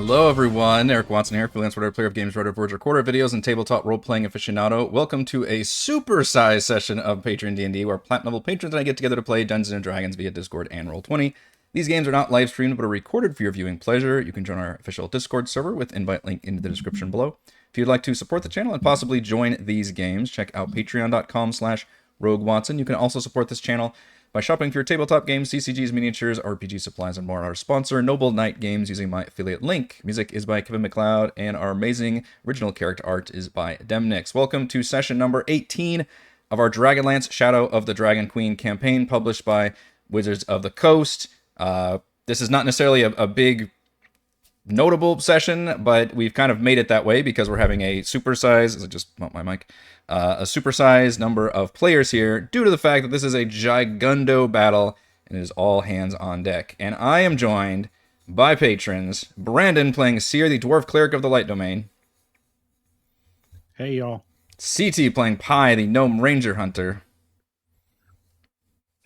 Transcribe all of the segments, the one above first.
Hello everyone, Eric Watson here, freelance writer, player of games, writer of words, recorder of videos, and tabletop role-playing aficionado. Welcome to a super-sized session of Patreon D&D, where platinum level patrons and I get together to play Dungeons & Dragons via Discord and Roll20. These games are not live-streamed, but are recorded for your viewing pleasure. You can join our official Discord server with invite link in the description below. If you'd like to support the channel and possibly join these games, check out patreon.com/RogueWatson. You can also support this channel by shopping for your tabletop games, CCGs, miniatures, RPG supplies, and more. Our sponsor, Noble Knight Games, using my affiliate link. Music is by Kevin MacLeod, and our amazing original character art is by Demnix. Welcome to session number 18 of our Dragonlance Shadow of the Dragon Queen campaign, published by Wizards of the Coast. This is not necessarily a big notable session, but we've kind of made it that way because we're having a supersize. I just bump my mic. A supersized number of players here due to the fact that this is a gigundo battle and it is all hands on deck. And I am joined by patrons. Brandon playing Cere, the dwarf cleric of the light domain. Hey, y'all. CT playing Pi, the gnome ranger hunter.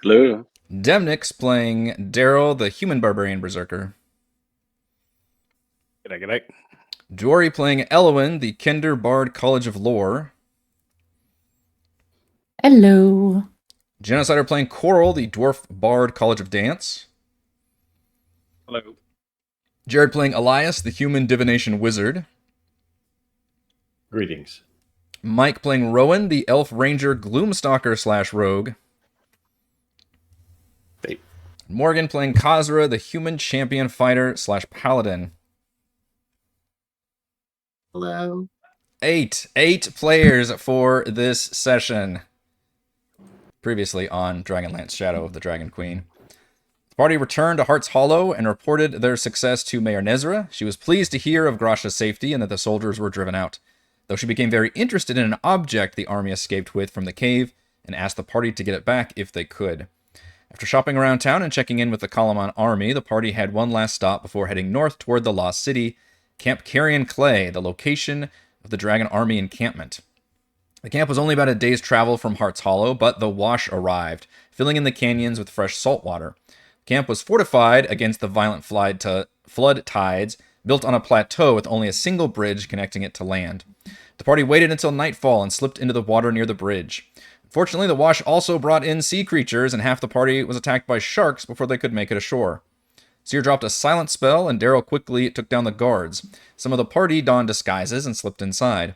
Hello. Demnix playing Darryl, the human barbarian berserker. G'day, g'day. Jory playing Ellowyn, the kender bard college of lore. Hello. Genocider playing Korl, the dwarf bard college of dance. Hello. Jared playing Elyas, the human divination wizard. Greetings. Mike playing Rowan, the elf ranger gloomstalker / rogue. Hey. Morgan playing Kazra, the human champion fighter / paladin. Hello. Eight players for this session. Previously on Dragonlance Shadow of the Dragon Queen. The party returned to Heart's Hollow and reported their success to Mayor Nezra. She was pleased to hear of Grasha's safety and that the soldiers were driven out, though she became very interested in an object the army escaped with from the cave and asked the party to get it back if they could. After shopping around town and checking in with the Kalaman army, the party had one last stop before heading north toward the Lost City, Camp Carrionclay, the location of the Dragon Army encampment. The camp was only about a day's travel from Heart's Hollow, but the wash arrived, filling in the canyons with fresh salt water. The camp was fortified against the violent flood tides, built on a plateau with only a single bridge connecting it to land. The party waited until nightfall and slipped into the water near the bridge. Unfortunately, the wash also brought in sea creatures, and half the party was attacked by sharks before they could make it ashore. Cere dropped a silent spell, and Darryl quickly took down the guards. Some of the party donned disguises and slipped inside.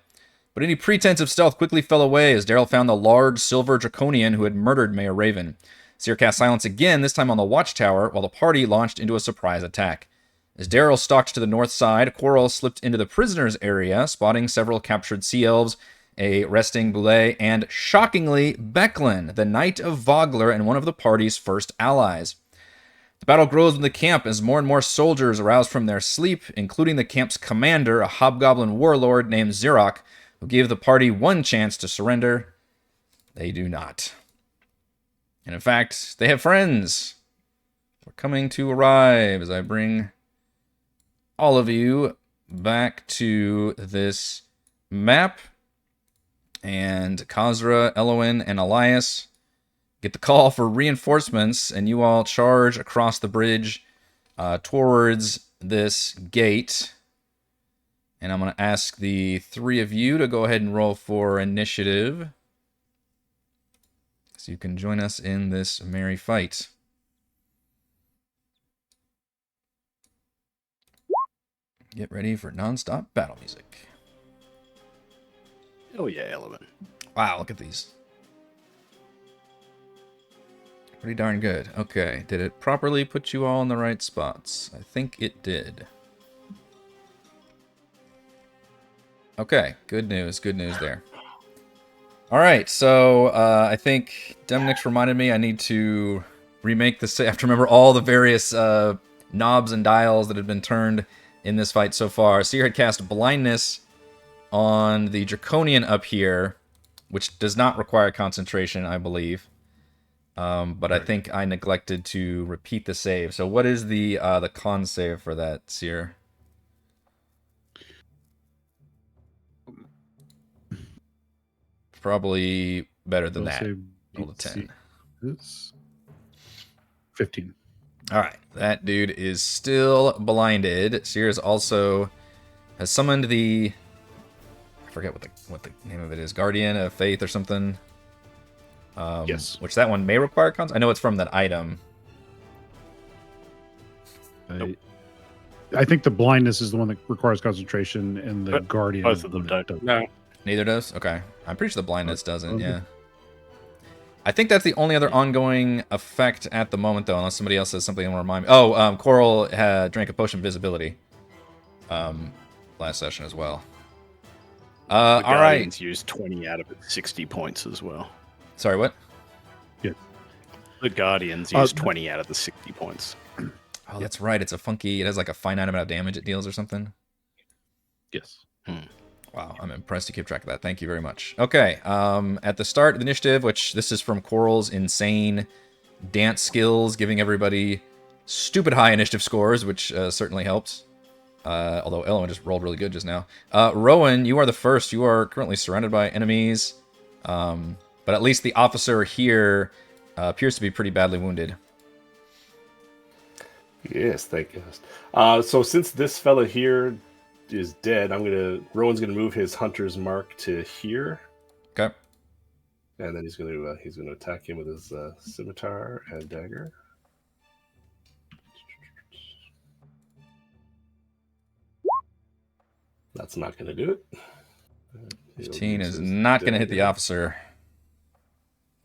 But any pretense of stealth quickly fell away as Darryl found the large silver draconian who had murdered Mayor Raven. Cere cast silence again, this time on the watchtower, while the party launched into a surprise attack. As Darryl stalked to the north side, Korl slipped into the prisoners area, spotting several captured sea elves, a resting Boulay, and, shockingly, Becklin, the Knight of Vogler and one of the party's first allies. The battle grows in the camp as more and more soldiers arouse from their sleep, including the camp's commander, a hobgoblin warlord named Xerox, who gave the party one chance to surrender. They do not. And in fact, they have friends. We're coming to arrive as I bring all of you back to this map. And Kazra, Ellowyn, and Elyas get the call for reinforcements, and you all charge across the bridge towards this gate. And I'm going to ask the three of you to go ahead and roll for initiative, so you can join us in this merry fight. Get ready for non-stop battle music. Oh, yeah, Ellowyn. Wow, look at these. Pretty darn good. Okay, did it properly put you all in the right spots? I think it did. Okay, good news there. Alright, so I think Demnix reminded me I need to remake this. I have to remember all the various knobs and dials that had been turned in this fight so far. Cere had cast Blindness on the Draconian up here, which does not require concentration, I believe. But I think I neglected to repeat the save. So what is the con save for that, Cere? Probably better than that. Roll a 10. This 15. All right, that dude is still blinded. Cere's also has summoned the, I forget what the name of it is, Guardian of Faith or something. Yes. Which that one may require cons. I know it's from that item. I think the blindness is the one that requires concentration, and the But guardian. both of them don't. No. Neither does? Okay. I'm pretty sure the blindness doesn't, yeah. I think that's the only other ongoing effect at the moment, though, unless somebody else says something and want to remind me. Oh, Korl drank a potion of visibility last session as well. The All Guardians right. used 20 out of its 60 points as well. Sorry, what? The Guardians used 20 out of the 60 points. Oh, that's right. It's a funky... It has like a finite amount of damage it deals or something. Yes. Wow, I'm impressed to keep track of that. Thank you very much. Okay, at the start of the initiative, which this is from Korl's insane dance skills, giving everybody stupid high initiative scores, which certainly helps. Although Ellowyn just rolled really good just now. Rowan, you are the first. You are currently surrounded by enemies, but at least the officer here appears to be pretty badly wounded. Yes, thank you. So since this fella here is dead, Rowan's gonna move his hunter's mark to here, Okay. and then he's gonna attack him with his scimitar and dagger. That's not gonna do it. 15 is not going to hit the officer.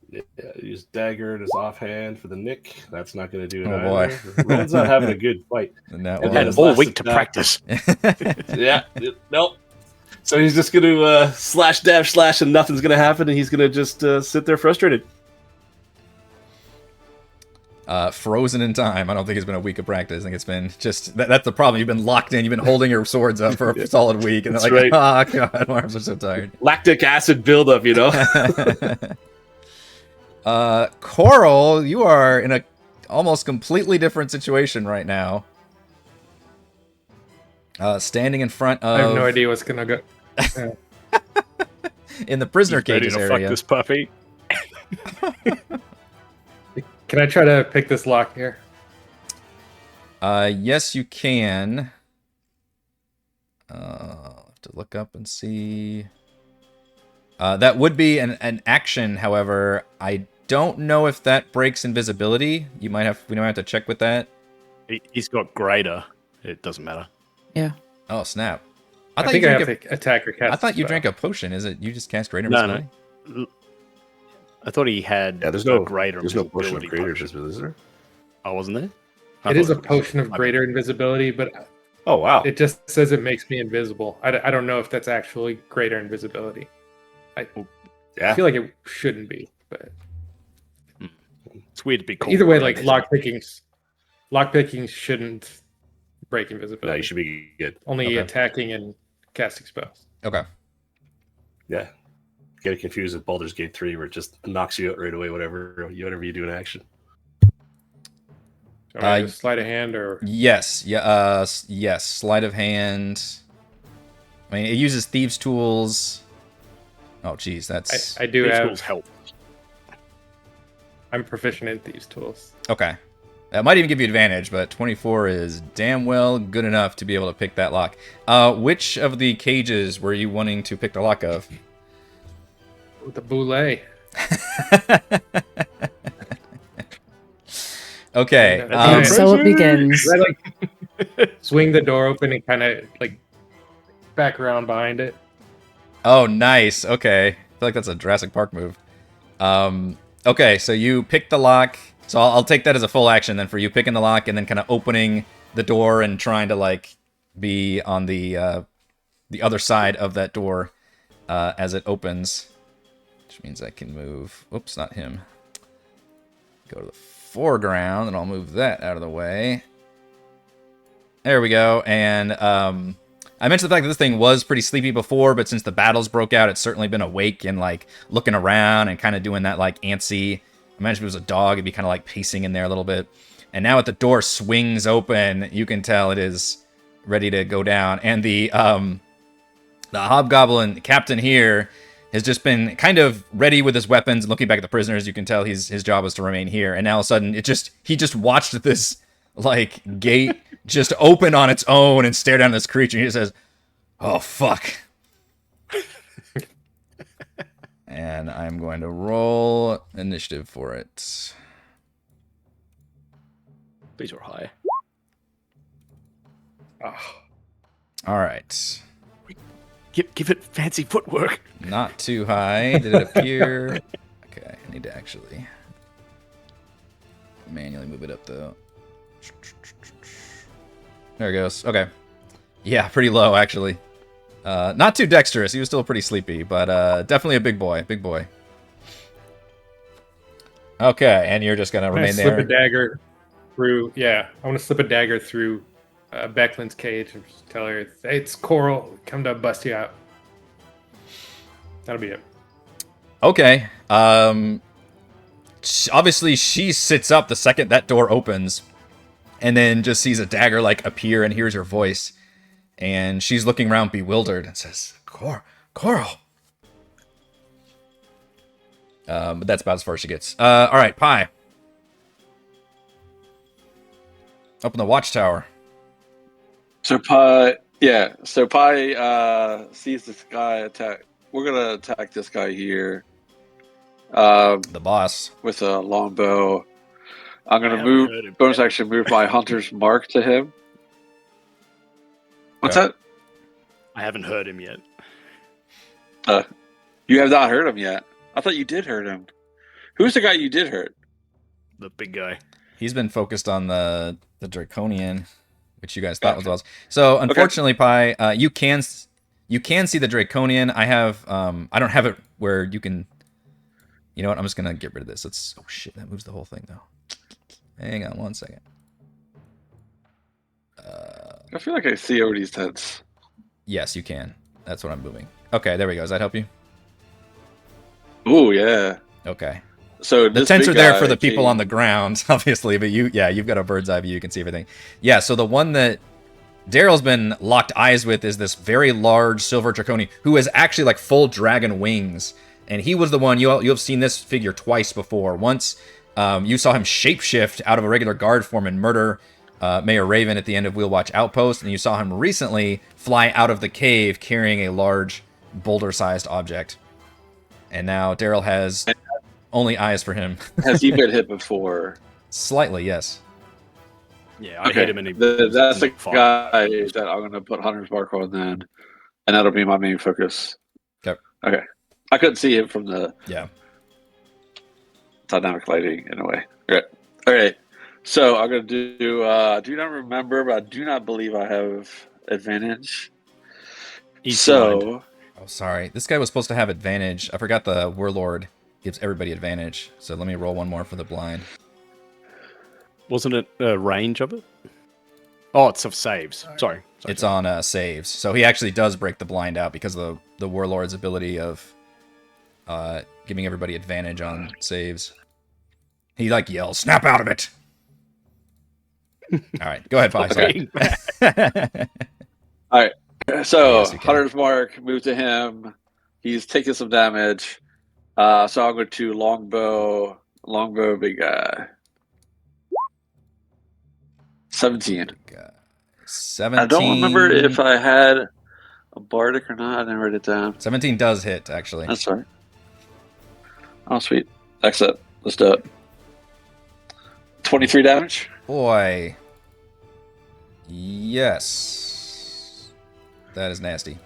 Yeah, use dagger in his offhand for the nick. That's not going to do it Oh, either. boy. Rowan's not having a good fight. And that And Had his all last week to attack- practice. Yeah, nope. So he's just going to slash, dash, slash, and nothing's going to happen, and he's going to just sit there frustrated. Frozen in time. I don't think it's been a week of practice. I think it's been just... that's the problem. You've been locked in. You've been holding your swords up for a solid week. And they're That's like, oh, God, my arms are so tired. Lactic acid buildup, you know? Korl, you are in a almost completely different situation right now. Standing in front of... I have no idea what's gonna go. in the prisoner He's ready cages to area. fuck this puppy. Can I try to pick this lock here? Yes, you can. I'll have to look up and see. That would be an action, however. I don't know if that breaks invisibility. We might have to check with that. He's got greater. It doesn't matter. Yeah. Oh, snap. I think I have to attack or cast. I thought you a drank spell. a potion. Is it you just cast greater No, invisibility? no. I thought he had Yeah, there's a no greater There's no potion of invisibility greater potion. invisibility, is there? Oh, wasn't there? I It is thought a potion of My greater invisibility, but Oh, wow. it just says it makes me invisible. I don't know if that's actually greater invisibility. I Yeah. feel like it shouldn't be, but It's weird to be called. either way, like greater. lockpicking shouldn't break invisibility. No, you should be good. Only Okay. attacking and casting spells. Okay. Yeah. Get it confused with Baldur's Gate 3, where it just knocks you out right away, whatever you do in action. So I just sleight of hand or Yes. Yeah. Yes. Sleight of hand. I mean, it uses thieves' tools. Oh, geez, that's I do These have. tools help. I'm proficient in these tools. okay. That might even give you advantage, but 24 is damn well good enough to be able to pick that lock. Which of the cages were you wanting to pick the lock of? With the boulet. Okay. And And so it begins. I like swing the door open and kind of like back around behind it. Oh, nice. Okay. I feel like that's a Jurassic Park move. Okay, so you pick the lock. So I'll take that as a full action then for you picking the lock and then kind of opening the door and trying to like be on the other side of that door as it opens, which means I can move. Oops, not him. Go to the foreground and I'll move that out of the way. There we go. And I mentioned the fact that this thing was pretty sleepy before, but since the battles broke out, it's certainly been awake and like looking around and kind of doing that like antsy. Imagine if it was a dog, it'd be kind of like pacing in there a little bit. And now that the door swings open, you can tell it is ready to go down. And the hobgoblin captain here has just been kind of ready with his weapons and looking back at the prisoners. You can tell his job was to remain here. And now all of a sudden, he just watched this like gate just open on its own and stare down at this creature. And he says, "Oh fuck." And I'm going to roll initiative for it. These are high. Oh, All right. Give it fancy footwork. Not too high. Did it appear? Okay, I need to actually manually move it up though. There it goes. Okay. Yeah, pretty low actually. Not too dexterous. He was still pretty sleepy, but definitely a big boy. Big boy. Okay, and you're just gonna remain slip there. a dagger through. Yeah, I want to slip a dagger through Becklin's cage and just tell her, "Hey, it's Korl. Come to bust you out." That'll be it. Okay. Obviously, she sits up the second that door opens, and then just sees a dagger like appear and hears her voice, and she's looking around bewildered and says, "Korl." But that's about as far as she gets. All right, Pi. Up in the watchtower. So Pi sees this guy attack. We're gonna attack this guy here. The boss. With a longbow. I'm I gonna haven't move. heard him Bonus yet. action, move my hunter's mark to him. What's Yeah. that? I haven't heard him yet. You have not hurt him yet. I thought you did hurt him. Who's the guy you did hurt? The big guy. He's been focused on the Draconian, which you guys thought was boss. So unfortunately, Pi, you can see the Draconian. I don't have it where you can. You know what? I'm just gonna get rid of this. Oh shit, that moves the whole thing though. Hang on 1 second. I feel like I see over these tents. Yes, you can. That's what I'm moving. Okay, there we go. Does that help you? Oh yeah. Okay. So The this tents big are there guy for the people came- on the ground, obviously, but you've got a bird's eye view. You can see everything. Yeah, so the one that Darryl's been locked eyes with is this very large silver draconian who has actually like full dragon wings. And he was the one, you have seen this figure twice before. Once you saw him shapeshift out of a regular guard form and murder Mayor Raven at the end of Wheelwatch Outpost. And you saw him recently fly out of the cave carrying a large boulder-sized object. And now Darryl has only eyes for him. Has he been hit before? Slightly, yes. Yeah, I hit him and he that's the fire. guy that I'm gonna put hunter's mark on then, and that'll be my main focus. Okay. I couldn't see him from the dynamic lighting in a way. Okay. So I'm gonna do. I do not remember, but I do not believe I have advantage. He's so blind. Oh, sorry. This guy was supposed to have advantage. I forgot the Warlord gives everybody advantage. So let me roll one more for the blind. Wasn't it a range of it? Oh, it's of saves. Sorry. It's on saves. So he actually does break the blind out because of the Warlord's ability of giving everybody advantage on saves. He like yells, "Snap out of it!" All right, go ahead, Pi. Sorry. All right. So Yes, you can. hunter's mark, move to him. He's taking some damage. So I'll go to longbow, big guy. 17. 17. I don't remember if I had a bardic or not. I didn't write it down. 17 does hit, actually. That's right. Oh, sweet. Excellent. Let's do it. 23 damage. Boy. Yes. That is nasty.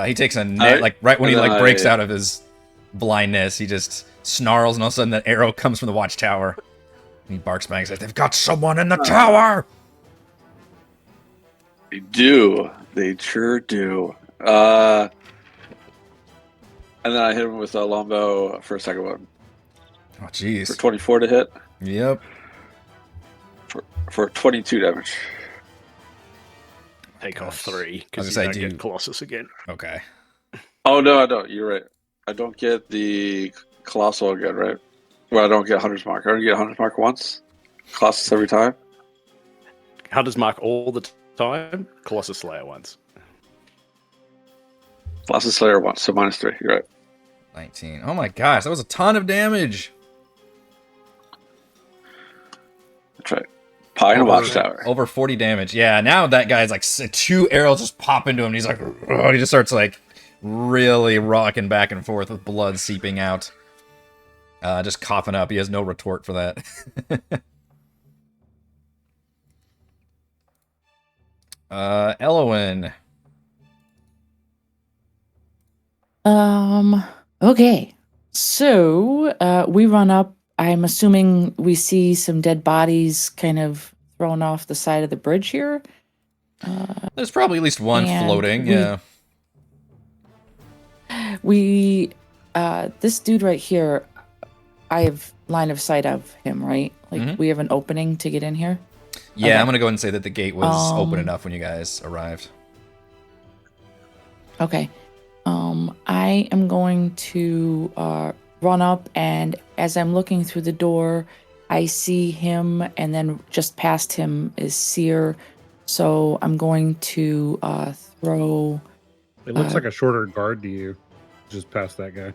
He takes a net, like right when he And then like breaks I- out of his blindness, he just snarls, and all of a sudden the arrow comes from the watchtower. And he barks back and says, "They've got someone in the tower!" They do. They sure do. And then I hit him with a longbow for a second one. Oh, For jeez. 24 to hit. Yep. For 22 damage. Take off Gosh. 3 I was because you gonna don't say, get do- Colossus again. Okay. Oh, no, I don't. You're right. I don't get the Colossal again, right? Well, I don't get Hunter's Mark. I only get Hunter's Mark once. Colossus every time. Hunter's Mark all the time. Colossus Slayer once. Colossus Slayer once, so -3. You're right. 19. Oh my gosh, that was a ton of damage. That's right. Pine Watchtower. Over 40 damage. Yeah, now that guy's like 2 arrows just pop into him. And he's like, oh, he just starts like really rocking back and forth with blood seeping out. Just coughing up. He has no retort for that. Ellowyn. Okay. So, we run up. I'm assuming we see some dead bodies kind of thrown off the side of the bridge here. There's probably at least one And floating, we- yeah. This dude right here, I have line of sight of him, right? Like, we have an opening to get in here. Yeah, Okay. I'm gonna go ahead and say that the gate was open Um, enough when you guys arrived. Okay. I am going to run up, and as I'm looking through the door, I see him, and then just past him is Cere. So I'm going to throw. It looks like a shorter guard to you, just past that guy.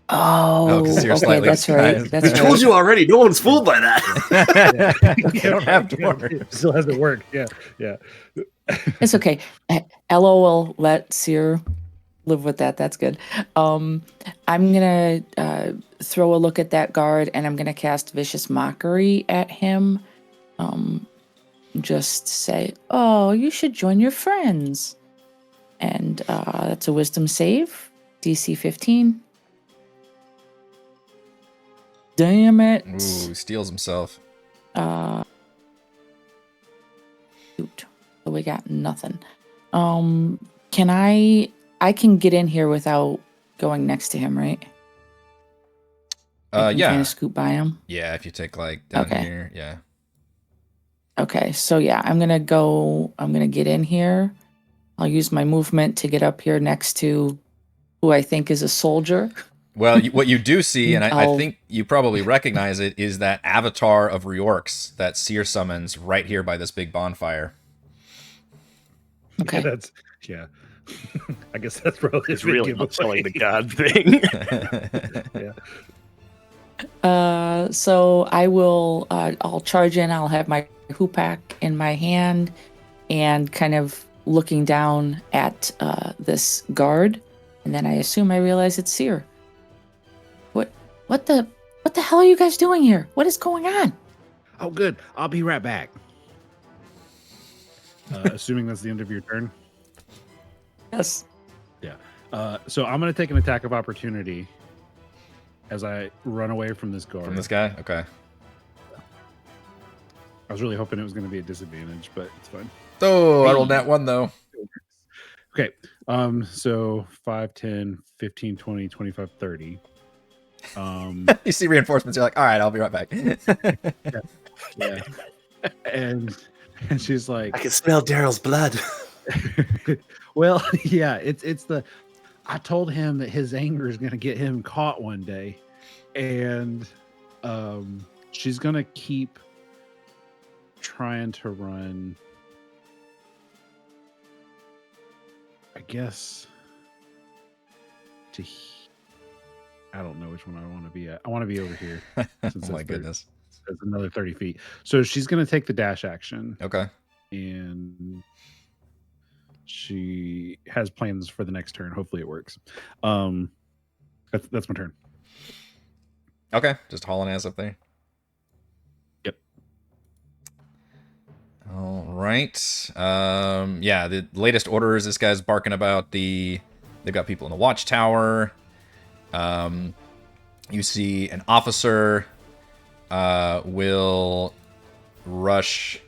Oh, 'cause you're okay, slightly that's right. disguised. That's I told right. you already. No one's fooled by that. You don't have It dwarves. still hasn't worked. Yeah. It's okay. Elo will let Cere live with that. That's good. I'm gonna throw a look at that guard, and I'm gonna cast Vicious Mockery at him. Just say, "Oh, you should join your friends," and that's a Wisdom save, DC 15. Damn it! Ooh, he steals himself. Shoot. So we got nothing. Can I can get in here without going next to him, right? I can Yeah. kind of scoot by him. Yeah, if you take like down Okay. here, yeah. Okay, so yeah, I'm gonna get in here. I'll use my movement to get up here next to who I think is a soldier. Well, what you do see, and I I'll- think you probably recognize it, is that avatar of Riorx that Cere summons right here by this big bonfire. Okay. Yeah. I guess that's probably It's a big really not giveaway. selling the god thing. So I will I'll charge in, I'll have my hoopak in my hand and kind of looking down at this guard, and then I assume I realize it's Cere. What the hell are you guys doing here? What is going on? Oh, good. I'll be right back. Assuming that's the end of your turn. Yes. So I'm going to take an attack of opportunity as I run away from this guard. From this guy? Okay. I was really hoping it was going to be a disadvantage, but it's fine. Oh, I rolled that one though. Okay. So 5, 10, 15, 20, 25, 30. You see reinforcements, you're like, all right, I'll be right back. Yeah. and she's like, I can smell Darryl's blood. well, yeah, it's the I told him that his anger is going to get him caught one day, and she's going to keep trying to run, I guess, to I don't know which one I want to be at. I want to be over here. Oh Since my that's goodness. That's another 30 feet. So she's going to take the dash action, Okay. and she has plans for the next turn. Hopefully it works. That's my turn. Okay. Just hauling ass up there. Yep. All right. Yeah, the latest orders, this guy's barking about they've got people in the watchtower. You see an officer will rush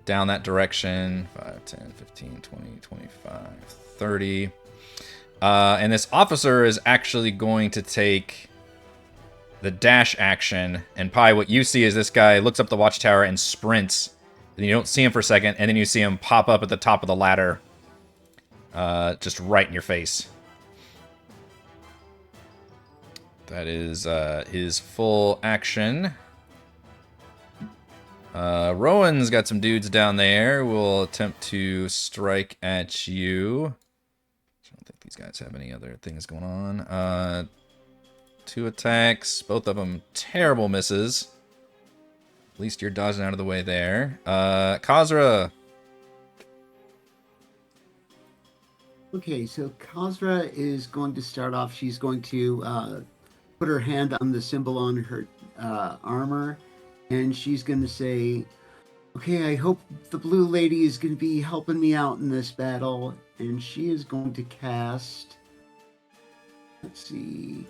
down that direction. 5, 10, 15, 20, 25, 30. And this officer is actually going to take the dash action. And Pi, what you see is this guy looks up the watchtower and sprints. And you don't see him for a second, and then you see him pop up at the top of the ladder. Just right in your face. That is his full action. Rowan's got some dudes down there. We'll attempt to strike at you. I don't think these guys have any other things going on. 2 attacks. Both of them terrible misses. At least you're dodging out of the way there. Kazra. Okay, so Kazra is going to start off. She's going to put her hand on the symbol on her armor, and she's going to say, okay, I hope the blue lady is going to be helping me out in this battle. And she is going to cast, let's see,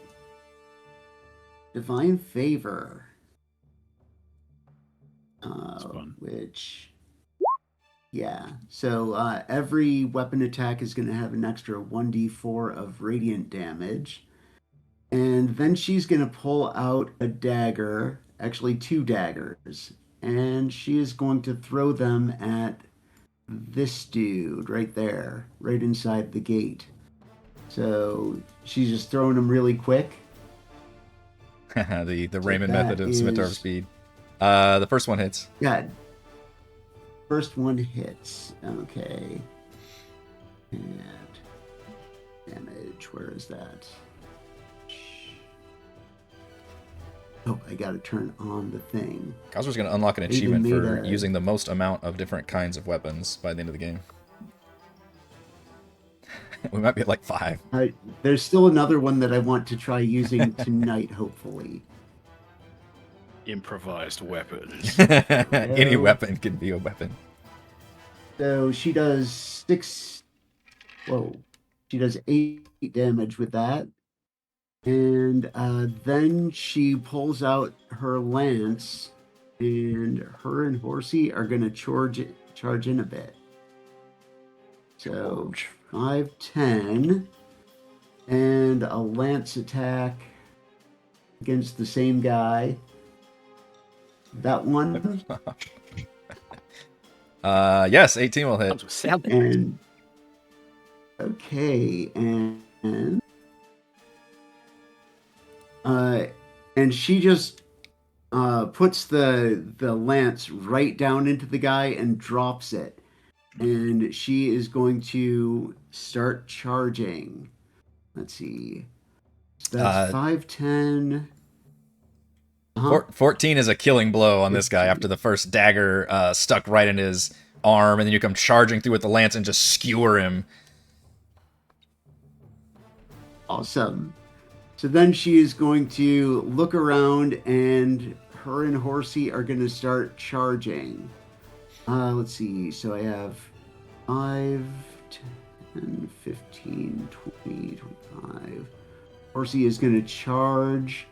Divine Favor. That's fun. Which, yeah. So every weapon attack is going to have an extra 1d4 of radiant damage. And then she's going to pull out a dagger, actually 2 daggers. And she is going to throw them at this dude right there, right inside the gate. So she's just throwing them really quick. the Raymond method of scimitar speed. The first one hits. Yeah. First one hits. Okay. And damage. Where is that? Oh, I gotta turn on the thing. Kazra's going to unlock an They achievement made for a- using the most amount of different kinds of weapons by the end of the game. We might be at like 5. There's still another one that I want to try using tonight, hopefully. Improvised weapons. Any weapon can be a weapon. So she does 6. Whoa. She does 8 damage with that. And then she pulls out her lance, and her and Horsey are going to charge in a bit. So 5, 10, and a lance attack against the same guy. That one. Yes, 18 will hit. And okay, and she just puts the lance right down into the guy and drops it, and she is going to start charging. Let's see, so that's 5, 10. 14 is a killing blow on this guy after the first dagger stuck right in his arm, and then you come charging through with the lance and just skewer him. Awesome. So then she is going to look around, and her and Horsey are going to start charging. Let's see. So I have 5, 10, 15, 20, 25. Horsey is going to charge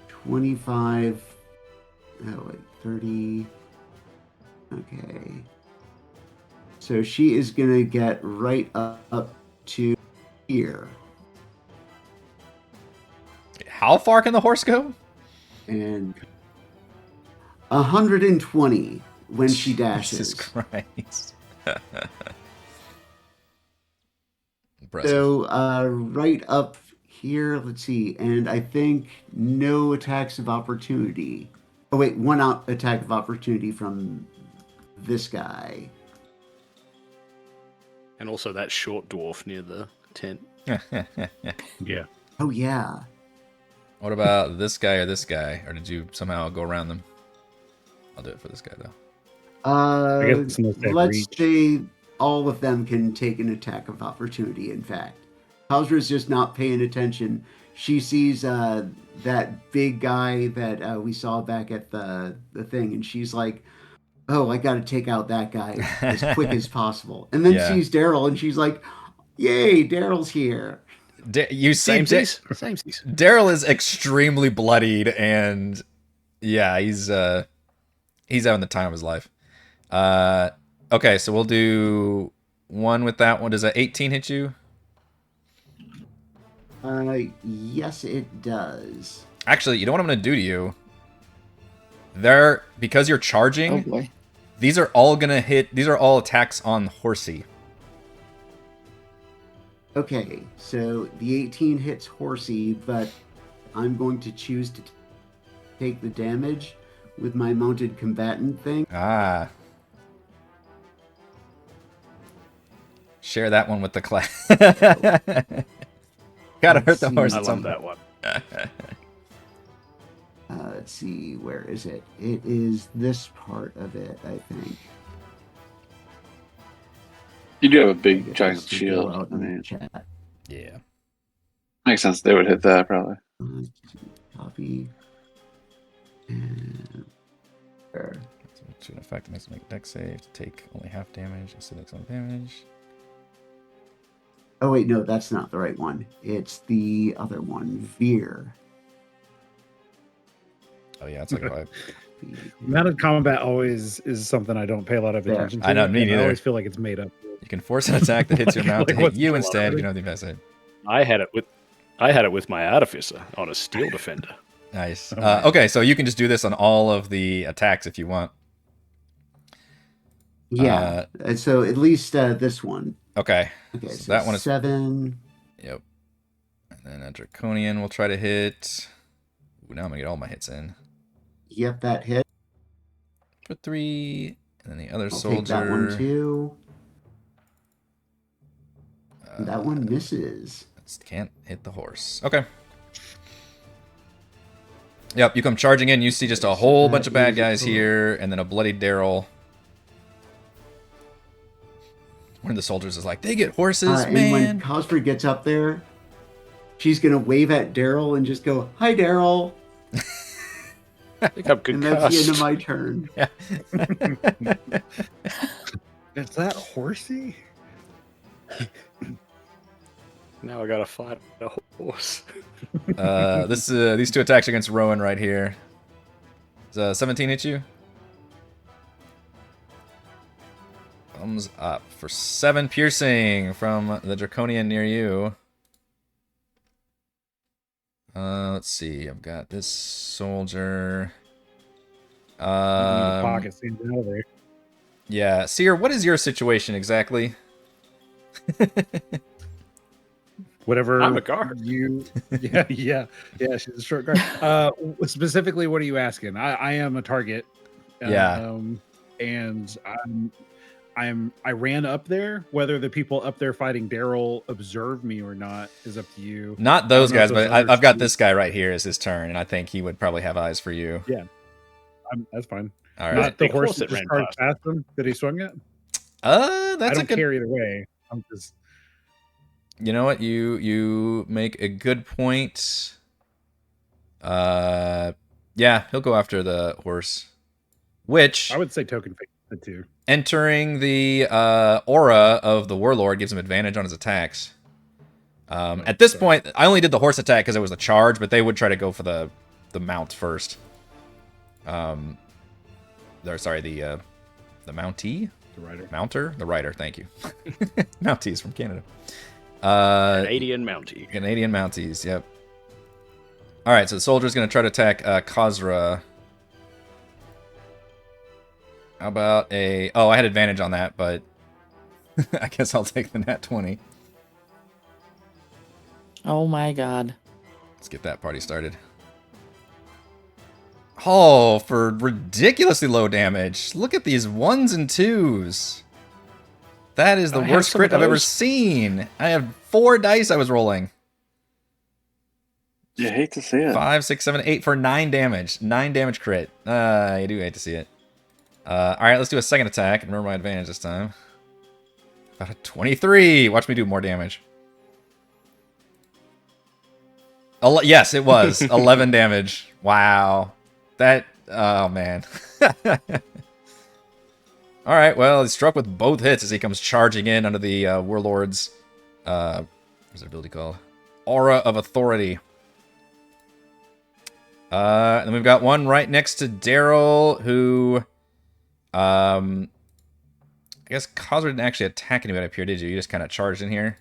25. Oh, wait, 30. Okay. So she is going to get right up to here. How far can the horse go? And 120 when she dashes. Jesus Christ. So right up here, let's see, and I think no attacks of opportunity. Oh wait, one attack of opportunity from this guy. And also that short dwarf near the tent. Yeah. Oh yeah. What about this guy or this guy? Or did you somehow go around them? I'll do it for this guy, though. I guess it's unless they have Let's reach. say all of them can take an attack of opportunity, in fact. Kazra's just not paying attention. She sees that big guy that we saw back at the thing, and she's like, oh, I got to take out that guy as quick as possible. And then sees Darryl, and she's like, yay, Darryl's here. You see, Samesies. Darryl is extremely bloodied, and yeah, he's having the time of his life. Okay, so we'll do one with that one. Does that 18 hit you? Yes, it does. Actually, you know what I'm going to do to you? Because you're Oh charging, boy. these are all going to hit. These are all attacks on Horsey. Okay, so the 18 hits Horsey, but I'm going to choose to take the damage with my mounted combatant thing. Ah. Share that one with the class. Gotta hurt the horse I at some love point. that one. Let's see, where is it? It is this part of it, I think. You do have a I big get giant this to go shield. out I in the mean, chat. Yeah. makes sense. They would hit that probably. Copy. And there. To an effect, makes them make a deck save to take only half damage instead of some damage. Oh wait, no, that's not the right one. It's the other one, Veer. Oh yeah, it's like a Mounted combat always is something I don't pay a lot of There. attention to. I know, me and I neither. always feel like it's made up. you can force an attack that hits your mount to Like, hit what's you the instead. You one? can have the best hit. I had it with my artificer on a steel defender. Nice. Oh, nice. Okay, so you can just do this on all of the attacks if you want. Yeah. And so at least this one. Okay. Okay, So so that one is 7. Yep. And then a draconian will try to hit. Ooh, now I'm gonna get all my hits in. Yep, that hit. For 3, and then the other I'll soldier. take that one too. That one Uh, misses. Can't hit the horse. Okay. Yep, you come charging in. You see just a whole bunch of bad guys here, and then a bloody Darryl. One of the soldiers is like, "They get horses, And when man." Kazra gets up there, she's gonna wave at Darryl and just go, "Hi, Darryl," I think I'm and that's the end of concussed. my turn. Yeah. Is that horsey? Now I gotta fight a horse. These two attacks against Rowan right here. Does 17 hit you? Thumbs up for 7 piercing from the draconian near you. Let's see. I've got this soldier. Pocket seems out of there. Yeah, Cere, what is your situation exactly? Whatever. I'm a guard. Yeah. She's a short guard. Specifically, what are you asking? I am a target. Yeah. And I ran up there. Whether the people up there fighting Darryl observe me or not is up to you. Not those I don't guys, know if but those I've got others- this guy right here as his turn, and I think he would probably have eyes for you. Yeah. That's fine. All right. Not the Big horse horse that that just ran charged past him that he swung at. That's I a don't good. care either way. I'm just You know what? You make a good point. Yeah, he'll go after the horse. Which I would say token fate too. entering the aura of the warlord gives him advantage on his attacks. At this point, I only did the horse attack because it was a charge, but they would try to go for the mount first. The Mountie? The rider. Mounter? The rider, thank you. Mounties from Canada. Canadian Mountie. Canadian Mounties, yep. Alright, so the soldier's going to try to attack Kazra. How about a... Oh, I had advantage on that, but I guess I'll take the nat 20. Oh my god. Let's get that party started. Oh, for ridiculously low damage. Look at these 1s and 2s. That is the I have worst some crit of I've ever those. seen. I have 4 dice I was rolling. You hate to see it. 5, 6, 7, 8 for 9 damage. 9 damage crit. I do hate to see it. Alright, let's do a second attack. Remember my advantage this time. About a 23. Watch me do more damage. Yes, it was. 11 damage. Wow. That... Oh, man. Alright, well, he's struck with both hits as he comes charging in under the Warlord's... what's their ability called? Aura of Authority. And then we've got one right next to Darryl, who... I guess Kazra didn't actually attack anybody up here, did you? You just kind of charged in here.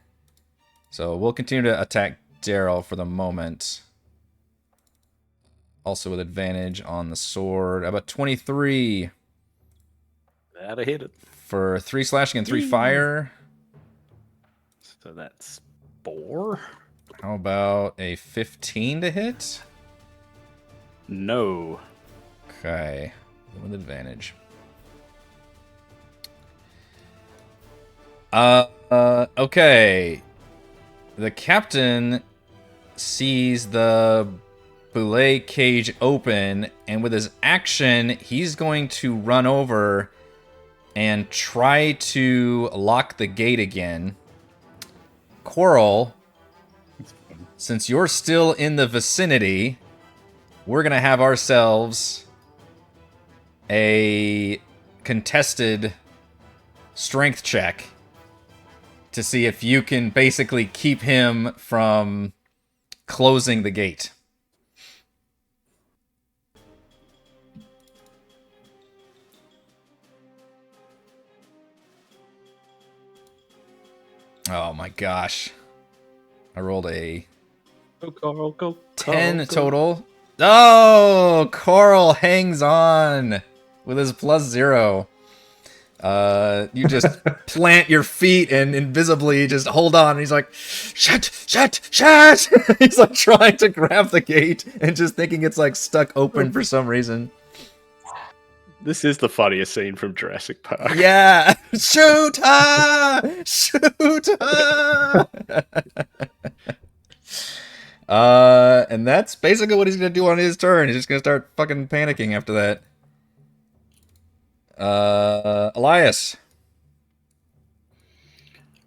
So we'll continue to attack Darryl for the moment. Also with advantage on the sword. How about 23? That'll hit it. For 3 slashing and 3 fire. So that's 4. How about a 15 to hit? No. Okay. With advantage. Okay. The captain sees the Boulay cage open, and with his action, he's going to run over and try to lock the gate again. Korl, since you're still in the vicinity, we're going to have ourselves a contested strength check to see if you can basically keep him from closing the gate. Oh my gosh. I rolled a Go, Korl, go. 10 Korl, go. total. Oh, Korl hangs on with his +0. You just plant your feet and invisibly just hold on. And he's like, shut. He's like trying to grab the gate and just thinking it's like stuck open for some reason. This is the funniest scene from Jurassic Park. Yeah, shoot her! Shoot her! And that's basically what he's gonna do on his turn. He's just gonna start fucking panicking after that. Elyas.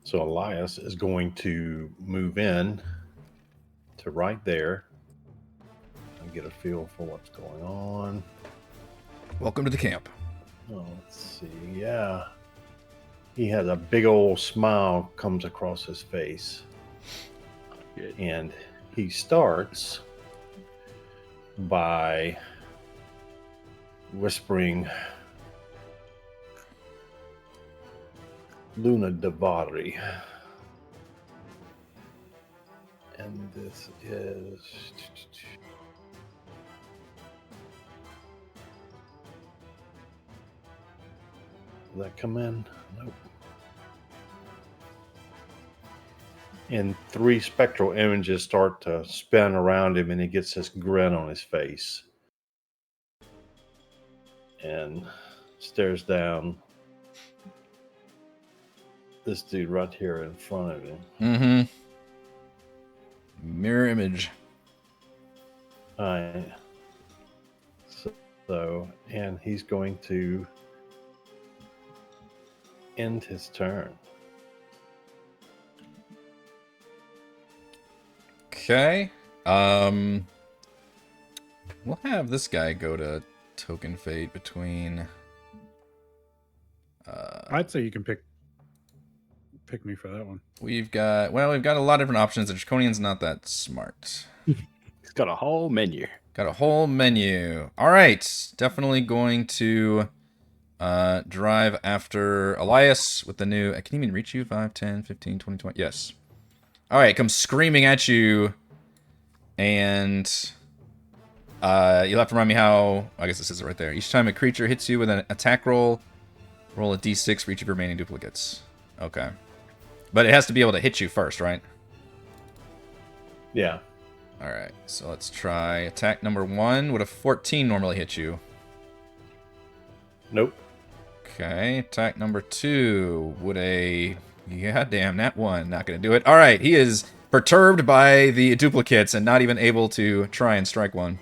So Elyas is going to move in to right there and get a feel for what's going on. Welcome to the camp. Oh, let's see. Yeah. He has a big old smile comes across his face. And he starts by whispering Luna Davari. And this is... Will that come in? Nope. And 3 spectral images start to spin around him, and he gets this grin on his face. And stares down this dude right here in front of him. Mm-hmm. Mirror image. Alright. So, and he's going to end his turn. Okay. We'll have this guy go to Token Fate between... I'd say you can pick me for that one. we've got a lot of different options. The Draconian's not that smart. He's got a whole menu. Got a whole menu. All right. Definitely going to drive after Elyas with the new... Can he even reach you? 5, 10, 15, 20, 20. Yes. All right. Comes screaming at you. And you'll have to remind me how... I guess this is it right there. Each time a creature hits you with an attack roll a d6 for each of your remaining duplicates. Okay. But it has to be able to hit you first, right? Yeah. All right. So let's try attack number 1. Would a 14 normally hit you? Nope. Okay, attack number 2. Would a... Goddamn, that one. Not going to do it. All right, he is perturbed by the duplicates and not even able to try and strike one.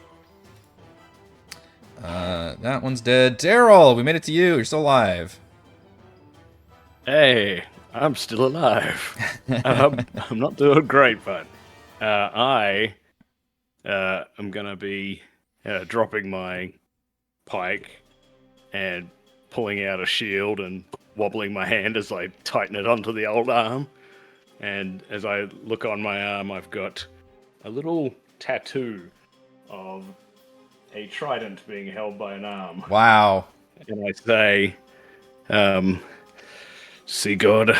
That one's dead. Darryl, we made it to you. You're still alive. Hey, I'm still alive. I'm not doing great, but I am going to be dropping my pike and pulling out a shield and wobbling my hand as I tighten it onto the old arm. And as I look on my arm, I've got a little tattoo of a trident being held by an arm. Wow. And I say, see, God,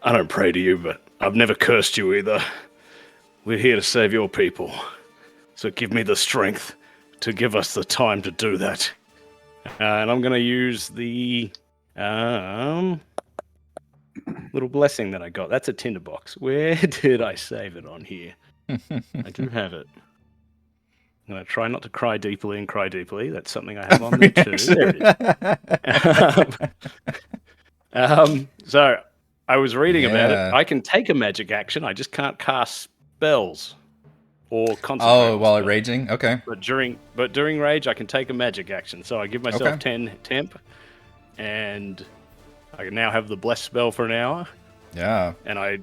I don't pray to you, but I've never cursed you either. We're here to save your people. So give me the strength to give us the time to do that. And I'm going to use the little blessing that I got. That's a tinderbox. Where did I save it on here? I do have it. I'm going to try not to cry deeply and cry deeply. That's something I have on there too. There it is. So I was reading about it. I can take a magic action. I just can't cast spells. or concentrate. Oh, on while spell. raging? Okay. But during rage, I can take a magic action. So I give myself Okay. 10 temp, and I can now have the bless spell for an hour. Yeah. And I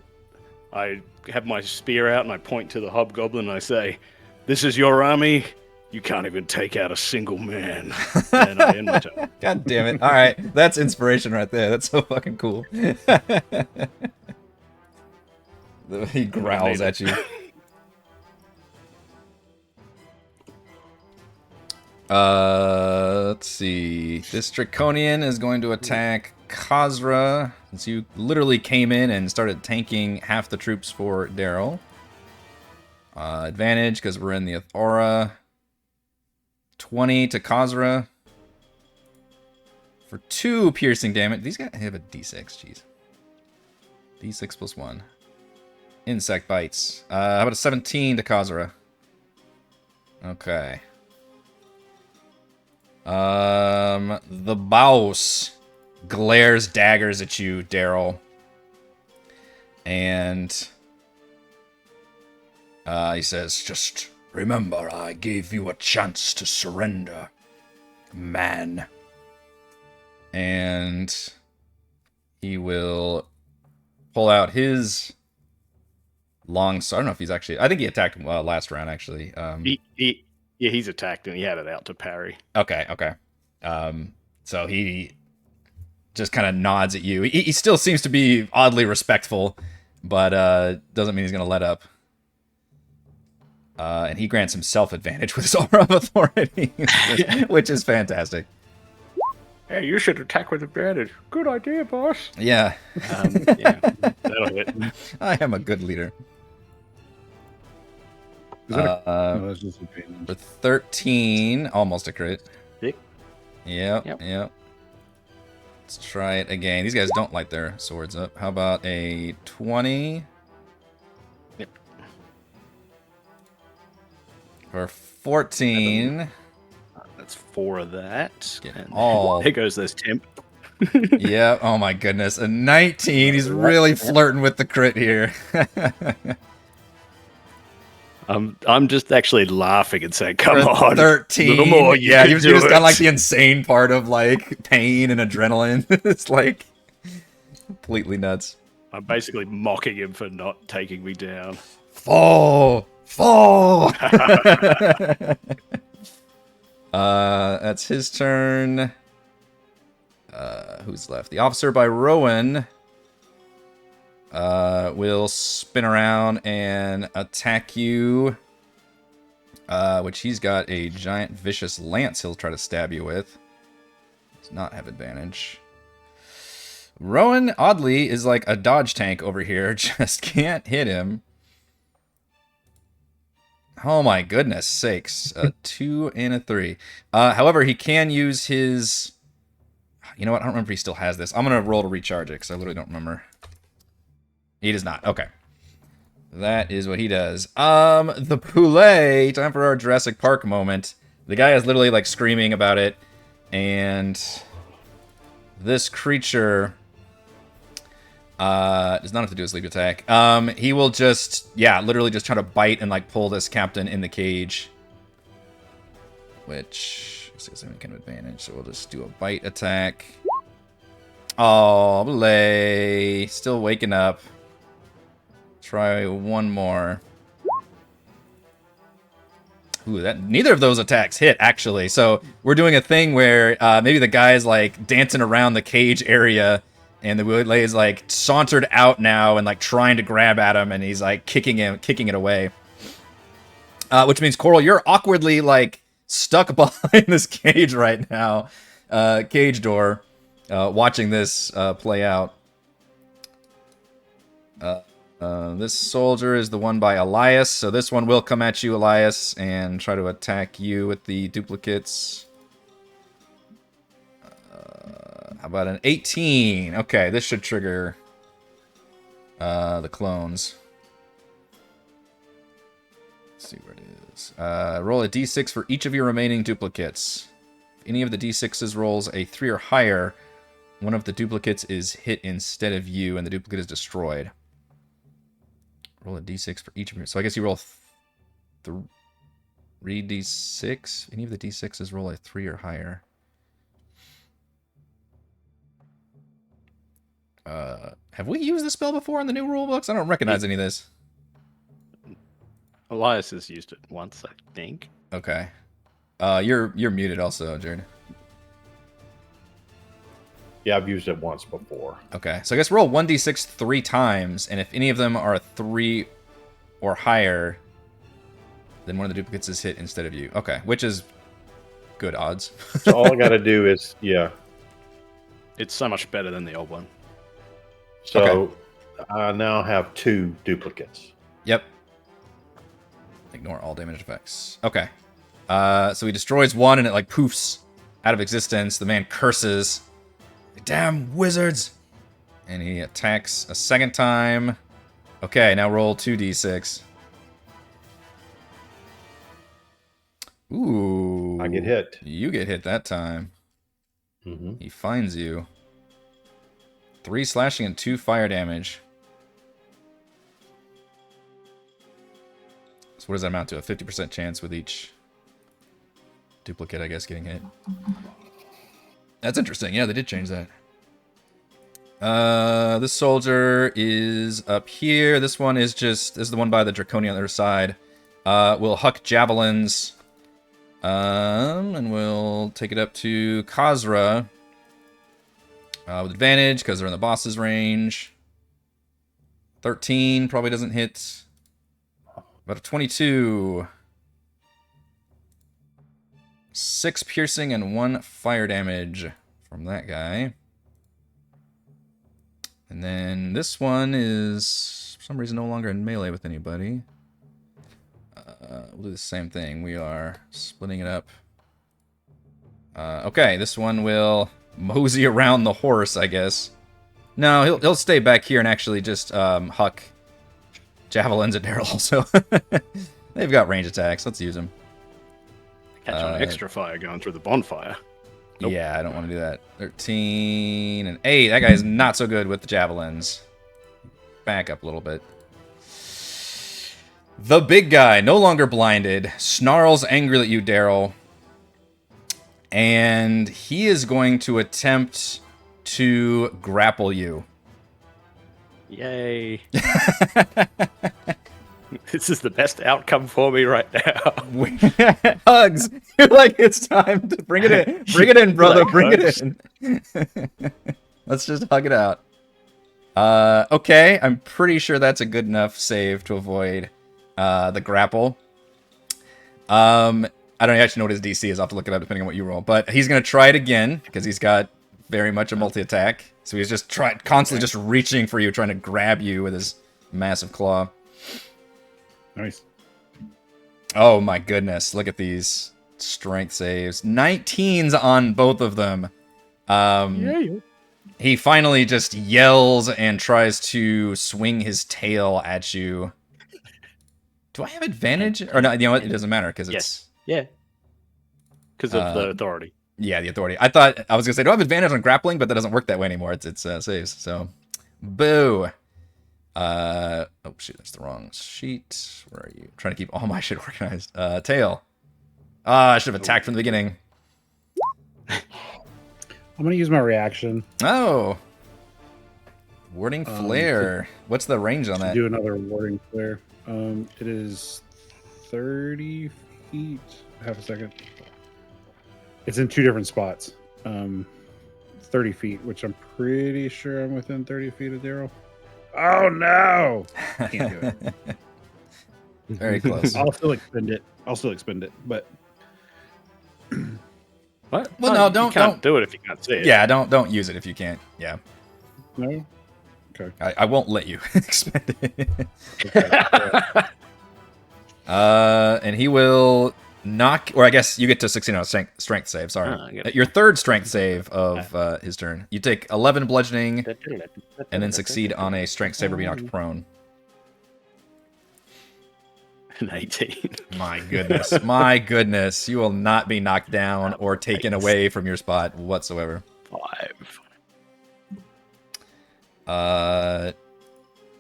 have my spear out and I point to the hobgoblin and I say, "This is your army. You can't even take out a single man." And I end my turn. God damn it. All right. That's inspiration right there. That's so fucking cool. He growls at you. Let's see. This Draconian is going to attack Kazra, since you literally came in and started tanking half the troops for Darryl. Advantage, because we're in the aura. 20 to Kazra. For 2 piercing damage. These guys have a d6, jeez. d6 plus 1. Insect bites. How about a 17 to Kazra? Okay. The boss glares daggers at you, Darryl. And he says, "Just remember, I gave you a chance to surrender, man." And he will pull out his long sword. I don't know if he's actually... I think he attacked last round, actually. He's attacked and he had it out to parry. Okay. So he just kind of nods at you. He still seems to be oddly respectful, but doesn't mean he's going to let up. And he grants himself advantage with his aura of authority, which is fantastic. Hey, you should attack with advantage. Good idea, boss. Yeah. Yeah, that'll hit. I am a good leader. Is that no, that's just advantage. For 13, almost a crit. Sick. Yep. Let's try it again. These guys don't light their swords up. How about a 20? Yep. For 14. That's 4 of that. Get And all- there goes this temp. Yeah, oh my goodness. A 19. He's really flirting with the crit here. I'm just actually laughing and saying, "Come For on, 13. little more, Yeah, can you've do just got it." like the insane part of like pain and adrenaline. It's like completely nuts. I'm basically mocking him for not taking me down. Fall! That's his turn. Who's left? The officer by Rowan will spin around and attack you. Which he's got a giant vicious lance he'll try to stab you with. Does not have advantage. Rowan, oddly, is like a dodge tank over here. Just can't hit him. Oh my goodness sakes. A 2 and a 3. However, he can use his... You know what? I don't remember if he still has this. I'm going to roll to recharge it because I literally don't remember. He does not. Okay. That is what he does. The poulet. Time for our Jurassic Park moment. The guy is literally like screaming about it. And this creature... does not have to do a sleep attack. He will just, literally just try to bite and like pull this captain in the cage. Which is any kind of advantage, so we'll just do a bite attack. Oh, belay. Still waking up. Try one more. Ooh, neither of those attacks hit, actually. So we're doing a thing where maybe the guy's like dancing around the cage area. And the Woodlay is like sauntered out now and like trying to grab at him, and he's like kicking it away. Which means Korl, you're awkwardly like stuck behind this cage right now, cage door, watching this play out. This soldier is the one by Elyas, so this one will come at you, Elyas, and try to attack you with the duplicates. How about an 18? Okay, this should trigger the clones. Let's see where it is. Roll a d6 for each of your remaining duplicates. If any of the d6s rolls a 3 or higher, one of the duplicates is hit instead of you, and the duplicate is destroyed. Roll a d6 for each of your... So I guess you roll 3d6. Any of the d6s roll a 3 or higher. Have we used this spell before in the new rule books? I don't recognize any of this. Elyas has used it once, I think. Okay. You're muted also, Jared. Yeah, I've used it once before. Okay, so I guess roll 1d6 3 times, and if any of them are a 3 or higher, then one of the duplicates is hit instead of you. Okay, which is good odds. So all I got to do is, yeah. It's so much better than the old one. So Okay. I now have 2 duplicates. Yep. Ignore all damage effects. Okay. So he destroys one, and it like poofs out of existence. The man curses. Damn wizards! And he attacks a second time. Okay, now roll 2d6. Ooh. I get hit. You get hit that time. Mm-hmm. He finds you. 3 slashing and 2 fire damage. So what does that amount to? A 50% chance with each duplicate, I guess, getting hit. That's interesting. Yeah, they did change that. This soldier is up here. This one is this is the one by the Draconian on the other side. We'll huck javelins. And we'll take it up to Kazra. With advantage, because they're in the boss's range. 13 probably doesn't hit. About a 22. 6 piercing and 1 fire damage from that guy. And then this one is, for some reason, no longer in melee with anybody. We'll do the same thing. We are splitting it up. Okay, this one will mosey around the horse, I guess. No, he'll stay back here and actually just huck javelins at Darryl. So they've got range attacks. Let's use them. Catch on extra fire going through the bonfire. Nope. Yeah, I don't want to do that. 13 and 8. That guy's not so good with the javelins. Back up a little bit. The big guy, no longer blinded, snarls angrily at you, Darryl. And he is going to attempt to grapple you. Yay. This is the best outcome for me right now. Hugs. You're like, it's time to bring it in. Bring it in, brother. Like Bring hugs. it in. Let's just hug it out. Okay, I'm pretty sure that's a good enough save to avoid the grapple. I don't actually know what his DC is. I'll have to look it up depending on what you roll. But he's going to try it again because he's got very much a multi-attack. So he's just constantly just reaching for you, trying to grab you with his massive claw. Nice. Oh my goodness. Look at these strength saves. 19s on both of them. He finally just yells and tries to swing his tail at you. Do I have advantage? Or no, you know what? It doesn't matter because it's... Yes. Yeah. Because of the authority. Yeah, the authority. I thought I was gonna say, do I have advantage on grappling? But that doesn't work that way anymore. It's saves. So, boo. Oh shoot, that's the wrong sheet. Where are you? I'm trying to keep all my shit organized. Tail. I should have attacked from the beginning. I'm gonna use my reaction. Oh. Warding flare. What's the range on to that? do another warding flare. It is 30 feet. Half a second. It's in 2 different spots. 30 feet, which I'm pretty sure I'm within 30 feet of Darryl. Oh no! Can't do it. Very close. I'll still expend it, but What? Well, no, you can't do it if you can't see it. Yeah, don't use it if you can't. Yeah. no. Okay. I won't let you expend it. Okay. And he will knock, or I guess you get to succeed on a strength save. Sorry, your third strength save of his turn. You take 11 bludgeoning, and then succeed on a strength save or be knocked prone. An 18. My goodness, you will not be knocked down or taken away from your spot whatsoever. 5.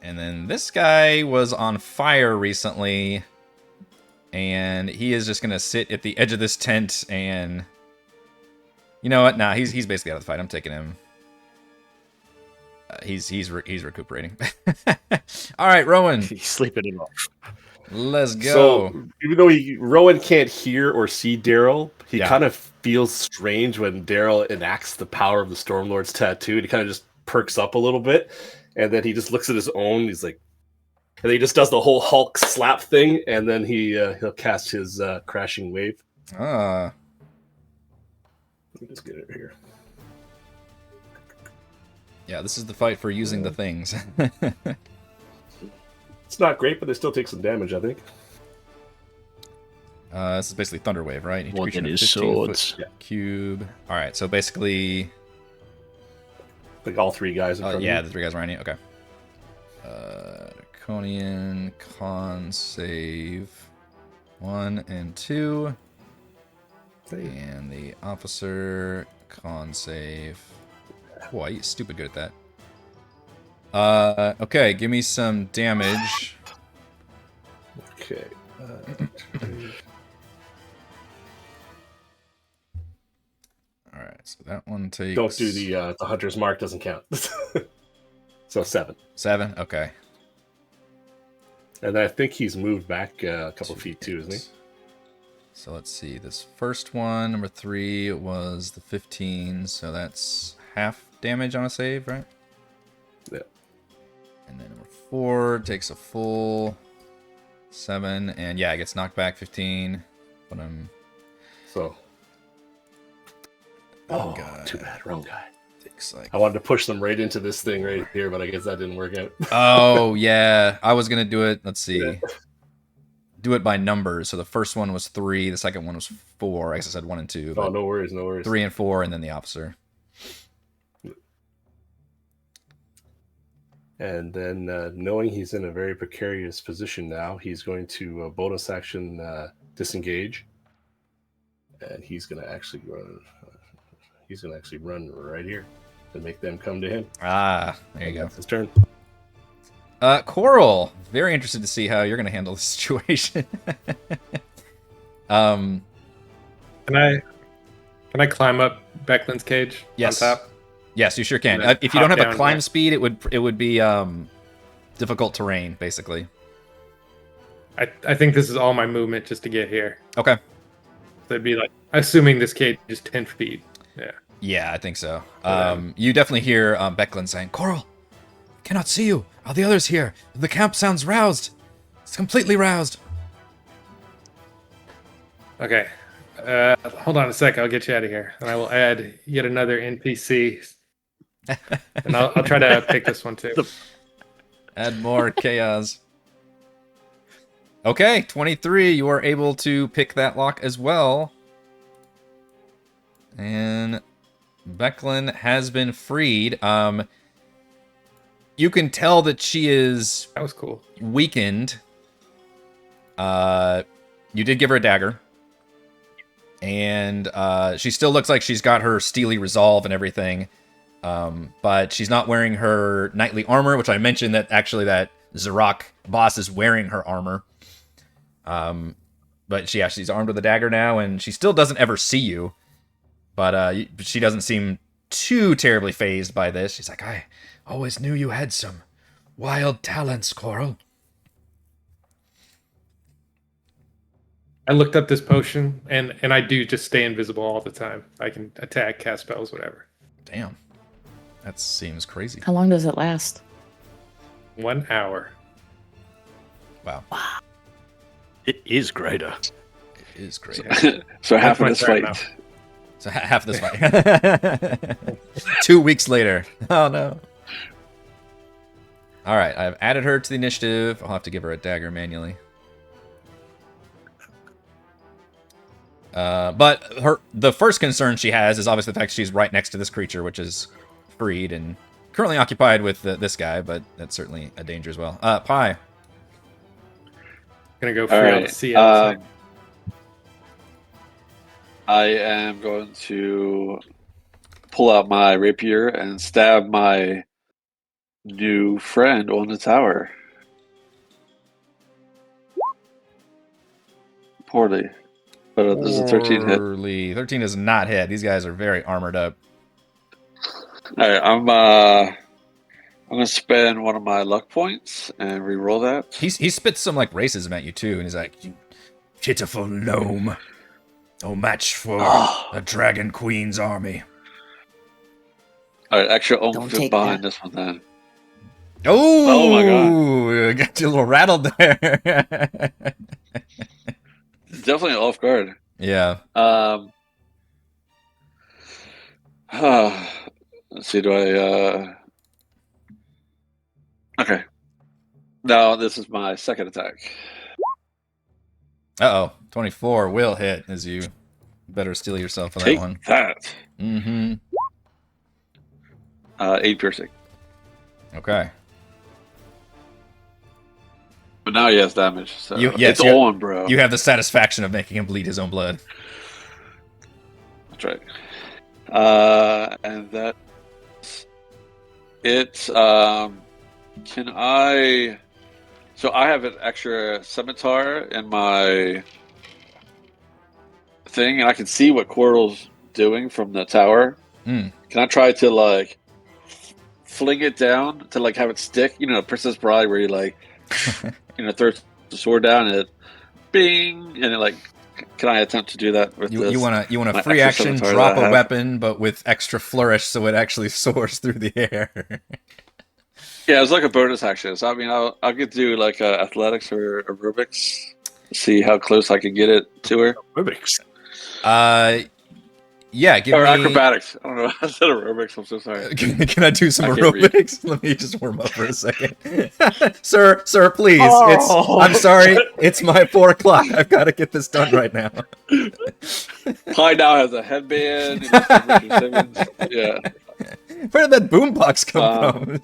And then this guy was on fire recently. and he is just gonna sit at the edge of this tent and, you know what? Nah, he's basically out of the fight. I'm taking him. He's recuperating. All right, Rowan, He's sleeping it off. let's go. So even though Rowan can't hear or see Darryl, he Yeah. kind of feels strange when Darryl enacts the power of the Stormlord's tattoo. And he kind of just perks up a little bit, and then he just looks at his own. He's like, and then he just does the whole Hulk slap thing, and then he'll cast his crashing wave. Ah, Let me just get it here. yeah, this is the fight for using the things. It's not great, but they still take some damage, I think. This is basically Thunder Wave, right? Each Look creature at in a his 15-foot swords. cube. All right, so basically, Like all three guys in front yeah, of the three guys around you. Okay. Draconian con save 1 and 2, and the officer con save. Boy, you're stupid good at that. Okay, give me some damage. Okay. All right, so that one takes. Don't do the hunter's mark, doesn't count. So 7. 7. Okay. And I think he's moved back a couple feet too, isn't he? So let's see. This first one, number 3, was the 15, so that's half damage on a save, right? Yeah. And then number 4 takes a full 7, and yeah, it gets knocked back 15. But I'm. So. Wrong Oh, guy. too bad. Wrong guy. Takes like. I wanted to push them right into this thing right here, but I guess that didn't work out. Oh yeah, I was gonna do it. Let's see. Yeah. Do it by numbers. So the first one was 3, the second one was 4. I guess I said 1 and 2. Oh, But no worries, no worries. 3 and 4, and then the officer. And then, knowing he's in a very precarious position now, he's going to bonus action disengage, and he's going to actually run. He's going to actually run right here to make them come to him. Ah, there you And go. that's his turn. Korl, very interested to see how you're going to handle this situation. Can I climb up Becklin's cage Yes. on top? Yes, you sure can. And then If you don't hop have a down climb there. speed, it would be difficult terrain, basically. I think this is all my movement just to get here. Okay. So it'd be like, assuming this cage is 10 feet. Yeah. Yeah, I think so. You definitely hear Becklin saying, "Korl, cannot see you. Are the others here? The camp sounds roused. It's completely roused." Okay. Hold on a sec. I'll get you out of here. And I will add yet another NPC. And I'll try to pick this one too. Add more chaos. Okay, 23. You are able to pick that lock as well. And Becklin has been freed. You can tell that she is That was cool. weakened. You did give her a dagger. And she still looks like she's got her steely resolve and everything. But she's not wearing her knightly armor, which I mentioned that actually that Zarok boss is wearing her armor. But she's armed with a dagger now, and she still doesn't ever see you. But she doesn't seem too terribly phased by this. She's like, "I always knew you had some wild talents, Korl." I looked up this potion, and I do just stay invisible all the time. I can attack, cast spells, whatever. Damn. That seems crazy. How long does it last? 1 hour. Wow. It is greater. It is great. So half of my this turn fight. So half this fight. 2 weeks later. Oh no. All right, I've added her to the initiative. I'll have to give her a dagger manually. But the first concern she has is obviously the fact she's right next to this creature, which is freed and currently occupied with this guy, but that's certainly a danger as well. Pi. Gonna go All free out right. the sea outside. I am going to pull out my rapier and stab my new friend on the tower. poorly. But there's a 13 hit. Poorly. 13 is not hit. These guys are very armored up. All right, I'm gonna spend one of my luck points and re-roll that. He spits some like racism at you too, and he's like, "You pitiful gnome, no match for a dragon queen's army." All right, extra Don't oomph take behind that. this one then. Oh, my God. Got you a little rattled there. Definitely off guard. Yeah. Let's see. Do I? Okay. Now this is my second attack. 24 will hit as you better steel yourself for that Take one. that. Mm-hmm. 8 piercing. Okay. But now he has damage. So Yes, it's on, bro. You have the satisfaction of making him bleed his own blood. That's right. And that it. Can I? So I have an extra scimitar in my thing, and I can see what Korl's doing from the tower. Mm. Can I try to like fling it down to like have it stick? You know, Princess Bride, where you like, throws the sword down and it, bing, and it like. Can I attempt to do that with this? You want a my free extra action, scimitar drop that I a have? weapon, but with extra flourish, so it actually soars through the air. Yeah, it's like a bonus action. So I mean, I'll get to do like athletics or aerobics, see how close I can get it to her. Rubik's. Yeah, give Or me acrobatics. I don't know. I said aerobics. I'm so sorry. Can I do some I can't read. aerobics? Let me just warm up for a second. Sir, please. Oh. I'm sorry. It's my 4 o'clock. I've got to get this done right now. Pi now has a headband. He looks like Richard Simmons. Yeah. Where did that boombox come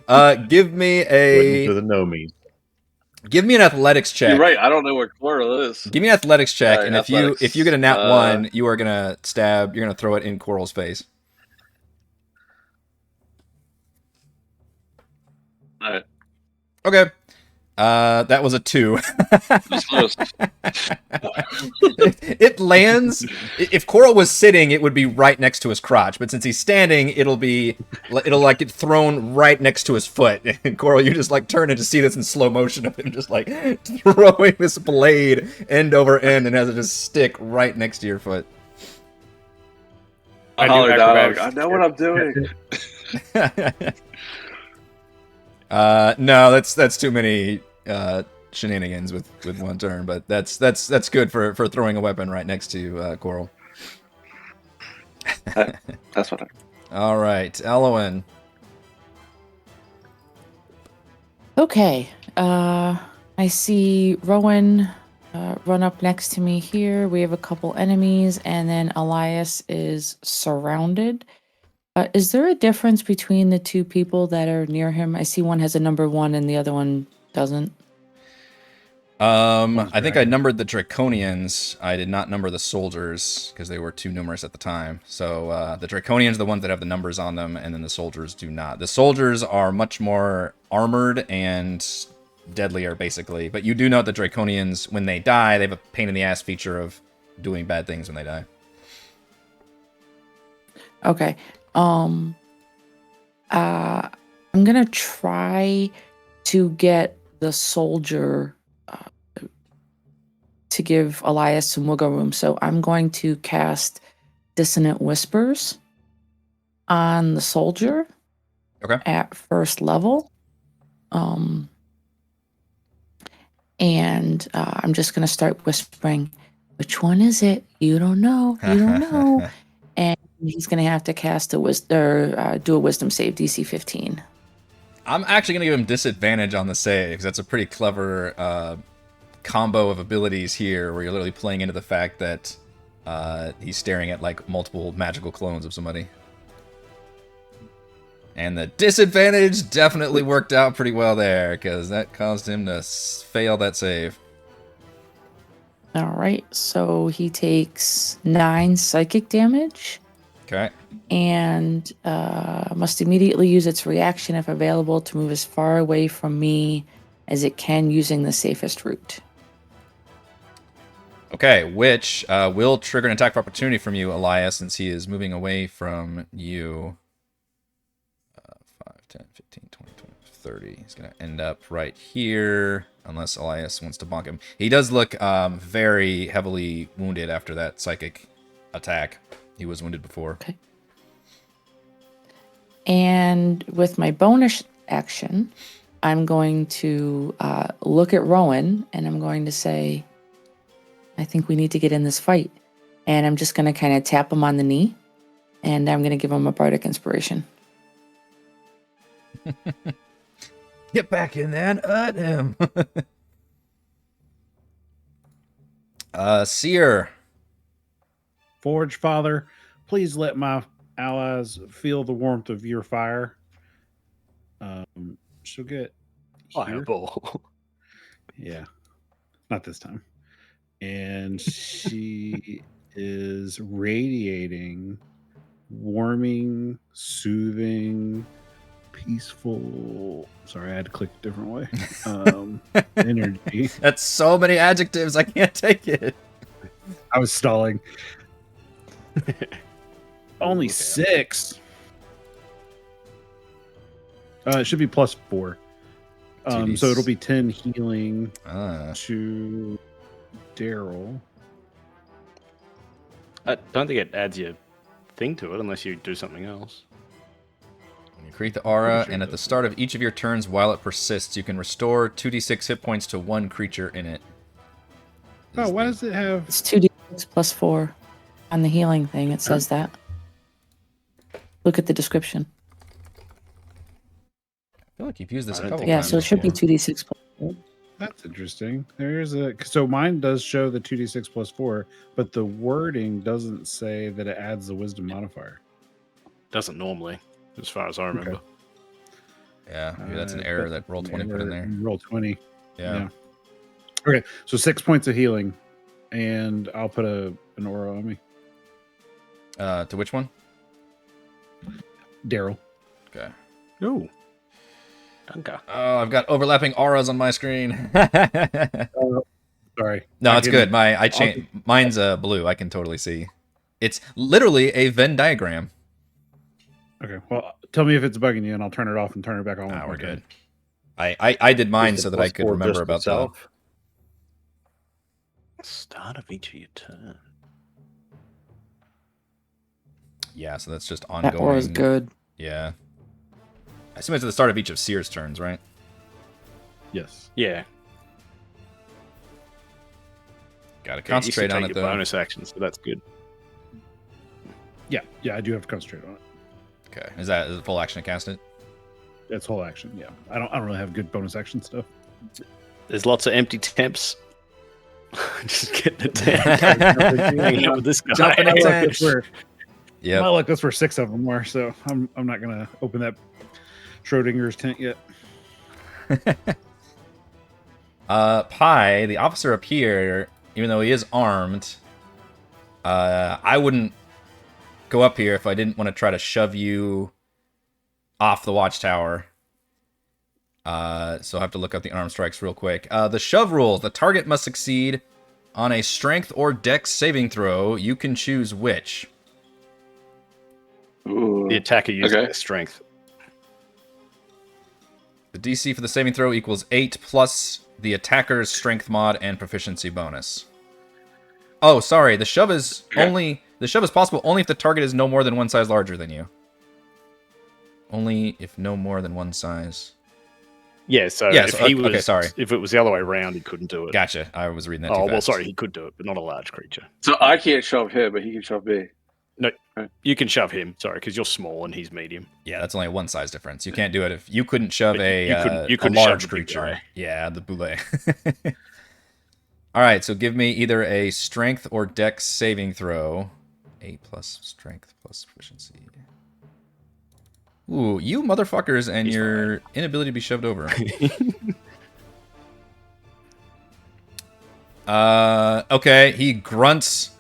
from? Give me Waiting for a the gnomies. give me an athletics check. You're right. I don't know where Korl is. Give me an athletics check, Alright, and athletics. if you get a nat 1, you are gonna stab. You're gonna throw it in Korl's face. All right. Okay. That was a 2. It's close. It lands. If Korl was sitting, it would be right next to his crotch. But since he's standing, it'll like get thrown right next to his foot. And Korl, you just like turn and to see this in slow motion of him just like throwing this blade end over end and has it just stick right next to your foot. I do Holler dog. acrobatics. I know what I'm doing. No, that's too many shenanigans with one turn, but that's good for throwing a weapon right next to Korl. That's what All right, Ellowyn. Okay. I see Rowan run up next to me here. We have a couple enemies, and then Elyas is surrounded. Is there a difference between the two people that are near him? I see one has a number 1 and the other one doesn't. I think I numbered the Draconians. I did not number the soldiers because they were too numerous at the time. So the Draconians are the ones that have the numbers on them, and then the soldiers do not. The soldiers are much more armored and deadlier, basically. But you do know the Draconians, when they die, they have a pain in the ass feature of doing bad things when they die. Okay. I'm gonna try to get the soldier to give Elyas some wiggle room. So I'm going to cast Dissonant Whispers on the soldier. Okay. At first level. And I'm just gonna start whispering, which one is it? You don't know. You don't know. And he's going to have to cast do a wisdom save, DC 15. I'm actually going to give him disadvantage on the save, because that's a pretty clever combo of abilities here, where you're literally playing into the fact that he's staring at like multiple magical clones of somebody. And the disadvantage definitely worked out pretty well there, because that caused him to fail that save. All right, so he takes 9 psychic damage. Okay. And must immediately use its reaction if available to move as far away from me as it can using the safest route. Okay, which will trigger an attack of opportunity from you, Elyas, since he is moving away from you. 5, 10, 15, 20, 30. He's going to end up right here, unless Elyas wants to bonk him. He does look very heavily wounded after that psychic attack. He was wounded before. Okay. And with my bonus action, I'm going to look at Rowan, and I'm going to say, I think we need to get in this fight. And I'm just going to kind of tap him on the knee, and I'm going to give him a bardic inspiration. Get back in there and hurt him. Cere. Forge Father, please let my allies feel the warmth of your fire. She'll get here. Fireball. Yeah, not this time. And she is radiating warming, soothing, peaceful. Sorry, I had to click a different way. Energy. That's so many adjectives. I can't take it. I was stalling. Only 6. It should be +4. So it'll be 10 healing to Darryl. I don't think it adds your thing to it unless you do something else. When you create the aura, and at the start of each of your turns while it persists, you can restore 2d6 hit points to one creature in it. Oh, why does it have... It's 2d6 +4 on the healing thing. It says that. Look at the description. I feel like you've used this a couple Yeah, times. so it should be before. 2d6 +4. That's interesting. There's a... So mine does show the 2d6 +4, but the wording doesn't say that it adds the wisdom modifier. Doesn't normally, as far as I remember. Okay. Yeah, maybe that's an error that Roll20 put in there. Roll20. Yeah. Okay, so 6 points of healing, and I'll put an aura on me. To which one? Darryl. Okay. Ooh. Dunka. Oh, I've got overlapping auras on my screen. Sorry. No, it's good. Mine's blue. I can totally see. It's literally a Venn diagram. Okay, well, tell me if it's bugging you, and I'll turn it off and turn it back on. We're good. I did mine Is so the that I could +4 remember just about itself? Start of each of your turn. Yeah, so that's just That ongoing. aura is good. Yeah. I assume it's at the start of each of Cere's turns, right? Yes. Yeah. Gotta You used to concentrate on take it, your though. bonus action, so that's good. Yeah, I do have to concentrate on it. Okay. Is that a full action to cast it? That's whole action. Yeah, I don't really have good bonus action stuff. There's lots of empty temps. Just getting a tent. Hanging out with this guy. Jump in a My luck, tent. that's where Yep. my luck, that's where 6 of them were. So I'm not gonna open that Schrodinger's tent yet. Pi, the officer up here, even though he is armed, I wouldn't go up here if I didn't want to try to shove you off the watchtower. So I'll have to look up the arm strikes real quick. The shove rules. The target must succeed on a strength or dex saving throw. You can choose which. Ooh. The attacker uses Okay. their strength. The DC for the saving throw equals 8 plus the attacker's strength mod and proficiency bonus. Oh, sorry. The shove is possible only if the target is no more than one size larger than you. Only if no more than one size. Yeah, so Yeah, if so- he was, okay, sorry. if it was the other way around, he couldn't do it. Gotcha. I was reading that too Oh, fast. well, sorry, he could do it, but not a large creature. So I can't shove him, but he can shove me. You can shove him, sorry, because you're small and he's medium. Yeah, that's only a one size difference. You can't do it if you couldn't shove But a, you couldn't a shove large the big creature. guy. Yeah, the boulet. All right, so give me either a strength or dex saving throw. 8 plus strength plus proficiency. Ooh, you motherfuckers and He's your inability to be shoved over. Okay, he grunts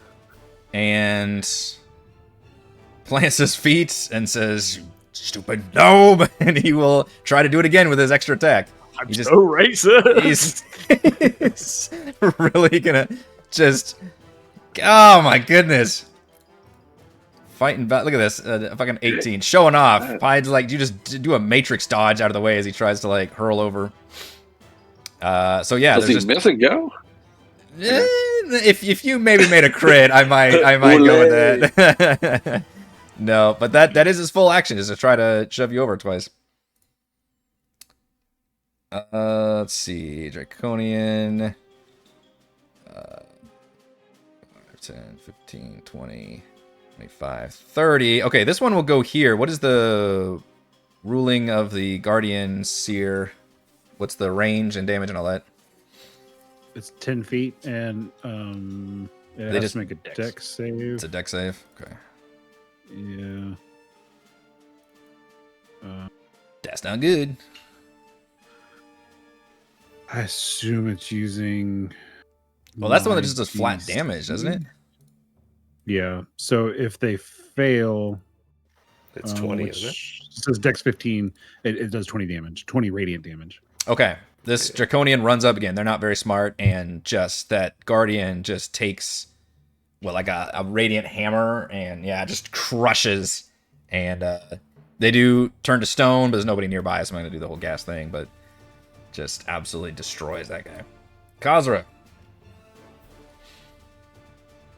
and plants his feet and says, "You stupid gnome," and he will try to do it again with his extra attack. I'm He just- so racist. He's really gonna Just, oh my goodness. Fighting back. Look at this. Fucking 18. Showing off. Hides like, you just do a matrix dodge out of the way as he tries to like hurl over. So yeah, Does he there's just miss and go? if you maybe made a crit, I might go with that. No, but that is his full action, is to try to shove you over twice. Let's see, Draconian. 10, 15, 20, 25, 30. Okay, this one will go here. What is the ruling of the Guardian Cere? What's the range and damage and all that? It's 10 feet, and it They has just- to make a dex save. It's a dex save. Okay. Yeah. That's not good. I assume it's using. Well, that's the one that just does my flat DC. damage, doesn't it? Yeah. So if they fail, It's 20, which isn't it? says Dex 15, it does 20 damage, 20 radiant damage. Okay. This Draconian runs up again. They're not very smart, and just that Guardian just takes, well, like a radiant hammer, and yeah, just crushes. And they do turn to stone, but there's nobody nearby, so I'm going to do the whole gas thing, but just absolutely destroys that guy. Kazra,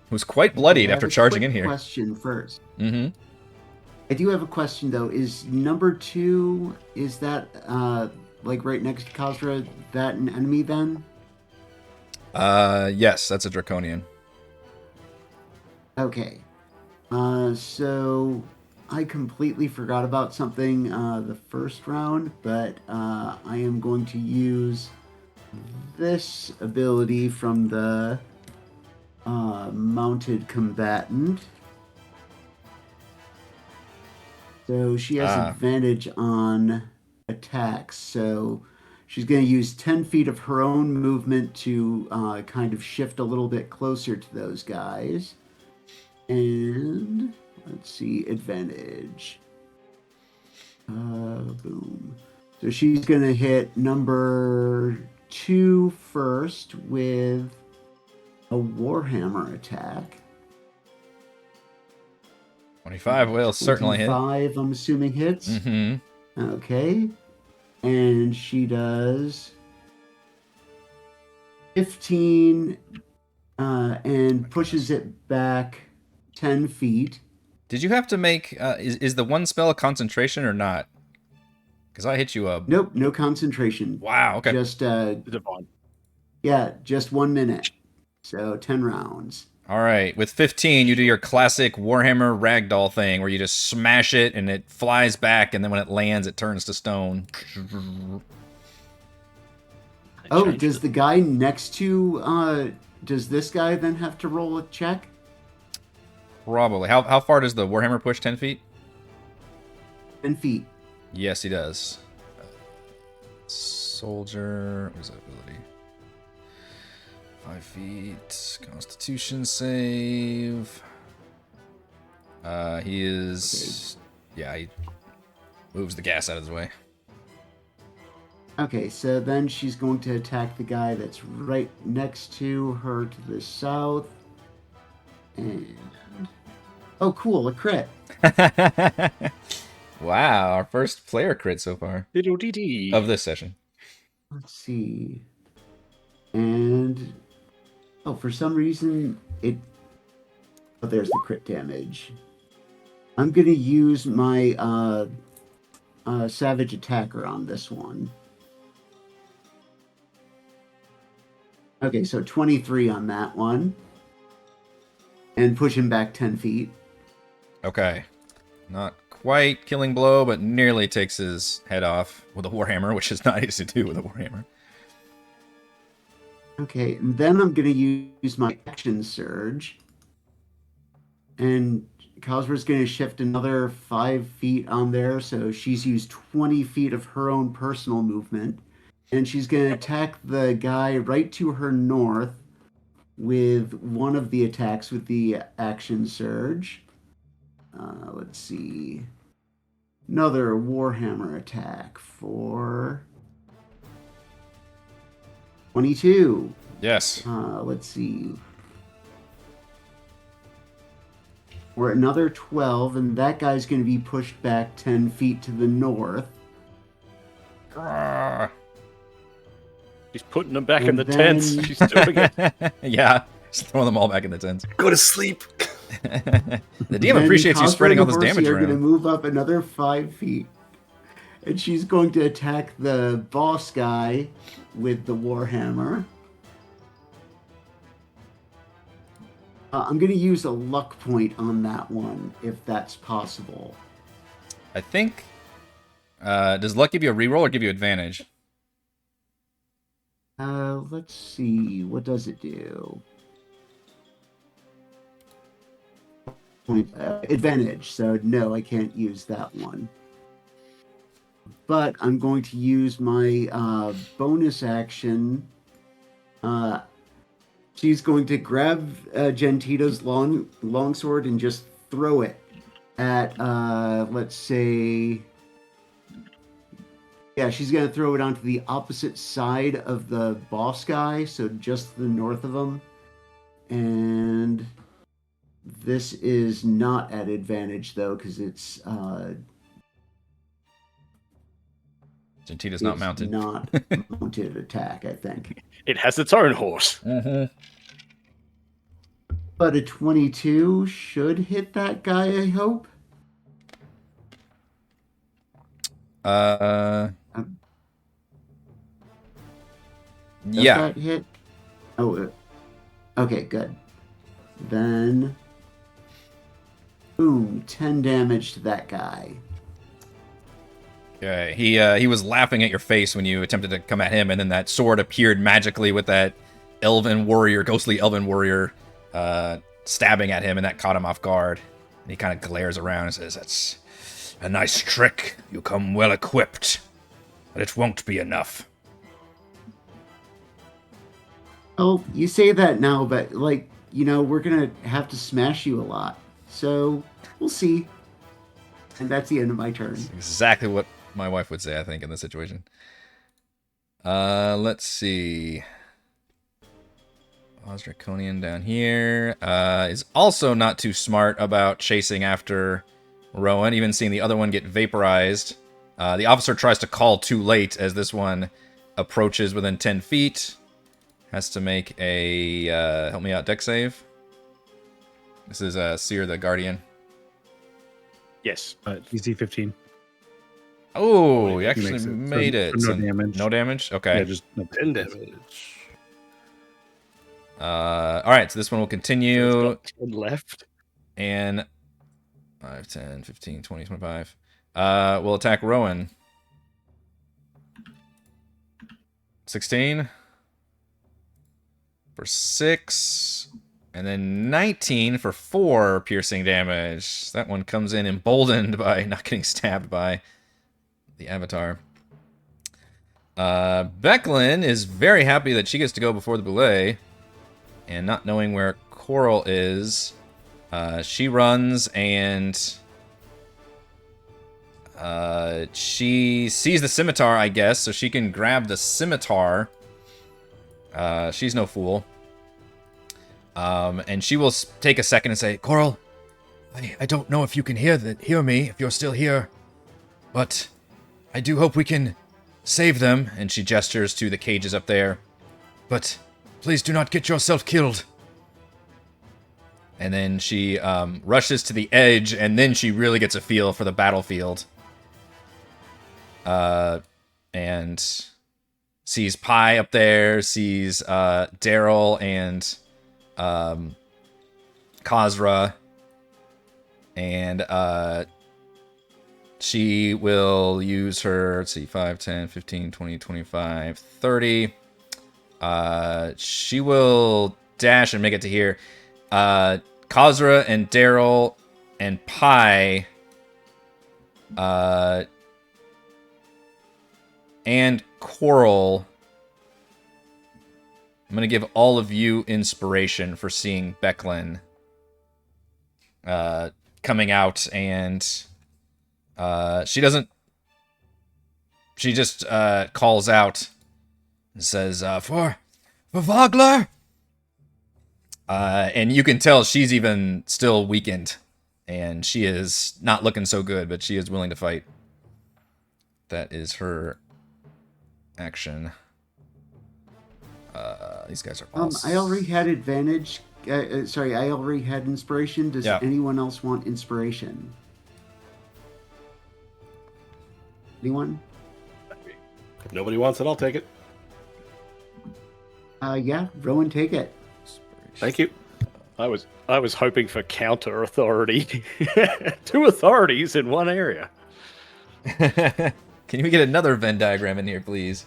who's quite bloodied I have after a charging quick in here. Question first. Mm-hmm. I do have a question though. Is number 2, is that like right next to Kazra, that an enemy then? Yes, that's a Draconian. Okay. So I completely forgot about something the first round, but I am going to use this ability from the mounted combatant. So she has advantage on attacks. So she's going to use 10 feet of her own movement to kind of shift a little bit closer to those guys. And let's see, advantage. Boom. So she's going to hit number 2 first with a Warhammer attack. 25 will certainly hit. 25, I'm assuming hits. Mm-hmm. Okay. And she does 15 and pushes it back 10 feet. Did you have to make, is the one spell a concentration or not? Because I hit you a... Nope, no concentration. Wow, okay. Just, Divine. yeah, just 1 minute. So 10 rounds. All right, with 15, you do your classic Warhammer ragdoll thing where you just smash it and it flies back, and then when it lands, it turns to stone. Oh, does the guy next to, does this guy then have to roll a check? Probably. How far does the Warhammer push? 10 feet? 10 feet. Yes, he does. Soldier. What is that ability? 5 feet. Constitution save. He is... Yeah, he moves the gas out of his way. Okay, so then she's going to attack the guy that's right next to her to the south. And... Oh, cool, a crit. Wow, our first player crit so far Diddle dee dee. of this session. Let's see. And... Oh, for some reason, it... Oh, there's the crit damage. I'm going to use my Savage Attacker on this one. Okay, so 23 on that one. And push him back 10 feet. Okay. Not quite killing blow, but nearly takes his head off with a Warhammer, which is not easy to do with a Warhammer. Okay, and then I'm going to use my Action Surge. And Kazra's going to shift another 5 feet on there, so she's used 20 feet of her own personal movement. And she's going to attack the guy right to her north with one of the attacks with the Action Surge. Let's see. Another Warhammer attack for 22. Yes. Let's see. for another 12, and that guy's going to be pushed back 10 feet to the north. She's putting them back in And the tents. then- She's doing it. Yeah, just throwing them all back in the tents. Go to sleep. The DM Then appreciates you Kazra spreading all and this Horsey damage are going to around. move up another 5 feet. And she's going to attack the boss guy with the Warhammer. I'm going to use a luck point on that one, if that's possible. I think. Does luck give you a reroll or give you advantage? Let's see. What does it do? Advantage. So no, I can't use that one. But I'm going to use my bonus action. She's going to grab Gentito's longsword and just throw it at, let's say... Yeah, she's going to throw it onto the opposite side of the boss guy, so just the north of him. And this is not at advantage, though, because it's... Gentita's not mounted. Not mounted attack, I think. It has its own horse. But a 22 should hit that guy, I hope. Yeah. Does that hit? Oh, okay, good. Then, boom, 10 damage to that guy. Okay. He was laughing at your face when you attempted to come at him, and then that sword appeared magically with that ghostly elven warrior, stabbing at him, and that caught him off guard. And he kind of glares around and says, "That's a nice trick. You come well equipped, but it won't be enough." Oh, you say that now, but, like, you know, we're gonna have to smash you a lot. So, we'll see. And that's the end of my turn. Exactly what my wife would say, I think, in this situation. Let's see. Oz Draconian down here is also not too smart about chasing after Rowan, even seeing the other one get vaporized. The officer tries to call too late as this one approaches within 10 feet. Has to make a, help me out, deck save. This is Cere the Guardian. Yes. DC 15. Oh, you He actually makes it. made it. No So damage. No damage? Okay. Yeah, just no 10 damage. Alright, so this one will continue. It's got 10 left. And 5, 10, 15, 20, 25. We'll attack Rowan. 16 for 6. And then 19 for 4 piercing damage. That one comes in emboldened by not getting stabbed by the Avatar. Becklin is very happy that she gets to go before the boulet. And not knowing where Korl is, she runs and she sees the scimitar, I guess, so she can grab the scimitar. She's no fool. And she will take a second and say, "Korl, I don't know if you can hear me, if you're still here, but I do hope we can save them." And she gestures to the cages up there. "But please do not get yourself killed." And then she rushes to the edge, and then she really gets a feel for the battlefield. And sees Pi up there, sees Darryl and Kazra. And she will use her, let's see, 5, 10, 15, 20, 25, 30. She will dash and make it to here. Kazra and Darryl and Pi and Korl. I'm going to give all of you inspiration for seeing Becklin coming out, and she just calls out and says, for Vogler! And you can tell she's even still weakened and she is not looking so good, but she is willing to fight. That is her action. These guys are awesome. I already had advantage. Sorry, I already had inspiration. Does anyone else want inspiration? Anyone? If nobody wants it, I'll take it. Yeah, Rowan, take it. Thank you. I was hoping for counter authority. 2 authorities in one area. Can we get another Venn diagram in here, please?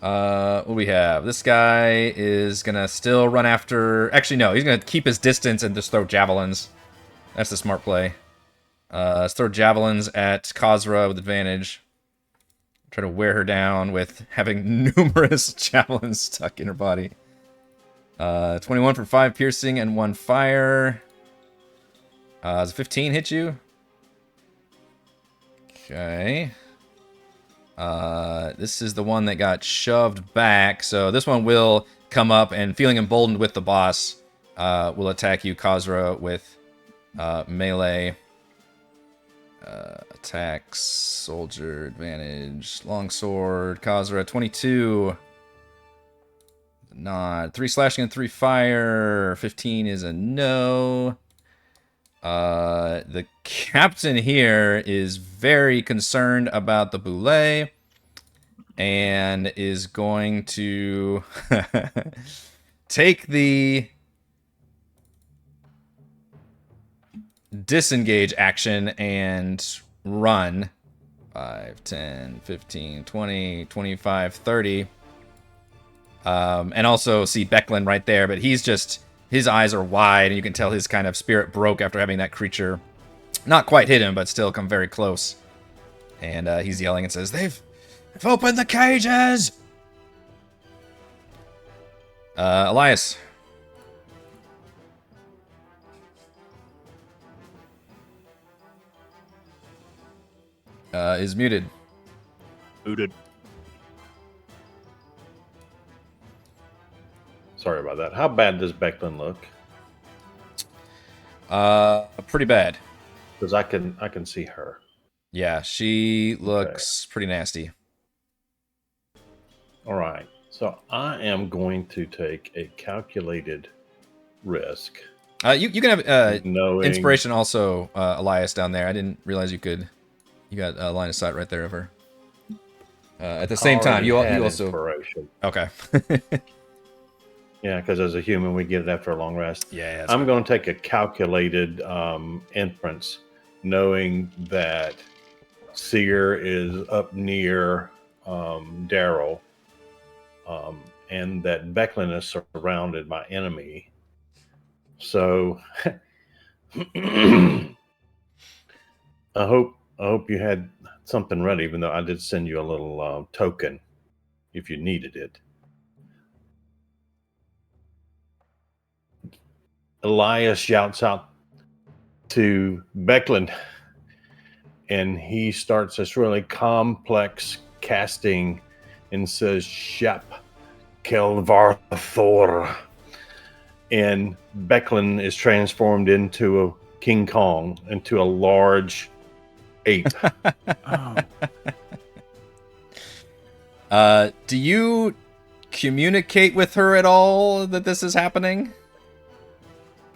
What do we have? This guy is gonna still run after. Actually, no, he's gonna keep his distance and just throw javelins. That's the smart play. Let's throw javelins at Kazra with advantage. Try to wear her down with having numerous javelins stuck in her body. 21 for 5 piercing and 1 fire. Does a 15 hit you? Okay. This is the one that got shoved back. So this one will come up and, feeling emboldened with the boss, will attack you, Kazra, with melee attacks, soldier advantage, longsword. Kazra 22. Not 3 slashing and 3 fire. 15 is a no. The captain here is very concerned about the boulet and is going to take the disengage action and run. 5, 10, 15, 20, 25, 30. And also see Becklin right there, but he's just... His eyes are wide, and you can tell his kind of spirit broke after having that creature not quite hit him, but still come very close. And he's yelling and says, They've opened the cages! Elyas. Is muted. Booted. Sorry about that. How bad does Becklin look? Pretty bad. Because I can see her. Yeah, she looks pretty nasty. All right. So I am going to take a calculated risk. You can have knowing... inspiration also, Elyas, down there. I didn't realize you could. You got a line of sight right there of her. At the same time, you also... Inspiration. Okay. Yeah, because as a human, we get it after a long rest. Yeah, I'm going to take a calculated inference, knowing that Cere is up near Darryl, and that Becklin is surrounded by enemy. So I hope you had something ready, even though I did send you a little token if you needed it. Elyas shouts out to Becklin, and he starts this really complex casting and says, Shep Kelvarthor. And Becklin is transformed into a King Kong, into a large ape. Do you communicate with her at all that this is happening?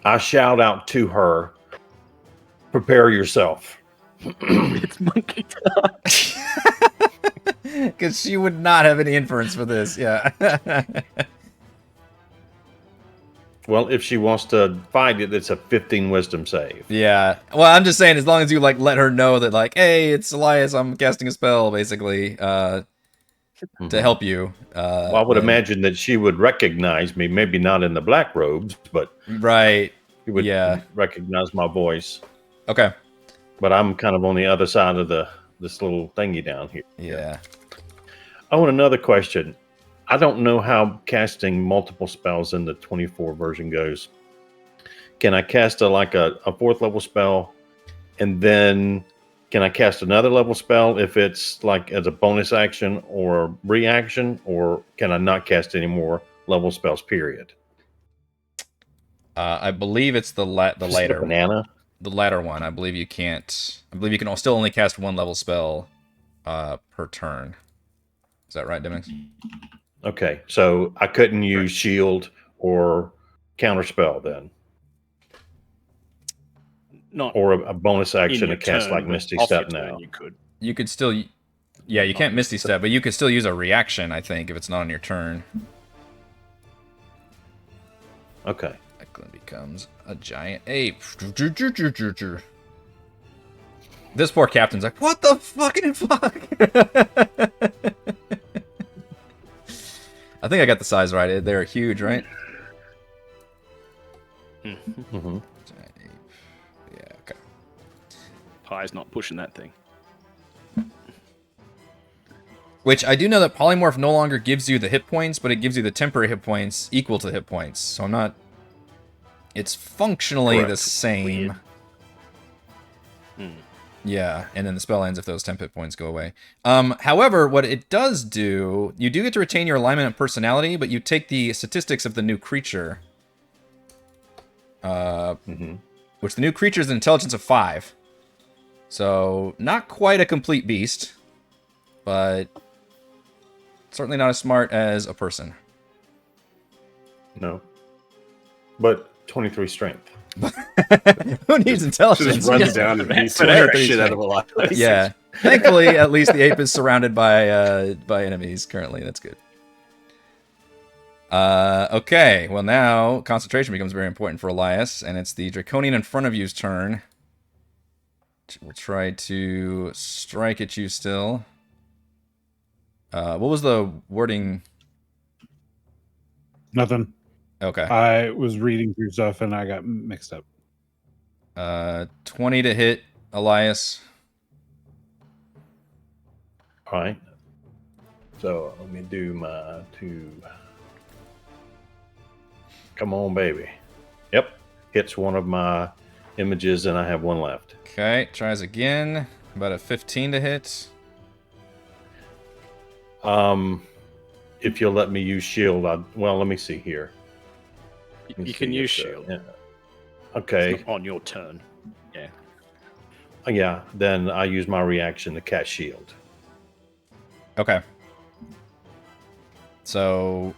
I shout out to her, prepare yourself. It's monkey talk. Because she would not have any inference for this, yeah. Well, if she wants to fight it, it's a 15 wisdom save. Yeah. Well, I'm just saying, as long as you let her know that, hey, it's Elyas, I'm casting a spell, basically, to help you. Well, I would imagine that she would recognize me, maybe not in the black robes, but right. She would recognize my voice. Okay. But I'm kind of on the other side of this little thingy down here. Yeah. Oh, and another question. I don't know how casting multiple spells in the 24 version goes. Can I cast a 4th level spell, and then can I cast another level spell if it's as a bonus action or reaction, or can I not cast any more level spells. Period. I believe it's the Just a later banana. The latter one. I believe you can't. I believe you can still only cast 1 level spell per turn. Is that right, Demnix? Okay, so I couldn't use shield or counterspell then, Not or a bonus in action your to cast turn, like but Misty off your Step turn now. You could. You could still. Yeah, you can't Misty Step, but you could still use a reaction, I think, if it's not on your turn. Okay. Eklund becomes a giant ape. This poor captain's like, what the fucking fuck? I think I got the size right. They're huge, right? Mm-hmm. Giant ape. Yeah, okay. Pie's not pushing that thing. Which I do know that Polymorph no longer gives you the hit points, but it gives you the temporary hit points equal to the hit points. So I'm not... It's functionally Correct. the same. Weird. Yeah, and then the spell ends if those temp hit points go away. However, what it does do, you do get to retain your alignment and personality, but you take the statistics of the new creature. Which the new creature is an intelligence of 5. So, not quite a complete beast, but certainly not as smart as a person. No. But 23 strength. Who needs intelligence? Just runs down and beats the Twenty-three shit out of strength. a lot. Yeah. Thankfully, at least the ape is surrounded by enemies currently. That's good. Okay. Well, now concentration becomes very important for Elyas, and it's the Draconian in front of you's turn. We'll try to strike at you still. What was the wording? Nothing. Okay. I was reading through stuff and I got mixed up. 20 to hit Elyas. All right. So let me do my 2. Come on, baby. Yep. Hits one of my images and I have 1 left. Okay, tries again. About a 15 to hit. If you'll let me use shield, well, let me see here. Let me You see can use if, shield. yeah. Okay. It's not on your turn. Yeah. Yeah, then I use my reaction to cast shield. Okay. So,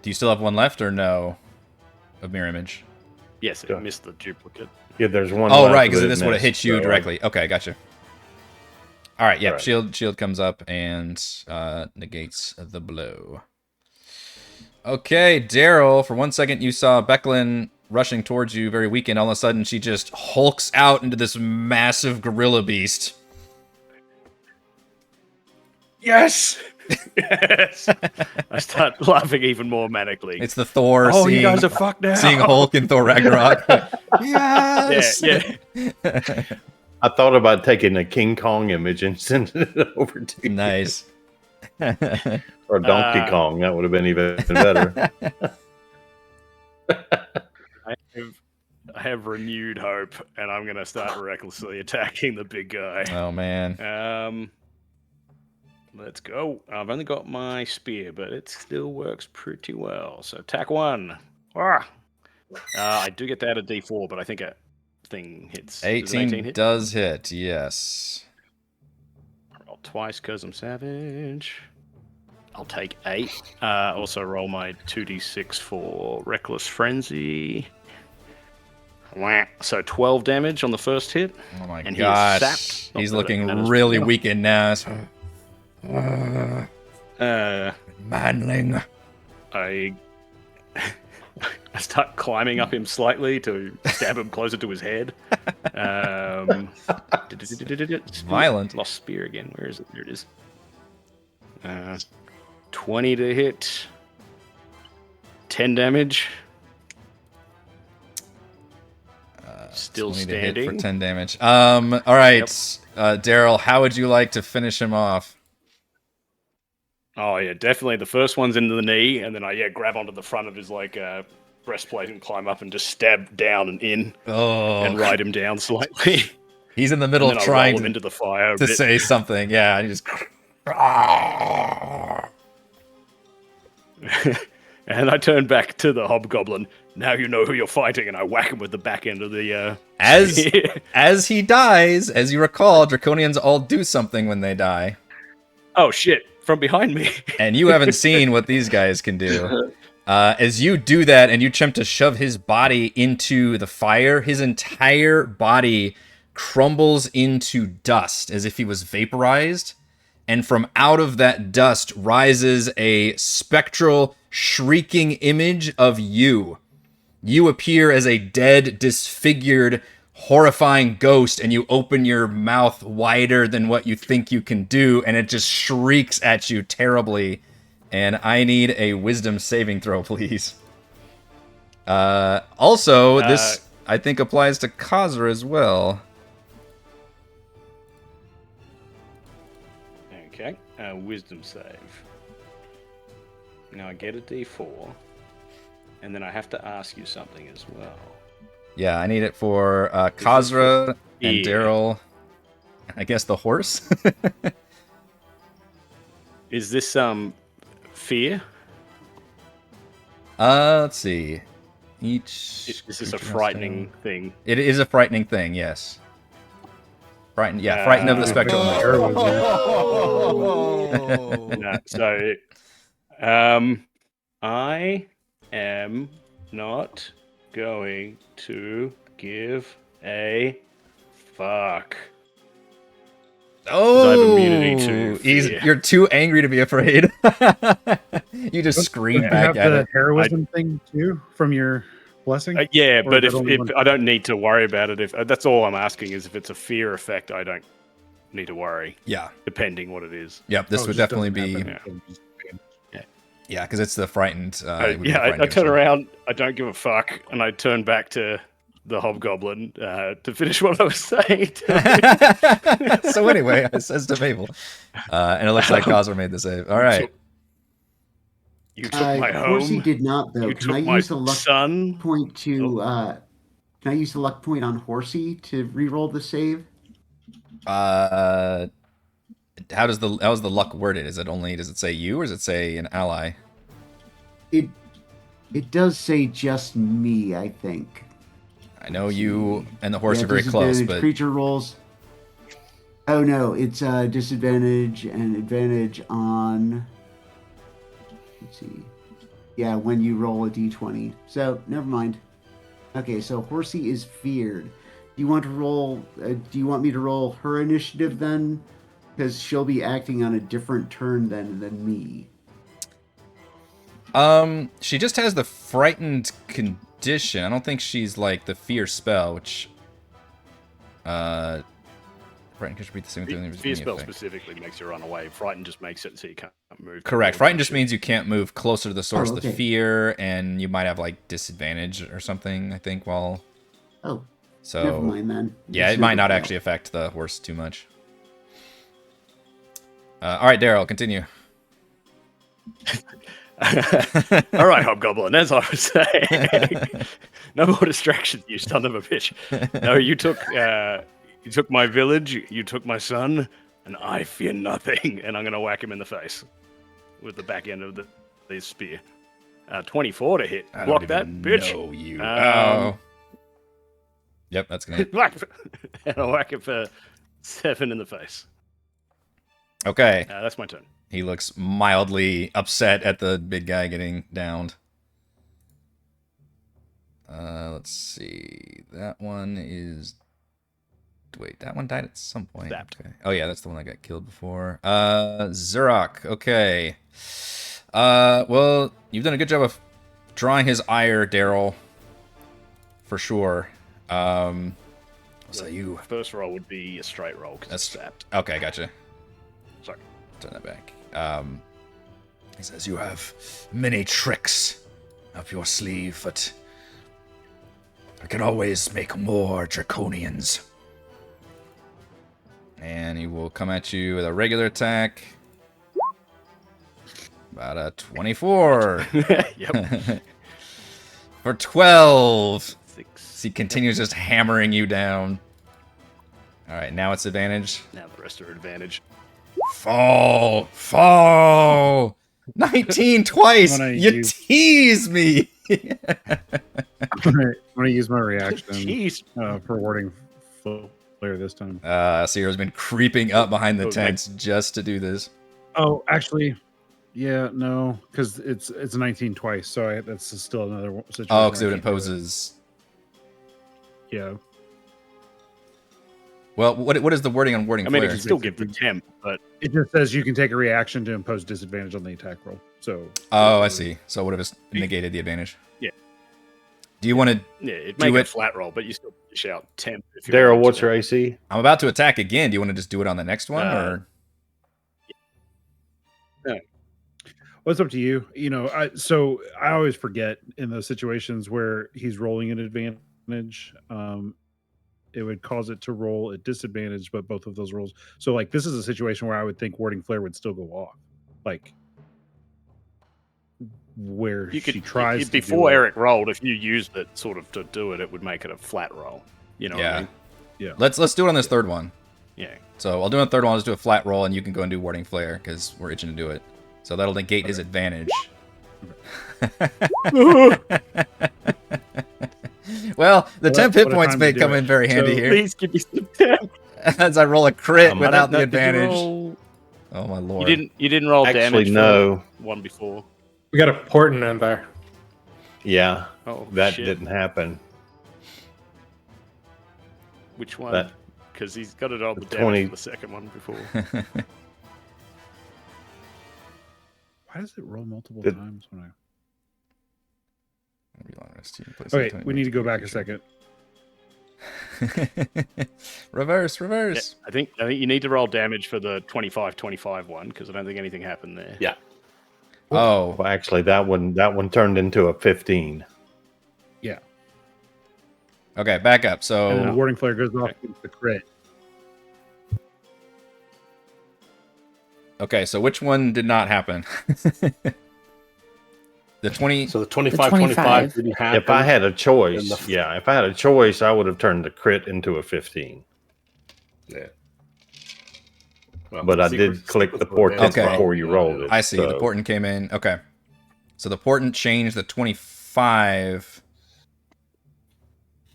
do you still have 1 left or no? Of mirror image. Yes, it Go. missed the duplicate. Yeah, there's 1 Oh, left, right, because but it this would have hit missed, you so, directly. Okay, gotcha. All right, yeah, All right. shield comes up and negates the blow. Okay, Darryl, for 1 second you saw Becklin rushing towards you very weak, and all of a sudden she just hulks out into this massive gorilla beast. Yes! Yes! I start laughing even more manically. It's the Thor Oh, seeing, you guys are fucked now. seeing Hulk in Thor Ragnarok. Yes! Yeah. I thought about taking a King Kong image and sending it over to you. Nice. Or Donkey Kong. That would have been even better. I have renewed hope, and I'm going to start recklessly attacking the big guy. Oh, man. Let's go. I've only got my spear, but it still works pretty well. So attack 1. I do get to add a d4, but I think a thing hits. Does an 18 hit? does hit, yes. Roll twice because I'm savage. I'll take 8. Also roll my 2d6 for Reckless Frenzy. Wah. So 12 damage on the first hit. Oh my And gosh. he is sapped. He's Not that looking it matters. really weakened now. Manling. I start climbing up him slightly to stab him closer to his head. Violent. Lost spear again. Where is it? There it is. 20 to hit. 10 damage. Still 20 to hit standing. for 10 damage. All right, Darryl, how would you like to finish him off? Oh yeah, definitely. The first one's into the knee, and then I grab onto the front of his breastplate and climb up and just stab down and in and ride him down slightly. He's in the middle And of then I roll trying him into the fire a to bit. say something. Yeah, and he just. And I turn back to the hobgoblin. Now you know who you're fighting, and I whack him with the back end of the. As he dies, as you recall, Draconians all do something when they die. Oh shit! From behind me. And you haven't seen what these guys can do. As you do that and you attempt to shove his body into the fire, his entire body crumbles into dust as if he was vaporized. And from out of that dust rises a spectral, shrieking image of you. You appear as a dead, disfigured, horrifying ghost, and you open your mouth wider than what you think you can do, and it just shrieks at you terribly. And I need a wisdom saving throw, please. Also, this, I think, applies to Kazra as well. Okay, wisdom save. Now I get a d4, and then I have to ask you something as well. Yeah, I need it for Kazra and Darryl. I guess the horse? Is this fear? Let's see. Each. Is this a frightening thing? It is a frightening thing, yes. Frightened, yeah, frightened of the spectral. No, so, I am not going to give a fuck. Oh, I have immunity to fear. You're too angry to be afraid. You just scream You back have at the it. heroism thing too from your blessing. Yeah, Or but is if it only one- I don't need to worry about it, if that's all I'm asking is if it's a fear effect, I don't need to worry. Yeah. Depending what it is. Yep, this Oh, it would just definitely doesn't be. happen. Yeah, because it's the frightened. it would be Yeah, I frightening turn episode. around, I don't give a fuck, and I turn back to the hobgoblin to finish what I was saying. So anyway, I says to Mabel, and it looks like Kazra made the save. All right. You took my Of course he home. did not, though. You Can I took my use the luck son. point to? Can I use the luck point on Horsey to re-roll the save? How's the luck worded? Does it say you or does it say an ally? It does say just me, I think. I know you and the horse Yeah, are very close, disadvantage but creature rolls. Oh no, it's disadvantage and advantage on. Let's see. Yeah, when you roll a d20. So never mind. Okay, so Horsey is feared. Do you want to roll? Do you want me to roll her initiative then? Because she'll be acting on a different turn than me. she just has the frightened condition. I don't think she's like the fear spell, which frightened could be the same thing. Fear spell specifically makes you run away. Frighten just makes it so you can't move. Correct. Frightened just means you can't move closer to the source of the okay. fear, and you might have like disadvantage or something. I think while. Oh, So never mind then. yeah, It's it might no not fail. actually affect the horse too much. All right, Darryl, continue. All right, hobgoblin. As I was saying, no more distractions, you son of a bitch. No, you took my village, you took my son, and I fear nothing. And I'm gonna whack him in the face with the back end of the spear. 24 to hit. I Block don't that, even bitch. know you. Um, Yep, that's gonna hit. And I whack it for 7 in the face. Okay. That's my turn. He looks mildly upset at the big guy getting downed. Let's see. That one is. Wait, that one died at some point. Zapped. Okay. Oh yeah, that's the one that got killed before. Zurok. Okay. Well, you've done a good job of drawing his ire, Darryl. For sure. So you. First roll would be a straight roll because it's That's- zapped. Okay, gotcha. Sorry. Turn that back. He says, "You have many tricks up your sleeve, but I can always make more draconians." And he will come at you with a regular attack. About a 24. Yep. For 12. 6. He continues just hammering you down. Alright, now it's advantage. Now the rest are advantage. Fall! Fall! 19 twice. When I You use- tease me. I'm gonna use my reaction Jeez. for warding flare this time. Cere's been creeping up behind the Oh, tents just to do this. Oh, actually, yeah, no, because it's 19 twice, so that's still another situation. Oh, because where it I can't do imposes. Yeah, Well, what is the wording on warding I mean, it flare? can still give the temp, but it just says you can take a reaction to impose disadvantage on the attack roll. So. Oh, I see. So what if it's negated the advantage? Yeah. Do you want to? yeah, it Do make it- a flat roll, but you still dish out temp. If you Darryl, want what's to. your AC? I'm about to attack again. Do you want to just do it on the next one, or? Well, it's up to you. You know, I always forget in those situations where he's rolling an advantage. It would cause it to roll at disadvantage, but both of those rolls. So, like, this is a situation where I would think warding flare would still go off, like where You she could tries to do before it. Eric rolled. If you used it sort of to do it, it would make it a flat roll. You know what I Yeah. mean? Let's do it on this third one. Yeah. So I'll do a third one. I'll just do a flat roll, and you can go and do warding flare because we're itching to do it. So that'll negate his advantage. Well, the What- temp hit what a points time may to do come it. in very handy So- here Please give me some temp. as I roll a crit I without the Did you advantage. roll- Oh my lord! You didn't roll Actually, damage. no. For one before. We got a portent on there. Yeah, Oh, that shit. didn't happen. Which one? That- Because he's got it on the the damage 20 for the second one before. Why does it roll multiple The- times when I? Okay, we need to go back a second. reverse. Yeah, I think you need to roll damage for the 25-25 one because I don't think anything happened there. Yeah. Oh, Well, actually, that one turned into a 15. Yeah, okay. Back up. and So then warding flare goes off with the crit. okay. So which one did not happen? The 20. So the 25. 25 didn't happen. If I had a choice, And the- if I had a choice, I would have turned the crit into a 15. Yeah. Well, But I secret- did click the secret portent Okay. before you rolled it. I see. The so- portent came in. Okay. So the portent changed the 25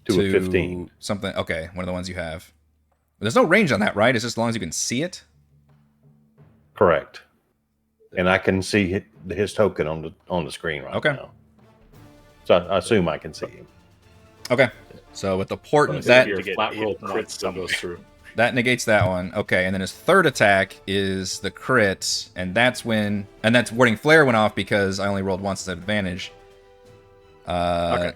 to a 15. Something. Okay, one of the ones you have. But there's no range on that, right? It's just as long as you can see it. Correct. And I can see his token on the screen right Okay. now. So I assume I can see him. Okay. So with the But portent, if that your to get flat hit roll once crit still somewhere. goes through. that negates that one. Okay, and then his third attack is the crit, and that's warding flare went off because I only rolled once at advantage. Okay.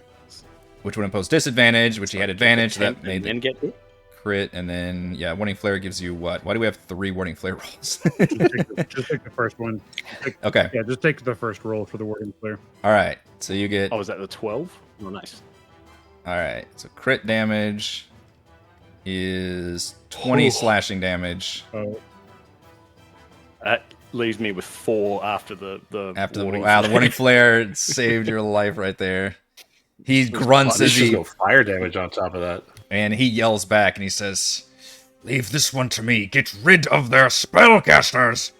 Which would impose disadvantage, which he had advantage. That Temp made and the then get hit. crit, and then warding flare gives you what? Why do we have 3 warding flare rolls? Just take the first one. Okay. Yeah, just take the first roll for the warding flare. All right. So you get. Oh, was that the 12? Oh, nice. All right. So crit damage is 20 Oh. slashing damage Oh, That leaves me with 4 after the after the warding wow. The flare. warding flare saved your life right there. He grunts This as should he go fire damage on top of that. and he yells back and he says, "Leave this one to me. Get rid of their spellcasters."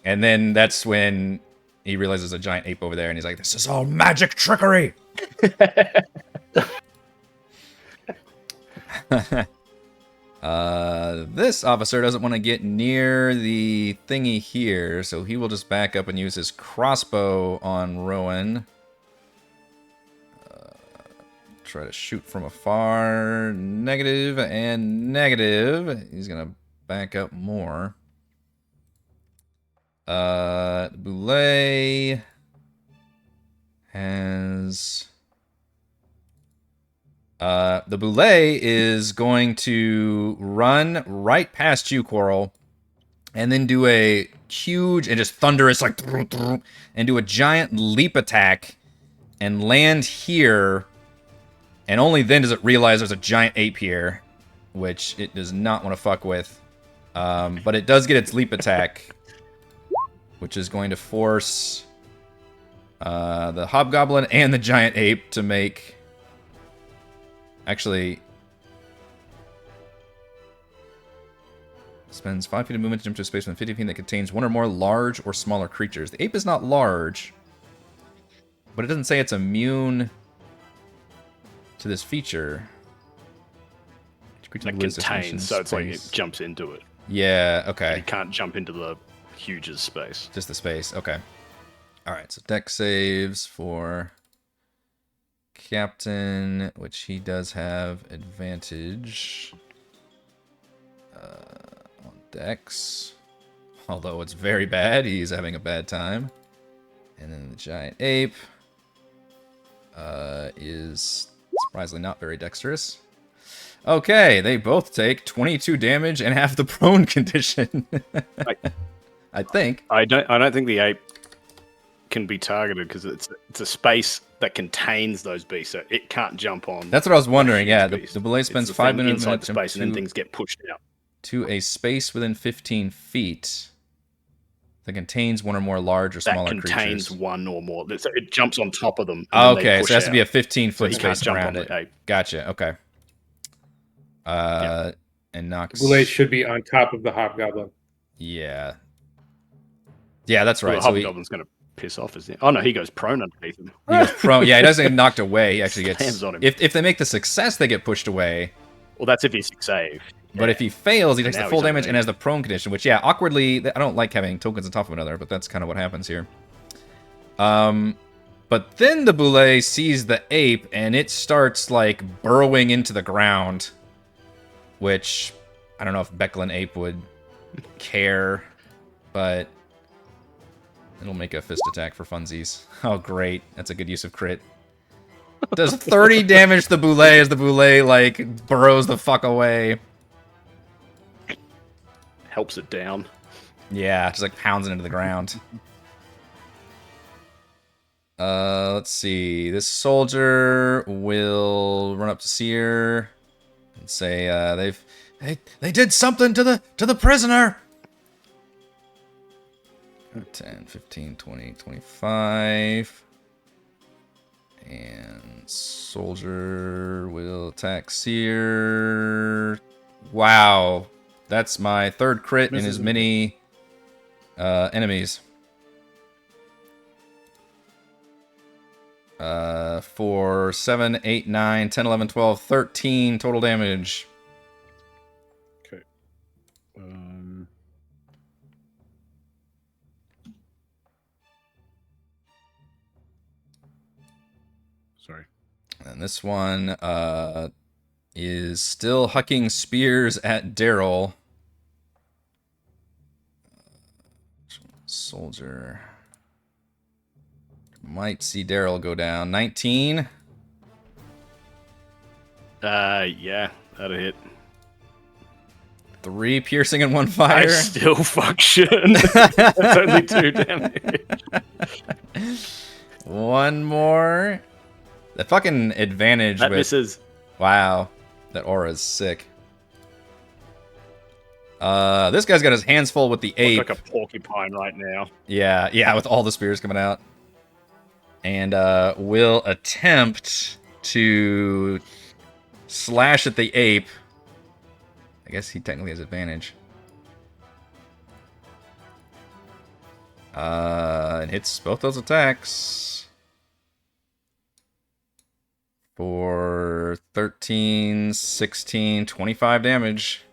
And then that's when he realizes there's a giant ape over there, and he's like, "This is all magic trickery." This officer doesn't want to get near the thingy here, so he will just back up and use his crossbow on Rowan. Try to shoot from afar. Negative and negative. He's gonna back up more. Boulay has. The Boulay is going to run right past you, Korl, and then do a huge and just thunderous, like, and do a giant leap attack and land here. And only then does it realize there's a giant ape here, which it does not want to fuck with. But it does get its leap attack, which is going to force the hobgoblin and the giant ape to make. Actually, Spends 5 feet of movement to jump to a space within 50 feet that contains one or more large or smaller creatures. The ape is not large, but it doesn't say it's immune to this feature. That contains, so it's like it jumps into it. Yeah, okay. You can't jump into the huge's space. Just the space, okay. Alright, so deck saves for Captain, which he does have advantage on decks. Although it's very bad, he's having a bad time. And then the giant ape is surprisingly not very dexterous. Okay, they both take 22 damage and have the prone condition. I think. I don't think the ape can be targeted because it's a space that contains those beasts, so it can't jump on. That's what I was wondering. Yeah, the belay spends 5 minutes inside the space, and then things get pushed out to a space within 15 feet that contains one or more large or smaller creatures. That contains one or more. So it jumps on top of them. Okay, so it has to be a 15-foot space jump around on it. the ape. Gotcha. Okay. And knocks. Belay should be on top of the hobgoblin. Yeah. Yeah, that's right. Well, the hobgoblin's going to piss off, isn't he? Oh no, he goes prone underneath him. He goes prone. Yeah, he doesn't get knocked away. He actually gets. Slams on him. If they make the success, they get pushed away. Well, that's if he's saved. But if he fails, he takes the Now full he's damage and has underneath. the prone condition, which, yeah, awkwardly, I don't like having tokens on top of another, but that's kind of what happens here. But then the Boule sees the ape, and it starts, like, burrowing into the ground, which I don't know if Becklin Ape would care, but it'll make a fist attack for funsies. Oh, great. That's a good use of crit. Does 30 damage to the Boule as the Boule, like, burrows the fuck away. Helps it down. Yeah, just like pounds it into the ground. Let's see. This soldier will run up to Cere and say, they did something to the prisoner. 10, 15, 20, 25. And soldier will attack Cere. Wow. That's my third crit in as many enemies. For 7, 8, 9, 10, 11, 12, 13 total damage. Okay. Sorry. And this one is still hucking spears at Darryl. Soldier. Might see Darryl go down. 19. Yeah, that'll hit. 3 piercing and 1 fire. I still function. That's only 2 damage. 1 more. The fucking advantage That with... misses. Wow. That aura is sick. This guy's got his hands full with the ape. Looks like a porcupine right now. Yeah, with all the spears coming out. And will attempt to slash at the ape. I guess he technically has advantage. And hits both those attacks. For 13, 16, 25 damage.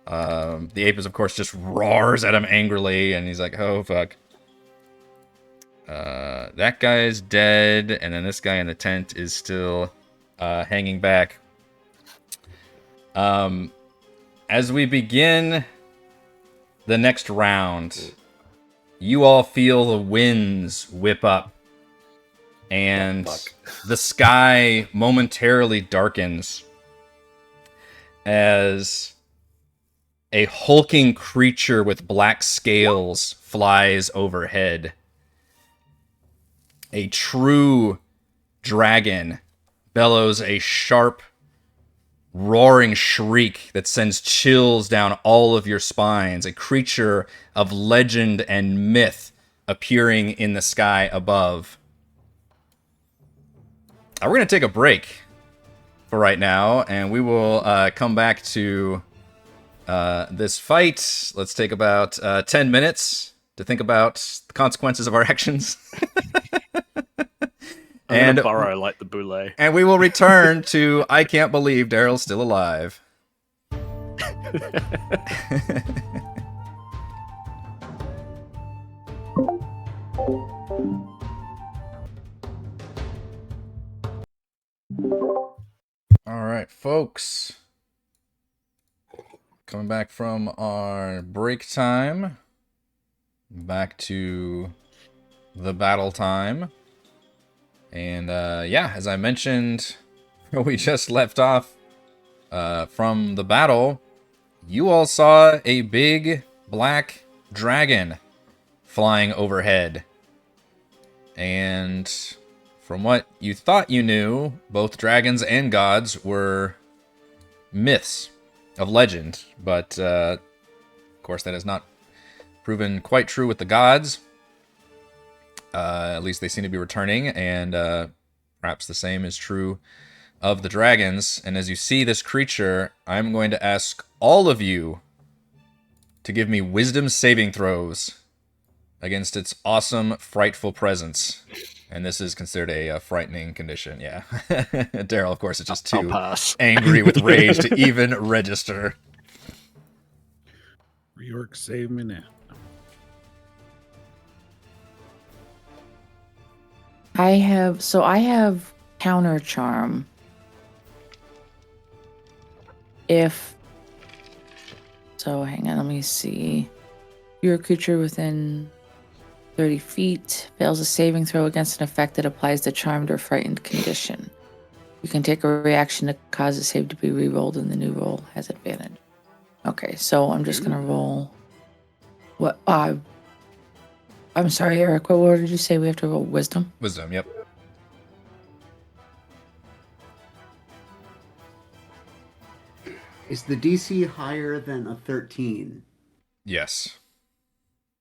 The ape is, of course, just roars at him angrily, and he's like, oh, fuck. That guy is dead, and then this guy in the tent is still hanging back. As we begin the next round, you all feel the winds whip up, and the sky momentarily darkens as a hulking creature with black scales flies overhead. A true dragon bellows a sharp, roaring shriek that sends chills down all of your spines. A creature of legend and myth appearing in the sky above. We're going to take a break for right now, and we will come back to this fight. Let's take about 10 minutes to think about the consequences of our actions. I'm gonna burrow like the boule. And we will return to I can't believe Darryl's still alive. All right, folks. Coming back from our break time. Back to the battle time. And yeah, as I mentioned, we just left off from the battle. You all saw a big black dragon flying overhead. And from what you thought you knew, both dragons and gods were myths of legend. But, of course, that has not proven quite true with the gods. At least they seem to be returning, and perhaps the same is true of the dragons. And as you see this creature, I'm going to ask all of you to give me wisdom saving throws against its awesome, frightful presence. And this is considered a frightening condition, yeah. Darryl, of course, is just too angry with rage to even register. Reorg, save me now. I have counter charm. Hang on, let me see. You're a creature within 30 feet, fails a saving throw against an effect that applies the charmed or frightened condition. You can take a reaction to cause a save to be re-rolled, and the new roll has advantage. Okay, so I'm just gonna roll. What? I'm sorry, Eric. What did you say? We have to roll wisdom? Wisdom, yep. Is the DC higher than a 13? Yes.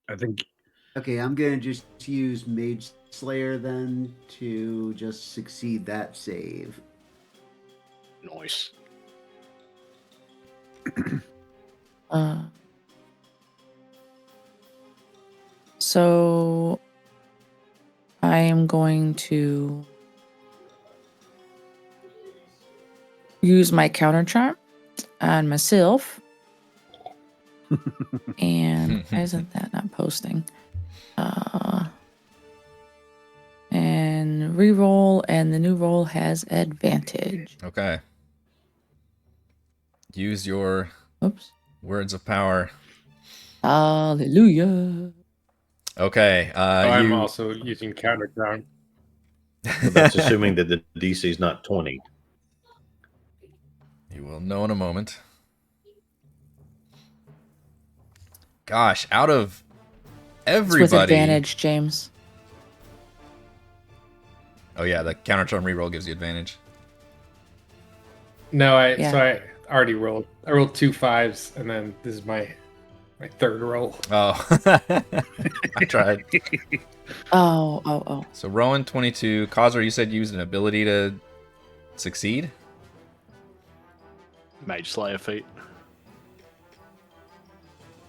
I think. Okay, I'm gonna just use Mage Slayer then to just succeed that save. Nice. So I am going to use my counter charm on myself. And why isn't that not posting? And re-roll, and the new roll has advantage. Okay. Use your Oops. words of power. Hallelujah. Okay. I'm also using counter charm. Well, that's assuming that the DC is not 20. You will know in a moment. Gosh, out of everybody. It's with advantage, James. Oh yeah, the counter charm reroll gives you advantage. No, Yeah. so I already rolled. I rolled 2 5s, and then this is my third roll. Oh, I tried. Oh. So Rowan 22. Kazra, you said you used an ability to succeed? Mage Slayer feat.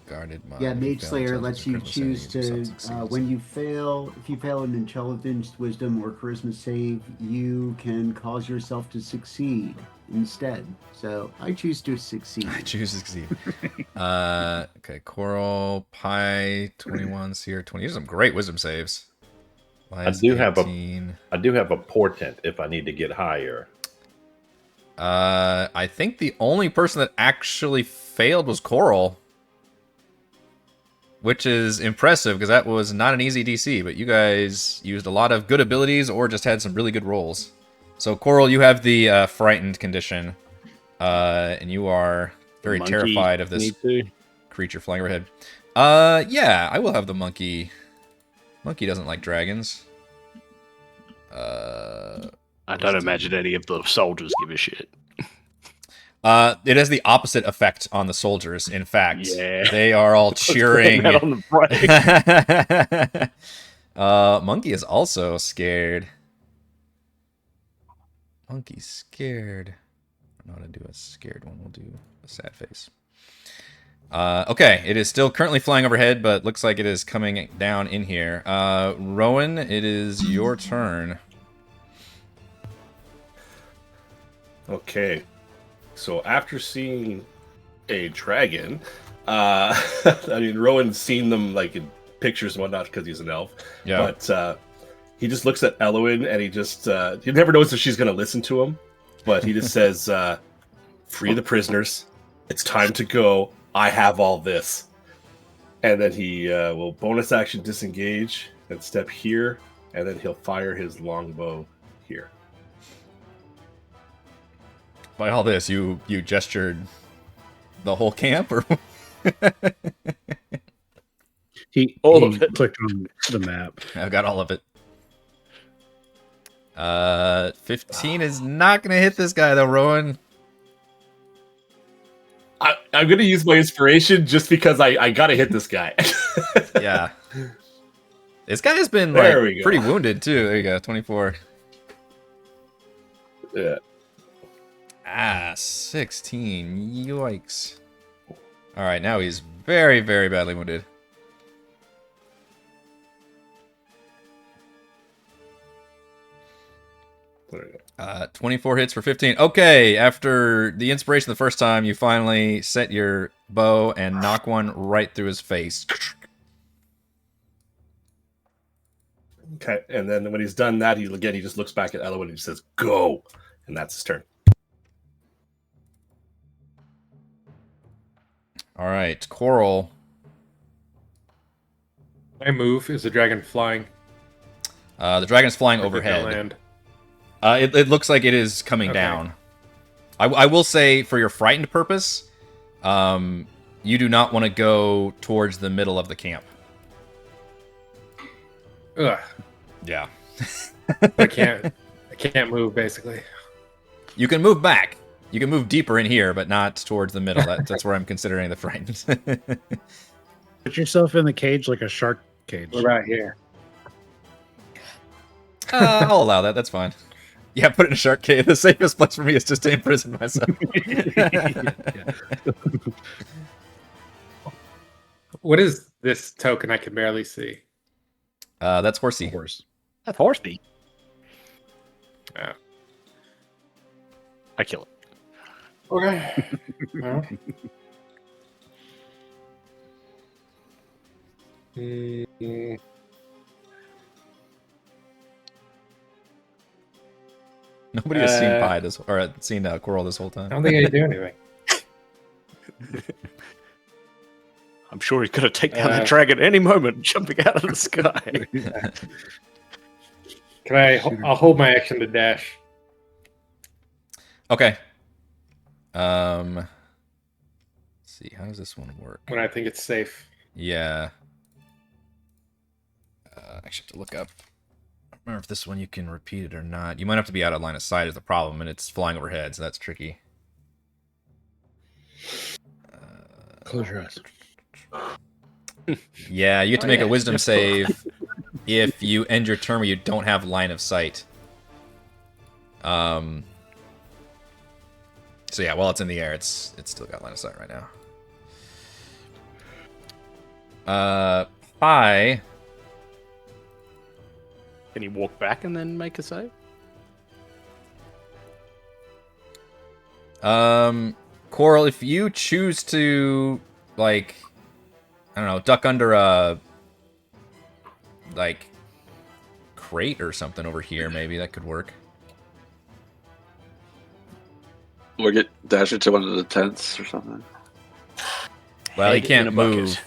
Guarded mind. Yeah, Mage Failed Slayer intelligence lets or you charisma choose saving, to, yourself succeeds. when you fail, if you fail an intelligence, wisdom, or charisma save, you can cause yourself to succeed instead. So I choose to succeed. I choose to succeed. Okay, Korl, Pi, 21, Cere, 20. These are some great wisdom saves. I do have 18. a portent if I need to get higher. I think the only person that actually failed was Korl. Which is impressive, because that was not an easy DC, but you guys used a lot of good abilities or just had some really good rolls. So, Korl, you have the frightened condition, and you are very Monkey terrified of this need to. creature flying overhead. Yeah, I will have the monkey. Monkey doesn't like dragons. I don't imagine any of the soldiers give a shit. It has the opposite effect on the soldiers. In fact, Yeah. they are all cheering. That on the break. Monkey is also scared. Monkey's scared. I don't know how to do a scared one. We'll do a sad face. Okay, it is still currently flying overhead, but looks like it is coming down in here. Rowan, it is your turn. Okay. So after seeing a dragon, I mean, Rowan's seen them like in pictures and whatnot because he's an elf. Yeah. But he just looks at Ellowyn and he never knows if she's going to listen to him, but he just says, free the prisoners. It's time to go. I have all this. And then he will bonus action disengage and step here, and then he'll fire his longbow here. By all this, you gestured the whole camp, or He All of it. clicked on the map. I've got all of it. 15 is not gonna hit this guy though, Rowan. I'm going to use my inspiration just because I got to hit this guy. Yeah. This guy has been There we go. pretty wounded too. There you go, 24. Yeah. 16. Yikes. All right, now he's very, very badly wounded. There we go. 24 hits for 15. Okay, after the inspiration the first time, you finally set your bow and knock one right through his face. Okay, and then when he's done that, he just looks back at Ellowyn and he says, "Go," and that's his turn. All right, Korl. I move. Is the dragon flying? The dragon's flying Or did it overhead. land? It looks like it is coming Okay. down. I will say, for your frightened purpose, you do not want to go towards the middle of the camp. Ugh. Yeah. I can't move basically. You can move back. You can move deeper in here, but not towards the middle. That's where I'm considering the frightened. Put yourself in the cage like a shark cage. We're right here. I'll allow that. That's fine. Yeah, put it in a shark cage. The safest place for me is just to imprison myself. What is this token? I can barely see. That's horsey. Horse. That's horsey. Oh. I kill it. Okay. Well. Mm, Nobody has seen Pie this, or seen Korl this whole I time. don't think I do anything. I'm sure he's going to take down the dragon any moment, jumping out of the sky. Can I? I'll hold my action to dash. Okay. Let's see, how does this one work? When I think it's safe. Yeah. I actually have to look up. I don't remember if this one you can repeat it or not. You might have to be out of line of sight is the problem, and it's flying overhead, so that's tricky. Close your eyes. Yeah, you have to make a wisdom save if you end your turn where you don't have line of sight. So yeah, while it's in the air, it's still got line of sight right now. Pie. Can he walk back and then make a save? Korl, if you choose to, like, I don't know, duck under a, like, crate or something over here, maybe that could work. Or get dash into one of the tents or something. Well, he Head in can't a bucket. move.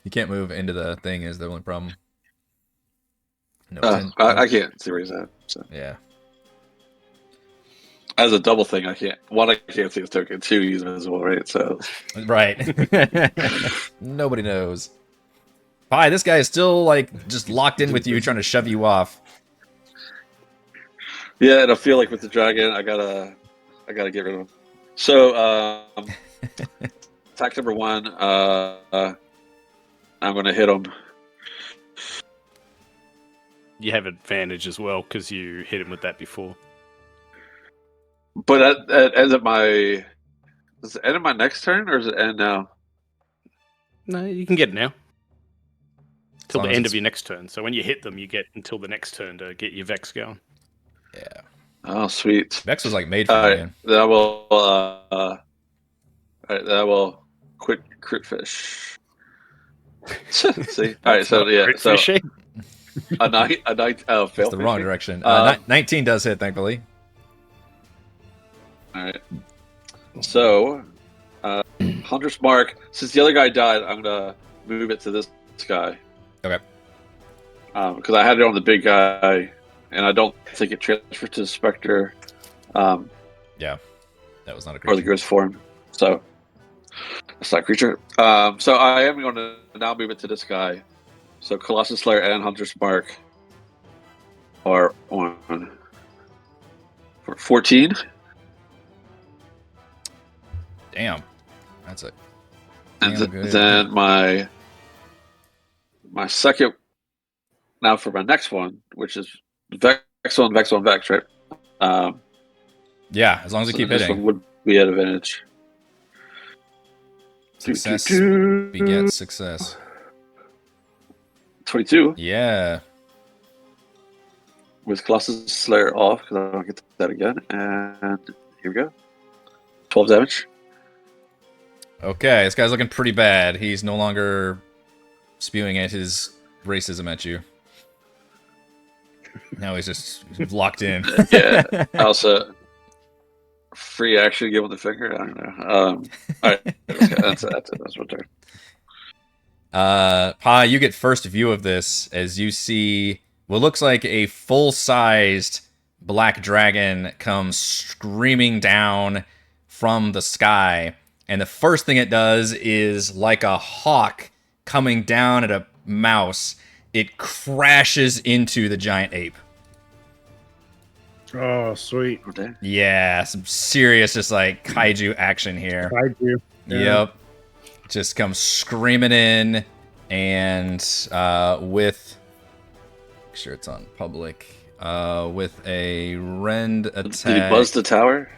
He can't move into the thing is the only problem. No, I can't see where he's at. So. Yeah. As a double thing, I can't. One, I can't see his token. Two, he's invisible, right? So Right. Nobody knows. Pie, this guy is still, like, just locked in with you, trying to shove you off. yeah, and I feel like with the dragon, I gotta get rid of him. So attack number one. I'm gonna hit him. You have advantage as well because you hit him with that before. But that ends up my Does it end in my next turn, or does it end now? No, you can get it now. Till long the as end it's- of your next turn. So when you hit them, you get until the next turn to get your Vex going. Yeah. Oh, sweet. Vex was like made for All you, right, man. then I will. All right, then I will quit crit fish. See, all right. So yeah, Crit so fishing. a night. Oh, It's fail the wrong fishing? direction. Um, 19 does hit, thankfully. All right. So, Hunter's Mark. Since the other guy died, I'm gonna move it to this guy. Okay. Because I had it on the big guy, and I don't think it transferred to the Spectre, Yeah. That was not a or the creature. ghost form. So it's not a creature. So I am going to now move it to this guy. So Colossus Slayer and Hunter's Mark are on for 14. Damn. That's it. And Damn good. then my second, now for my next one, which is Vex on Vex on Vex, right? Yeah, as long as you So keep this hitting. one would be at advantage. Success Do-do-do. begets success. 22 Yeah. with Colossus Slayer off because I don't get that again. And here we go. 12 damage. Okay, this guy's looking pretty bad. He's no longer spewing at his racism at you. Now he's just locked in. Yeah. I also free action give him the finger. I don't know. All right, that's my turn. Pa, you get first view of this as you see what looks like a full-sized black dragon come screaming down from the sky. And the first thing it does is, like a hawk coming down at a mouse, it crashes into the giant ape. Oh, sweet. Okay. Yeah, some serious just like kaiju action here. Kaiju. Yeah. Yep. Just comes screaming in and with make sure it's on public. With a rend attack. Did he buzz the tower?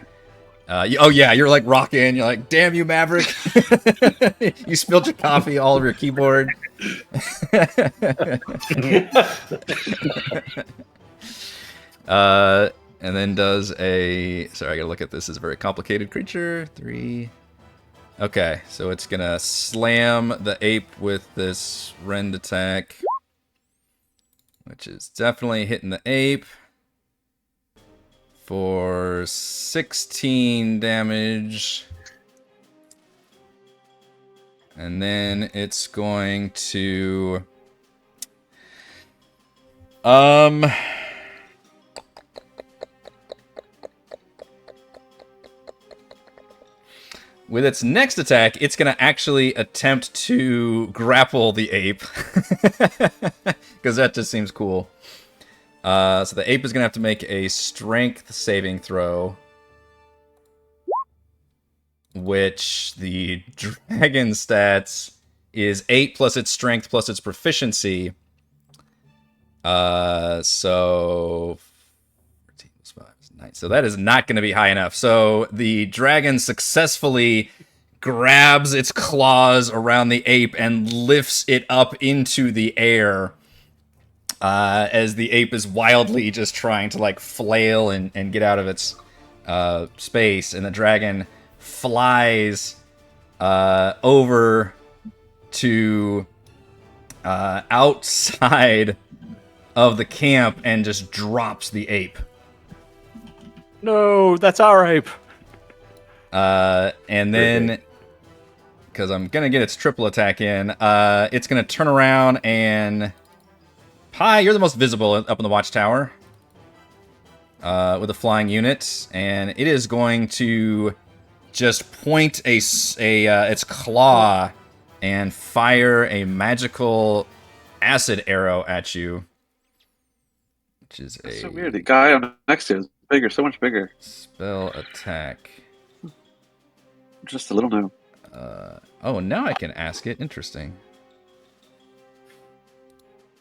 Oh yeah, you're like rocking. You're like, damn you, Maverick! You spilled your coffee all over your keyboard. And then does a. Sorry, I gotta look at this. It's a very complicated creature. 3. Okay, so it's gonna slam the ape with this rend attack, which is definitely hitting the ape for 16 damage. And then it's going to with its next attack, it's going to actually attempt to grapple the ape. Because that just seems cool. So the ape is going to have to make a strength saving throw. Which the dragon stats is 8 plus its strength plus its proficiency. So 14 plus 5 is 9. So that is not going to be high enough. So the dragon successfully grabs its claws around the ape and lifts it up into the air. As the ape is wildly just trying to like flail and get out of its space, and the dragon flies over to outside of the camp and just drops the ape. No, that's our ape. And then, because I'm gonna get its triple attack in, it's gonna turn around and Pi, you're the most visible up in the watchtower with a flying unit, and it is going to just point its claw and fire a magical acid arrow at you, which is That's a so weird. The guy I'm next to is bigger, so much bigger. spell attack. Just a little gnome. Oh, now I can ask it. Interesting.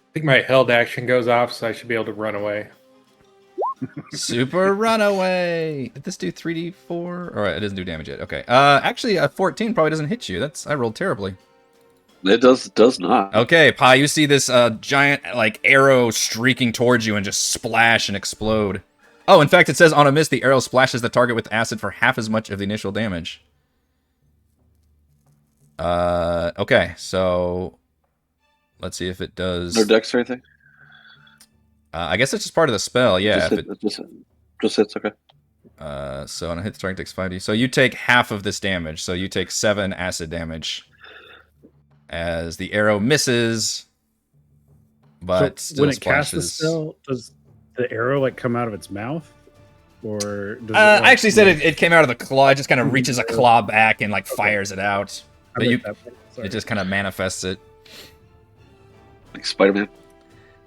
I think my held action goes off, so I should be able to run away. Super runaway. Did this do 3d4? All right, it doesn't do damage yet. Okay. Actually, a 14 probably doesn't hit you. I rolled terribly. It does not. Okay, Pi, you see this giant like arrow streaking towards you and just splash and explode. Oh, in fact, it says on a miss, the arrow splashes the target with acid for half as much of the initial damage. Okay, so let's see if it does. No dex or anything. I guess it's just part of the spell. Yeah. Just hits. Okay. So on a hit, the target takes 5d. So you take half of this damage. So you take 7 acid damage. As the arrow misses, but so still when it casts the splashes. spell, does the arrow like come out of its mouth, or does I actually said it came out of the claw. It just kind of reaches a claw back and like fires it out. But it just kind of manifests it. Like Spider-Man.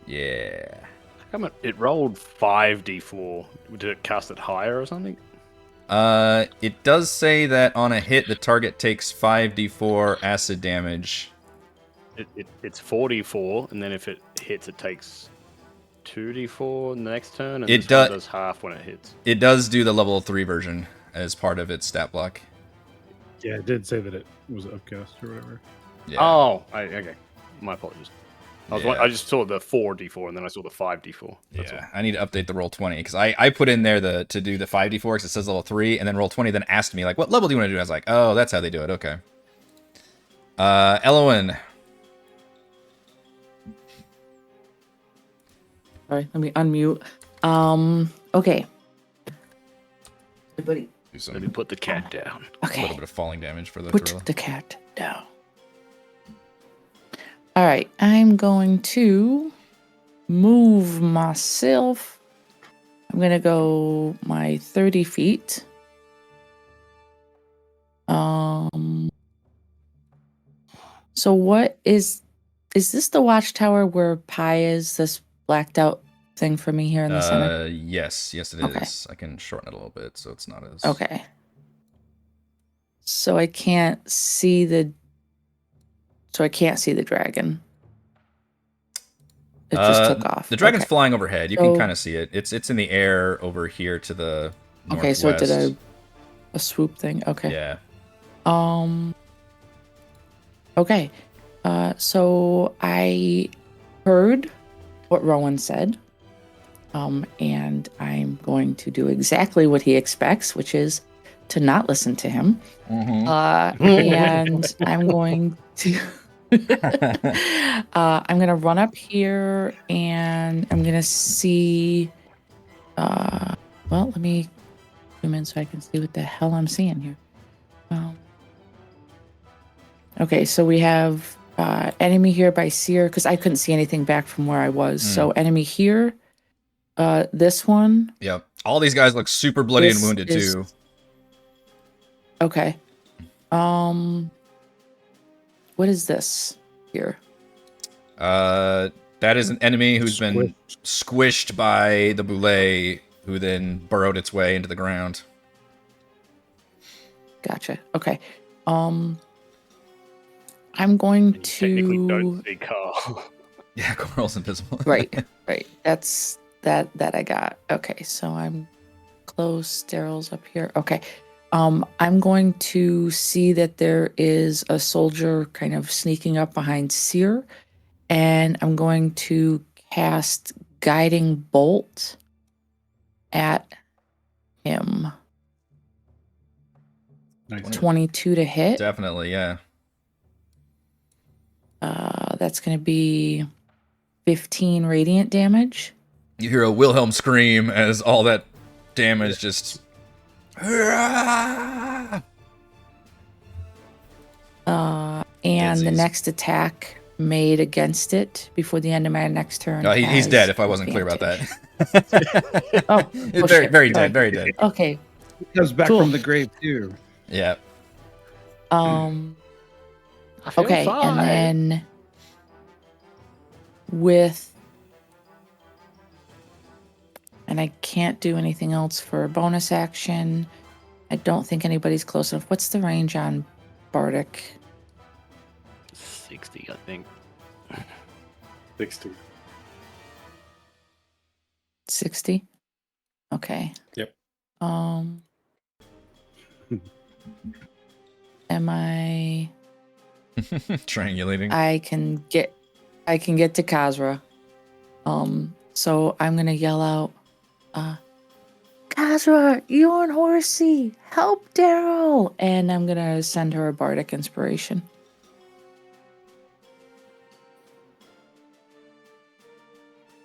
Yeah. How come it rolled 5d4? Did it cast it higher or something? It does say that on a hit, the target takes 5d4 acid damage. It's 4d4, and then if it hits, it takes 2d4 in the next turn, and It this one does half when it hits. It does do the level 3 version as part of its stat block. Yeah, it did say that it was upcast or whatever. Yeah. Oh, okay. My apologies. Yeah. I just saw the 4d4, and then I saw the 5d4. That's Yeah, I need to update the roll 20 because I put in there to do the 5d4 because it says level 3, and then roll 20 then asked me like, what level do you want to do? I was like, oh, that's how they do it. Okay. Ellowyn. Sorry, let me unmute. Okay. Everybody. Do some, Let me put the cat down. a Okay. little bit of falling damage for the Put gorilla. the cat down. All right, I'm going to move myself. I'm going to go my 30 feet. So what is this the watchtower where Pi is, this blacked out thing for me here in the center? Yes, it is. Okay. I can shorten it a little bit so it's not as... Okay. So I can't see the dragon. It just took off. The dragon's Okay. flying overhead. You can So- kind of see it. It's in the air over here to the Okay, northwest. so it did a swoop thing. Okay. Yeah. Okay. So I heard what Rowan said. And I'm going to do exactly what he expects, which is to not listen to him. And I'm going to I'm gonna run up here and I'm gonna see well, let me zoom in so I can see what the hell I'm seeing here. Okay, so we have enemy here by Cere, because I couldn't see anything back from where I was. So enemy here, this one. Yep. All these guys look super bloody and This wounded is- too. Okay. What is this here? That is an enemy who's been squished by the boule, who then burrowed its way into the ground. Gotcha. Okay. I'm going You technically to don't see Carl. Yeah, Korl's invisible. right. That's that I got. Okay, so I'm close. Darryl's up here. Okay. I'm going to see that there is a soldier kind of sneaking up behind Cere, and I'm going to cast Guiding Bolt at him. Nice. 22 to hit. Definitely, yeah. That's going to be 15 radiant damage. You hear a Wilhelm scream as all that damage just... And the Disease. next attack made against it before the end of my next turn. No, he's has dead if I wasn't clear about that. advantage. Oh, It's oh, very, shit. very Sorry. dead, very dead. Okay. It comes back Cool. from the grave too. Yeah. I feel Okay, fine. and then and I can't do anything else for a bonus action. I don't think anybody's close enough. What's the range on Bardic? 60, I think. 60. 60? Okay. Yep. Am I? Triangulating. I can get to Kazra. So I'm gonna yell out, Kazra, you and Horsey, help Darryl! And I'm gonna send her a bardic inspiration.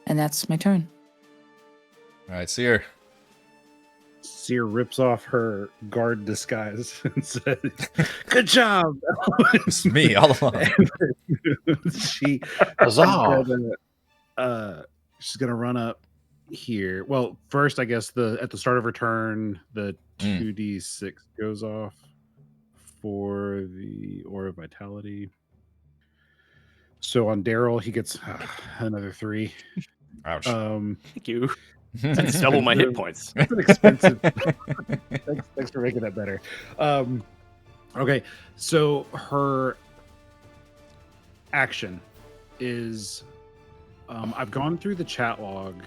And that's my turn. All right, Cere. Cere rips off her guard disguise and says, "Good job." It's me all along. she Huzzah! she's gonna run up here. Well, first, I guess at the start of her turn, the 2d6 goes off for the Aura of Vitality. So on Darryl, he gets another 3. Ouch. Thank you. That's double my hit points. It's an expensive. Thanks for making that better. Okay, so her action is I've gone through the chat log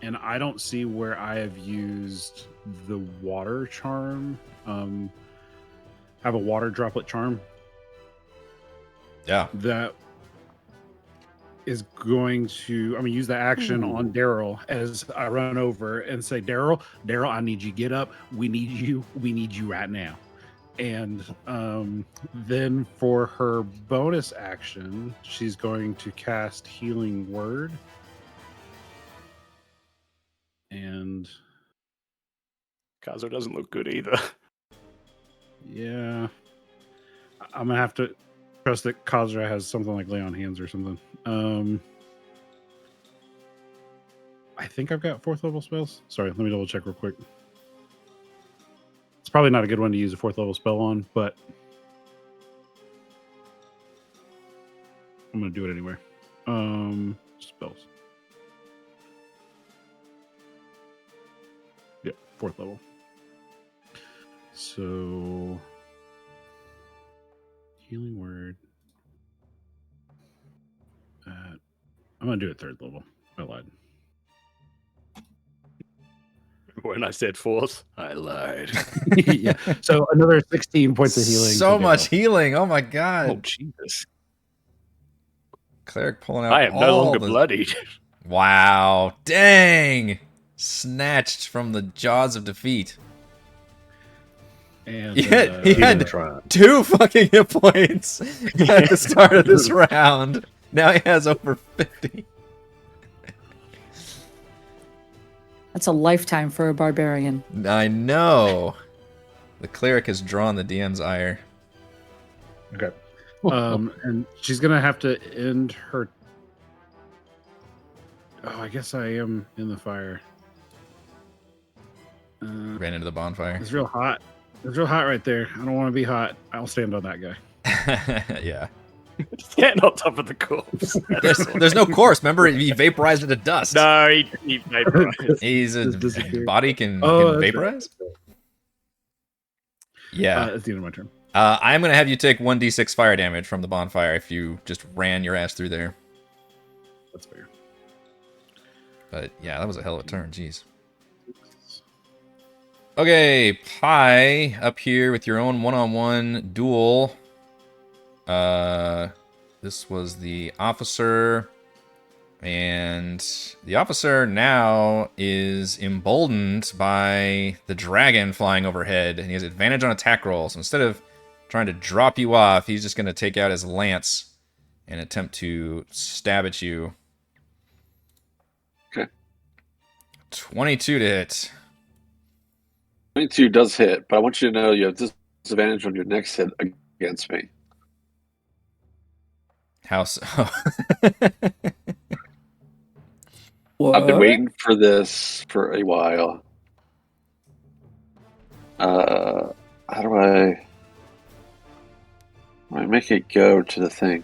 and I don't see where I have used the water charm. Have a water droplet charm. Yeah. That is going to use the action on Darryl as I run over and say, Darryl, I need you to get up. We need you right now. And then for her bonus action, she's going to cast Healing Word. And Kazra doesn't look good either. yeah, I'm gonna have to trust that Kazra has something like Lay on Hands or something. I think I've got 4th level spells. Sorry, let me double check real quick. It's probably not a good one to use a 4th level spell on, but I'm gonna do it anyway. Spells. Yeah, 4th level. So Healing Word. I'm gonna do it 3rd level. I lied. When I said 4th, I lied. Yeah. So another 16 points of healing. So for much Darryl. healing. Oh my god. Oh, Jesus. Cleric pulling out I am no all longer the... bloodied. Wow. Dang. Snatched from the jaws of defeat. And He had 2 fucking hit points at the start of this round. Now he has over 50. That's a lifetime for a barbarian. I know. The cleric has drawn the DM's ire. Okay. And she's gonna have to end her. Oh, I guess I am in the fire. Ran into the bonfire. It's real hot. It's real hot right there. I don't want to be hot. I'll stand on that guy. Yeah. Stand on top of the corpse. There's no corpse. Remember, he vaporized into dust. No, he vaporized. He's a Just disappeared. body can Oh, that's vaporize. Yeah. That's the end of my turn. I'm gonna have you take 1d6 fire damage from the bonfire if you just ran your ass through there. That's fair. But yeah, that was a hell of a turn. Jeez. Okay, Pie up here with your own one-on-one duel. This was the officer, and the officer now is emboldened by the dragon flying overhead, and he has advantage on attack rolls. So instead of trying to drop you off, he's just going to take out his lance and attempt to stab at you. Okay. 22 to hit. 22 does hit, but I want you to know you have disadvantage on your next hit against me. How so? I've been waiting for this for a while. How do I make it go to the thing?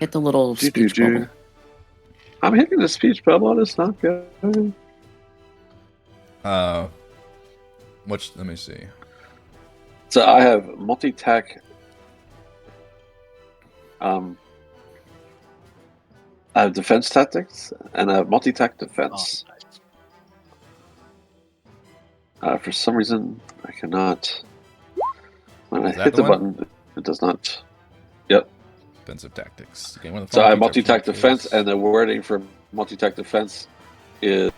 Hit the little speech bubble. I'm hitting the speech bubble. It's not going. Let me see. So I have multi-tack. I have defense tactics and I have multi-tack defense. Oh, nice. For some reason, I cannot. When I Is that hit the the one? button, it does not. Yep. Defensive tactics. Again, when the So I following multi-attack features- defense, and the wording for multi-attack defense is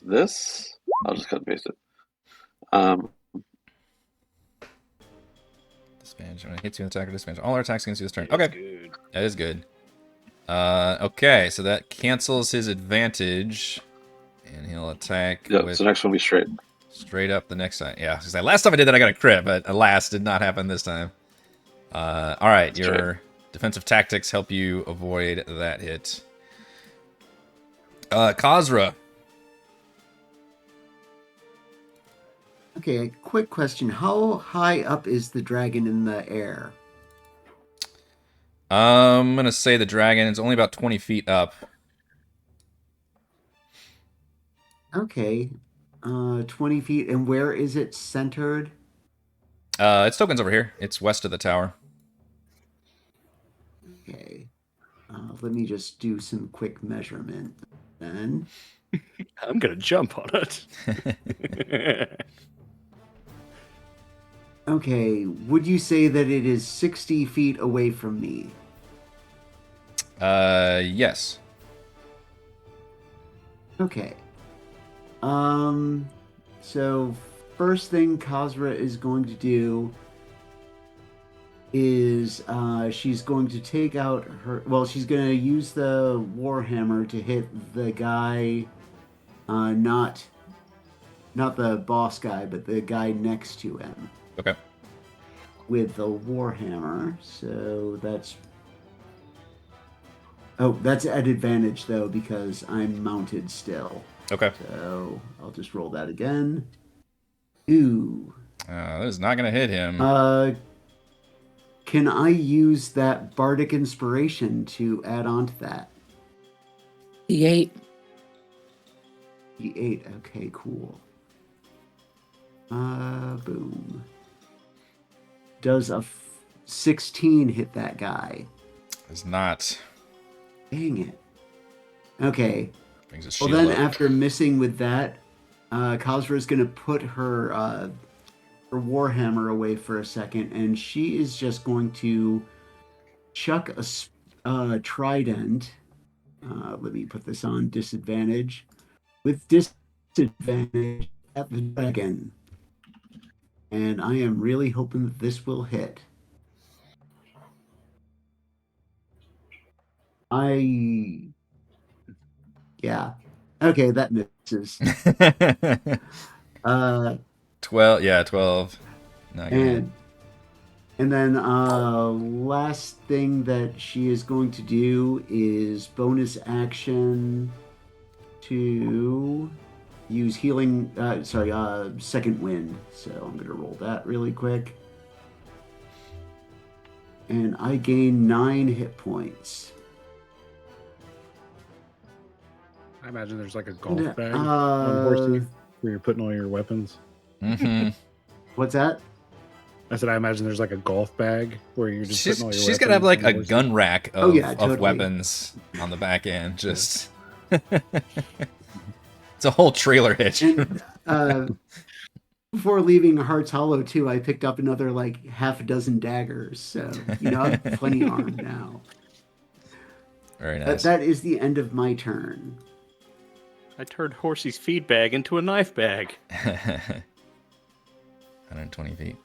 this. I'll just cut and paste it. Disadvantage. When it hits you, an attacker disadvantage. All our attacks against you this turn. That's Okay, good. that is good. Okay, so that cancels his advantage, and he'll attack Yep. with So next one will be straight. straight up the next time. Yeah, because last time I did that, I got a crit, but alas, did not happen this time. All right, your defensive tactics help you avoid that hit. Kazra. Okay, a quick question. How high up is the dragon in the air? I'm gonna say the dragon is only about 20 feet up. Okay. 20 feet. And where is it centered? Its token's over here. It's west of the tower. Okay. Let me just do some quick measurement then. I'm gonna jump on it. Okay, would you say that it is 60 feet away from me? Yes. Okay. So first thing Kazra is going to do is she's going to take out her. Well, she's going to use the warhammer to hit the guy, not the boss guy, but the guy next to him. Okay. With the warhammer. So that's. Oh, that's at advantage though because I'm mounted still. Okay. So I'll just roll that again. Ooh. That is not gonna hit him. Can I use that bardic inspiration to add on to that? D8. D8. Okay, cool. Boom. Does a 16 hit that guy? It's not. Dang it. Okay. Brings his Well, shield then up. after missing with that, Kazra is going to put her warhammer away for a second, and she is just going to chuck a trident. Let me put this on disadvantage. With disadvantage at the dragon. And I am really hoping that this will hit. Yeah. Okay, that misses. 12. Yeah, 12. Not good. And then last thing that she is going to do is bonus action to use healing. Second wind. So I'm going to roll that really quick. And I gain 9 hit points. I imagine there's like a golf And, bag on Horsey where you're putting all your weapons. Mm-hmm. What's that? I said I imagine there's like a golf bag where you're just putting all your weapons. She's gotta have like on a Horsey. gun rack of, totally. of weapons on the back end. Just it's a whole trailer hitch. And before leaving Hearts Hollow too, I picked up another like half a dozen daggers. So I'm plenty armed now. Very But nice. that is the end of my turn. I turned Horsey's feed bag into a knife bag. 120 feet.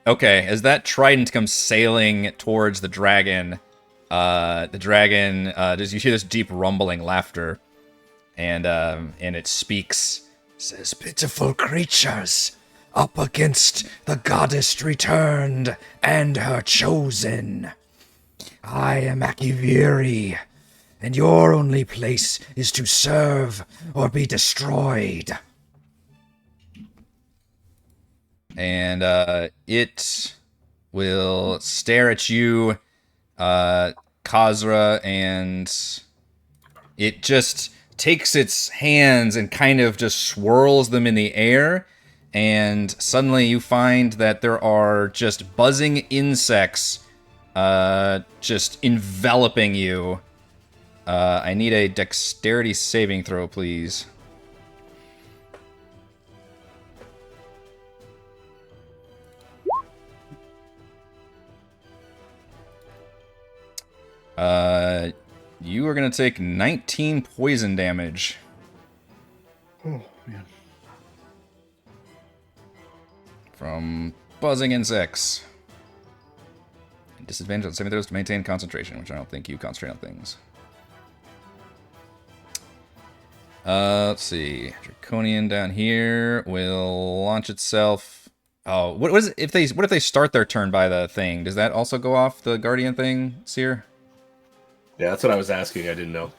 Okay, as that trident comes sailing towards the dragon does you hear this deep rumbling laughter, and it speaks. Says, "Pitiful creatures, up against the goddess returned and her chosen. I am Akiviri, and your only place is to serve or be destroyed." And it will stare at you, Kazra, and it just takes its hands and kind of just swirls them in the air, and suddenly you find that there are just buzzing insects just enveloping you. I need a dexterity saving throw, please. You are going to take 19 poison damage. Oh man. From buzzing insects. Disadvantage on saving throws to maintain concentration, which I don't think you concentrate on things. Let's see. Draconian down here will launch itself. Oh, what is it if they? What if they start their turn by the thing? Does that also go off the Guardian thing, Cere? Yeah, that's what I was asking. I didn't know.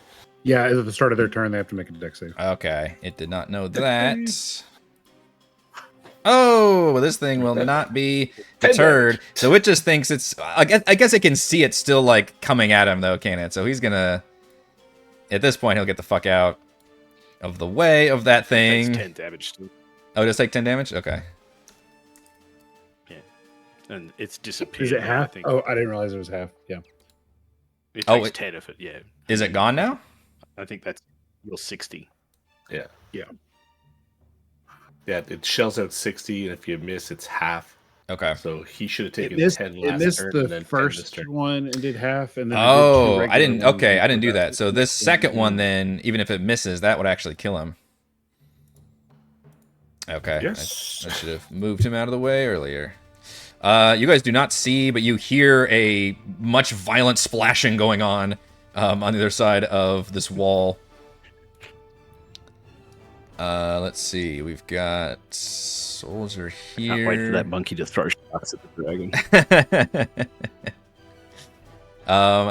Yeah, at the start of their turn, they have to make a dex save. Okay, it did not know that. Oh, this thing will not be deterred. So it just thinks it's. I guess it can see it still like coming at him though, can it? So he's gonna. At this point, he'll get the fuck out of the way of that thing. Takes 10 damage too. Oh, does it take 10 damage? Okay. Yeah, and it's disappeared. Is it now, half? I think. Oh, I didn't realize it was half. Yeah. It Oh, takes it- 10 of it. Yeah. Is it gone now? I think that's your 60. Yeah. Yeah. Yeah, it shells out 60, and if you miss, it's half. Okay. So he should have It taken missed, 10 it last missed turn, and then the 10 this first turn. one and did half, and then it did two Oh, I regular didn't. ones Okay, and I didn't do put that. So this second one, in. then, even if it misses, that would actually kill him. Okay. Yes. I should have moved him out of the way earlier. You guys do not see, but you hear a much violent splashing going on the other side of this wall. Let's see. We've got soldier here. Can't wait for that monkey to throw shots at the dragon.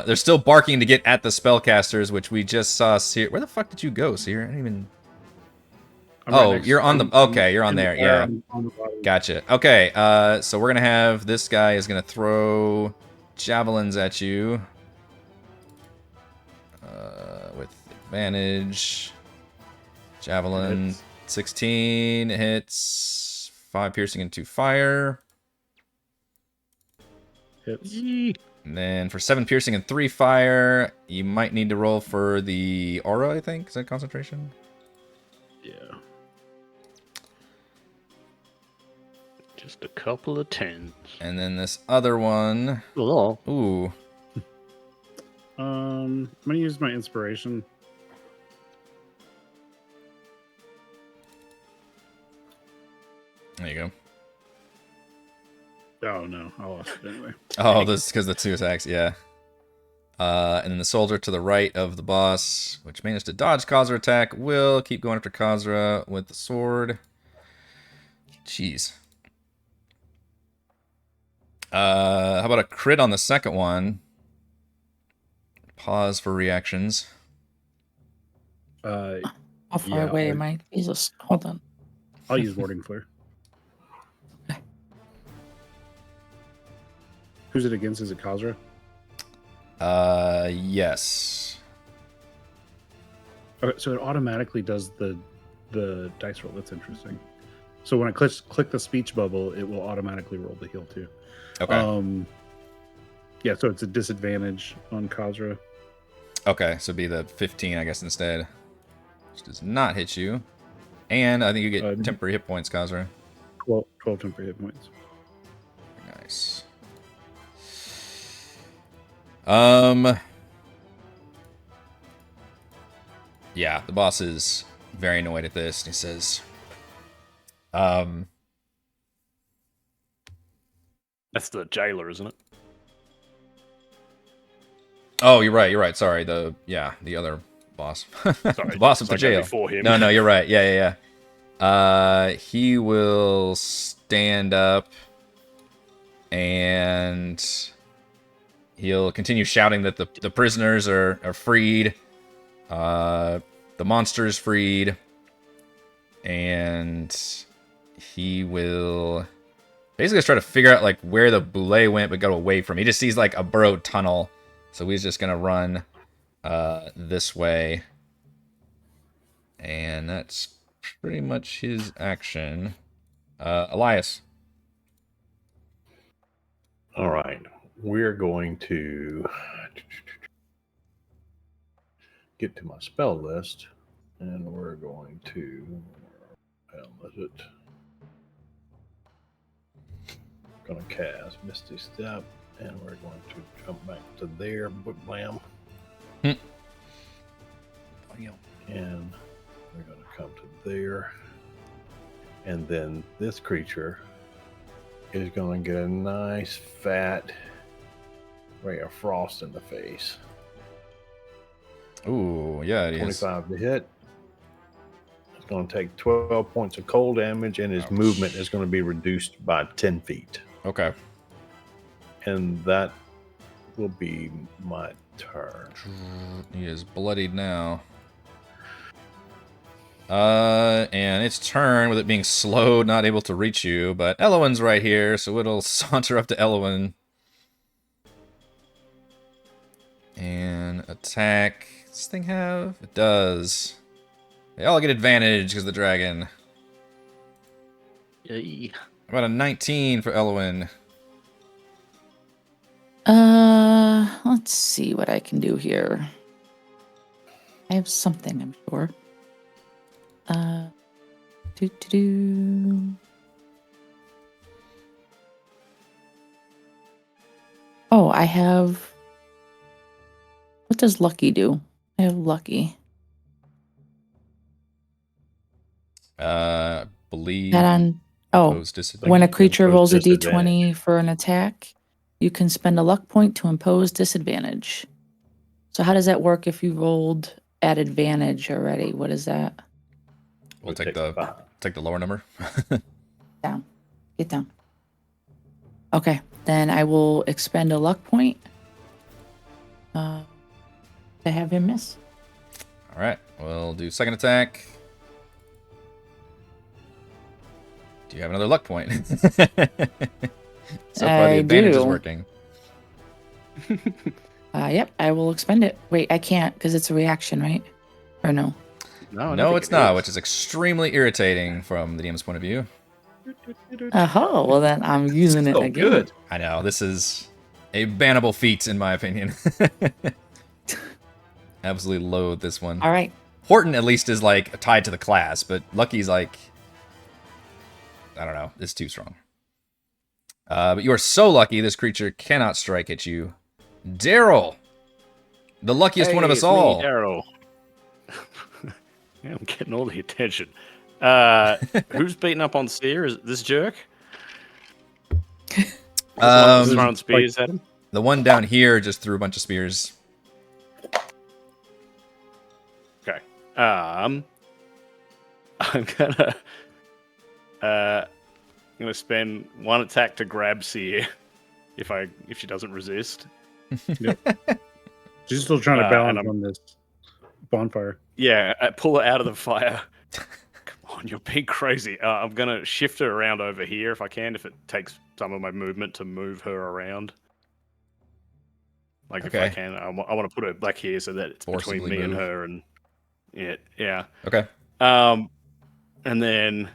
They're still barking to get at the spellcasters, which we just saw. Cere. Where the fuck did you go, Cere? I didn't even. I'm right Oh, next- you're on the. I'm- Okay, you're on in the there. fire, Yeah. I'm on the bottom. Gotcha. Okay, so we're gonna have this guy is gonna throw javelins at you with advantage. Javelin Hits. 16 hits, 5 piercing and 2 fire. Hits. And then for 7 piercing and 3 fire, you might need to roll for the aura, I think. Is that concentration? Yeah. Just a couple of 10s. And then this other one. Oh, Ooh. I'm gonna use my inspiration. There you go. Oh no, I lost it anyway. Oh, this is because the 2 attacks, yeah. And then the soldier to the right of the boss, which managed to dodge Kazra attack, will keep going after Kazra with the sword. Jeez. How about a crit on the second one? Pause for reactions. Uh, How far Yeah, away I- am I? Jesus, hold on. I'll use warding flare. Who's it against? Is it Kazra? Yes. Okay, so it automatically does the dice roll. That's interesting. So when I click the speech bubble, it will automatically roll the heal too. Okay. Yeah, so it's a disadvantage on Kazra. Okay, so be the 15, I guess, instead. Which does not hit you. And I think you get temporary hit points, Kazra. 12 temporary hit points. Nice. Yeah, the boss is very annoyed at this. He says, that's the jailer, isn't it? oh, you're right. Sorry. The other boss. Sorry, the boss of so the I go jail. before him. No, you're right. Yeah. He will stand up and he'll continue shouting that the prisoners are freed. The monster is freed. And he will basically just try to figure out like where the boulet went but got away from. He just sees like a burrowed tunnel. So he's just gonna run this way. And that's pretty much his action. Elyas. All right. We're going to get to my spell list, and we're going to. Where the hell is it? Gonna cast Misty Step, And we're going to jump back to there, blam. Hmm. And we're going to come to there. And then this creature is going to get a nice fat ray of frost in the face. Ooh, yeah, it is. 25 to hit. It's going to take 12 points of cold damage, and his Ouch. movement is going to be reduced by 10 feet. Okay. And that will be my turn. He is bloodied now. And its turn, with it being slow, not able to reach you, but Ellowyn's right here, so it'll saunter up to Ellowyn. And attack. Does this thing have? It does. They all get advantage because of the dragon. Yay. About a 19 for Ellowyn. Let's see what I can do here. I have something, I'm sure. Do. Oh, I have. What does Lucky do? I have Lucky. Believe. That on. Oh, Impose disadvantage. when a creature Impose rolls a disadvantage. d20 for an attack, you can spend a luck point to impose disadvantage. So how does that work if you rolled at advantage already? What is that? We'll take Take the 5. take the lower number. Down. Get down. Okay, then I will expend a luck point to have him miss. All right, we'll do second attack. Do you have another luck point? So far, I the advantage is do. working. Yep, I will expend it. Wait, I can't because it's a reaction, right? Or no? No, I don't No, think it's it not, is. which is extremely irritating from the DM's point of view. Oh, well then I'm using it So again. good. I know, this is a bannable feat, in my opinion. Absolutely loathe this one. All right. Horton, at least, is, like, tied to the class, but Lucky's, like... I don't know. It's too strong. But you are so lucky this creature cannot strike at you. Darryl! The luckiest one of us it's me, all. Darryl. Yeah, I'm getting all the attention. Who's beating up on Cere? Is it this jerk? Throwing spears at him? The one down here just threw a bunch of spears. Okay. I'm gonna spend one attack to grab Cere if she doesn't resist. She's still trying to and balance I'm- on this bonfire. Yeah, pull her out of the fire. Come on, you're being crazy. I'm gonna shift her around over here if I can. If it takes some of my movement to move her around, like if I Okay. can, I want to put her back here so that it's Forcibly between me and move. her, and yeah. Okay. And then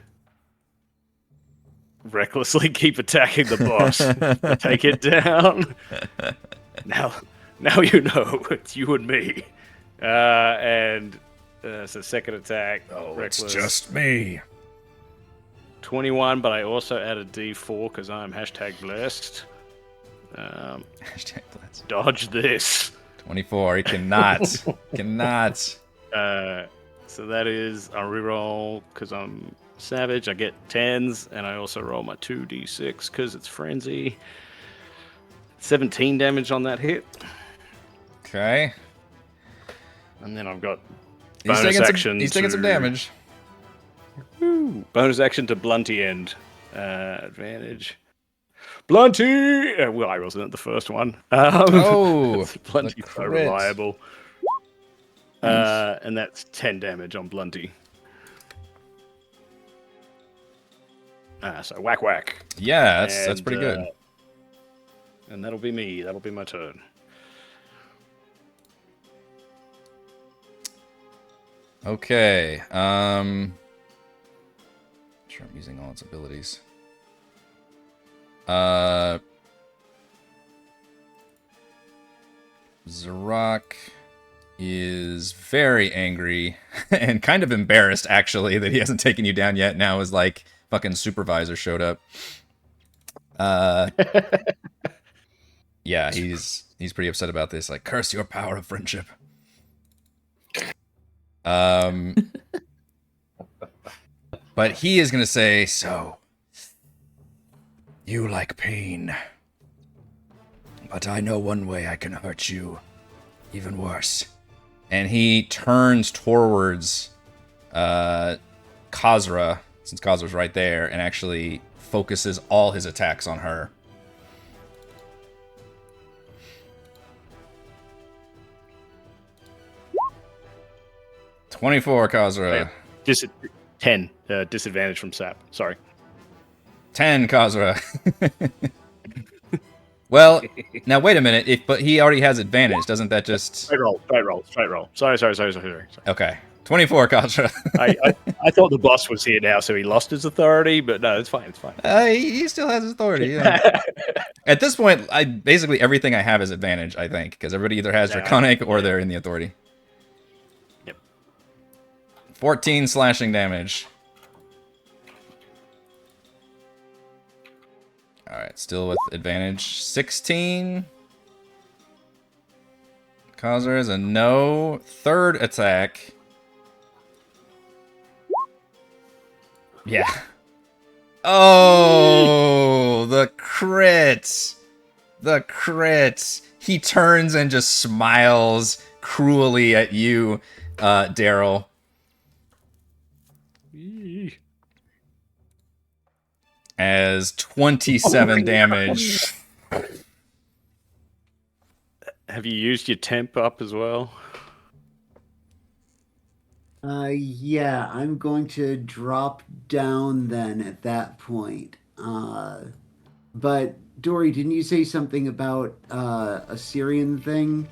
recklessly keep attacking the boss. Take it down. Now you know it's you and me. So second attack. Oh, reckless. it's just me. 21, but I also added D4 because I'm #blessed. Hashtag blitz. Dodge this. 24. He cannot. Cannot. So that is a reroll because I'm savage. I get 10s, and I also roll my 2d6 because it's frenzy. 17 damage on that hit, Okay. and then I've got He's bonus taking action. some, he's taking some to- damage. Bonus action to Blunty End. Advantage. Blunty! Well, I wasn't at the first one. Oh, Blunty's the so crit. reliable. Nice. And that's 10 damage on Blunty. So whack whack. Yeah, that's And, pretty good. And that'll be me. That'll be my turn. Okay. Sure, I'm using all its abilities. Zarok is very angry and kind of embarrassed, actually, that he hasn't taken you down yet. Now his, like, fucking supervisor showed up. Yeah, he's pretty upset about this. Like, curse your power of friendship. But he is gonna say, so you like pain, but I know one way I can hurt you even worse. And he turns towards Kazra, since Kazra's right there, and actually focuses all his attacks on her. "24, Kazra. 10 disadvantage from sap. Sorry. 10, Kazra." Well, now wait a minute. But he already has advantage. Doesn't that just... Straight roll. Sorry. Okay. 24, Kazra. I thought the boss was here now, so he lost his authority, but no, it's fine. He still has his authority. Yeah. At this point, basically everything I have is advantage, I think, because everybody either has Draconic or they're in the authority. Yep. 14 slashing damage. Alright, still with advantage. 16. Kazra is a no. Third attack. Yeah. Oh, the crits. The crits. He turns and just smiles cruelly at you, Darryl. As 27 damage. Have you used your temp up as well? Yeah, I'm going to drop down then at that point. But Dory, didn't you say something about a Syrian thing?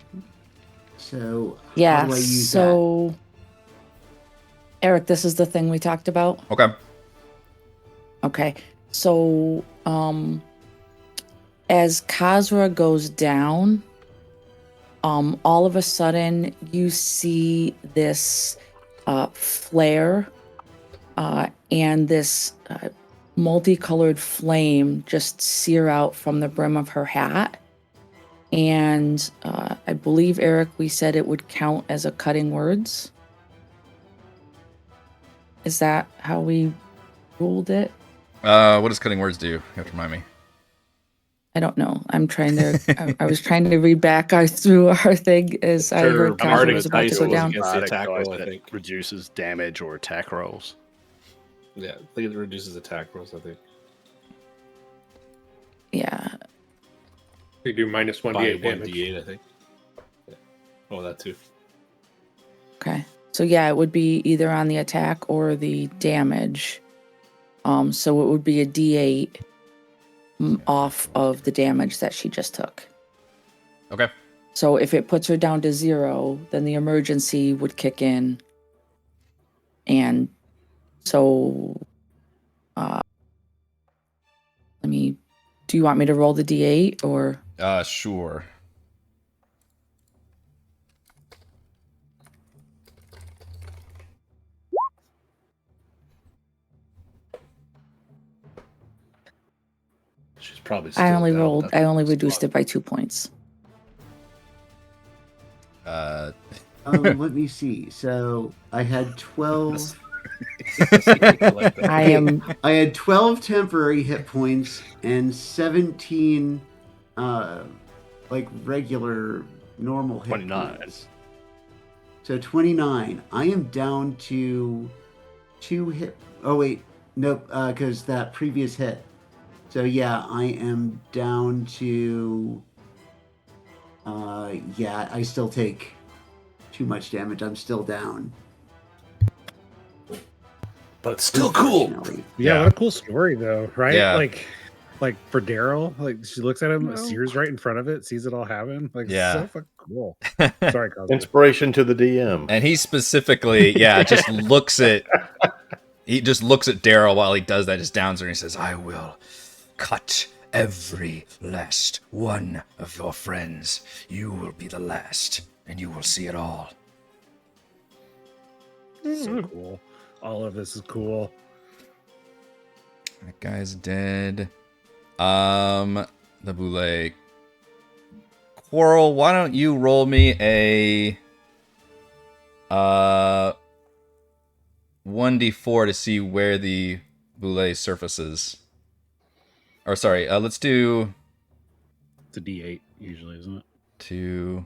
So Yeah. how do I use So, Eric, this is the thing we talked about. Okay. Okay. So, as Kazra goes down, all of a sudden you see this flare and this multicolored flame just sear out from the brim of her hat. And I believe, Eric, we said it would count as a cutting words. Is that how we ruled it? What does cutting words do? You have to remind me. I don't know. I'm trying to. I was trying to read back through our thing as I heard Kazra was about to go down. Against the attack roll, I think. Reduces damage or attack rolls. Yeah, I think it reduces attack rolls, I think. Yeah. They do minus 1d8 By damage. 1d8, I think. Yeah. Oh, that too. Okay. So yeah, it would be either on the attack or the damage. So it would be a D8 off of the damage that she just took. Okay. So if it puts her down to 0, then the emergency would kick in. And so, do you want me to roll the D8 or? Sure. She's probably still I only down. rolled. That's I only the reduced spot. it by 2 points. that? Let me see. So I had 12. I am. I had 12 temporary hit points and 17 like regular normal hit 29. points. So 29. I am down to 2 hit. Oh wait, nope, because that previous hit. So yeah, I am down to yeah, I still take too much damage. I'm still down. But it's still cool. Unfortunately. Yeah, Yeah. what a cool story though, right? Yeah. Like for Darryl, like she looks at him, Cere's right in front of it, sees it all happen. Like, Yeah. so fucking cool. Sorry, Cosmo. Inspiration to the DM. And he specifically, just looks at... He just looks at Darryl while he does that, just downs her, and he says, I will cut every last one of your friends. You will be the last, and you will see it all. So cool. All of this is cool. That guy's dead. The Boule Korl, why don't you roll me a 1d4 to see where the boule surfaces. Or sorry, let's do It's a D8 usually, isn't it? 2,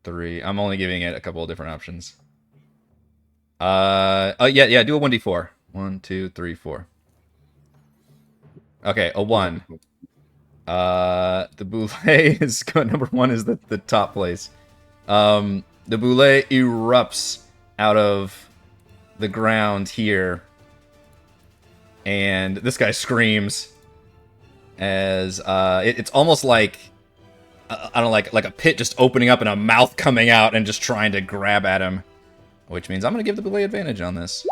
3. I'm only giving it a couple of different options. Do a 1d4. 1, 2, 3, 4. Okay, a 1. The boule is number 1 is the top place. The boule erupts out of the ground here, and this guy screams as it's almost like I don't know, like a pit just opening up and a mouth coming out and just trying to grab at him, which means I'm gonna give the boule advantage on this.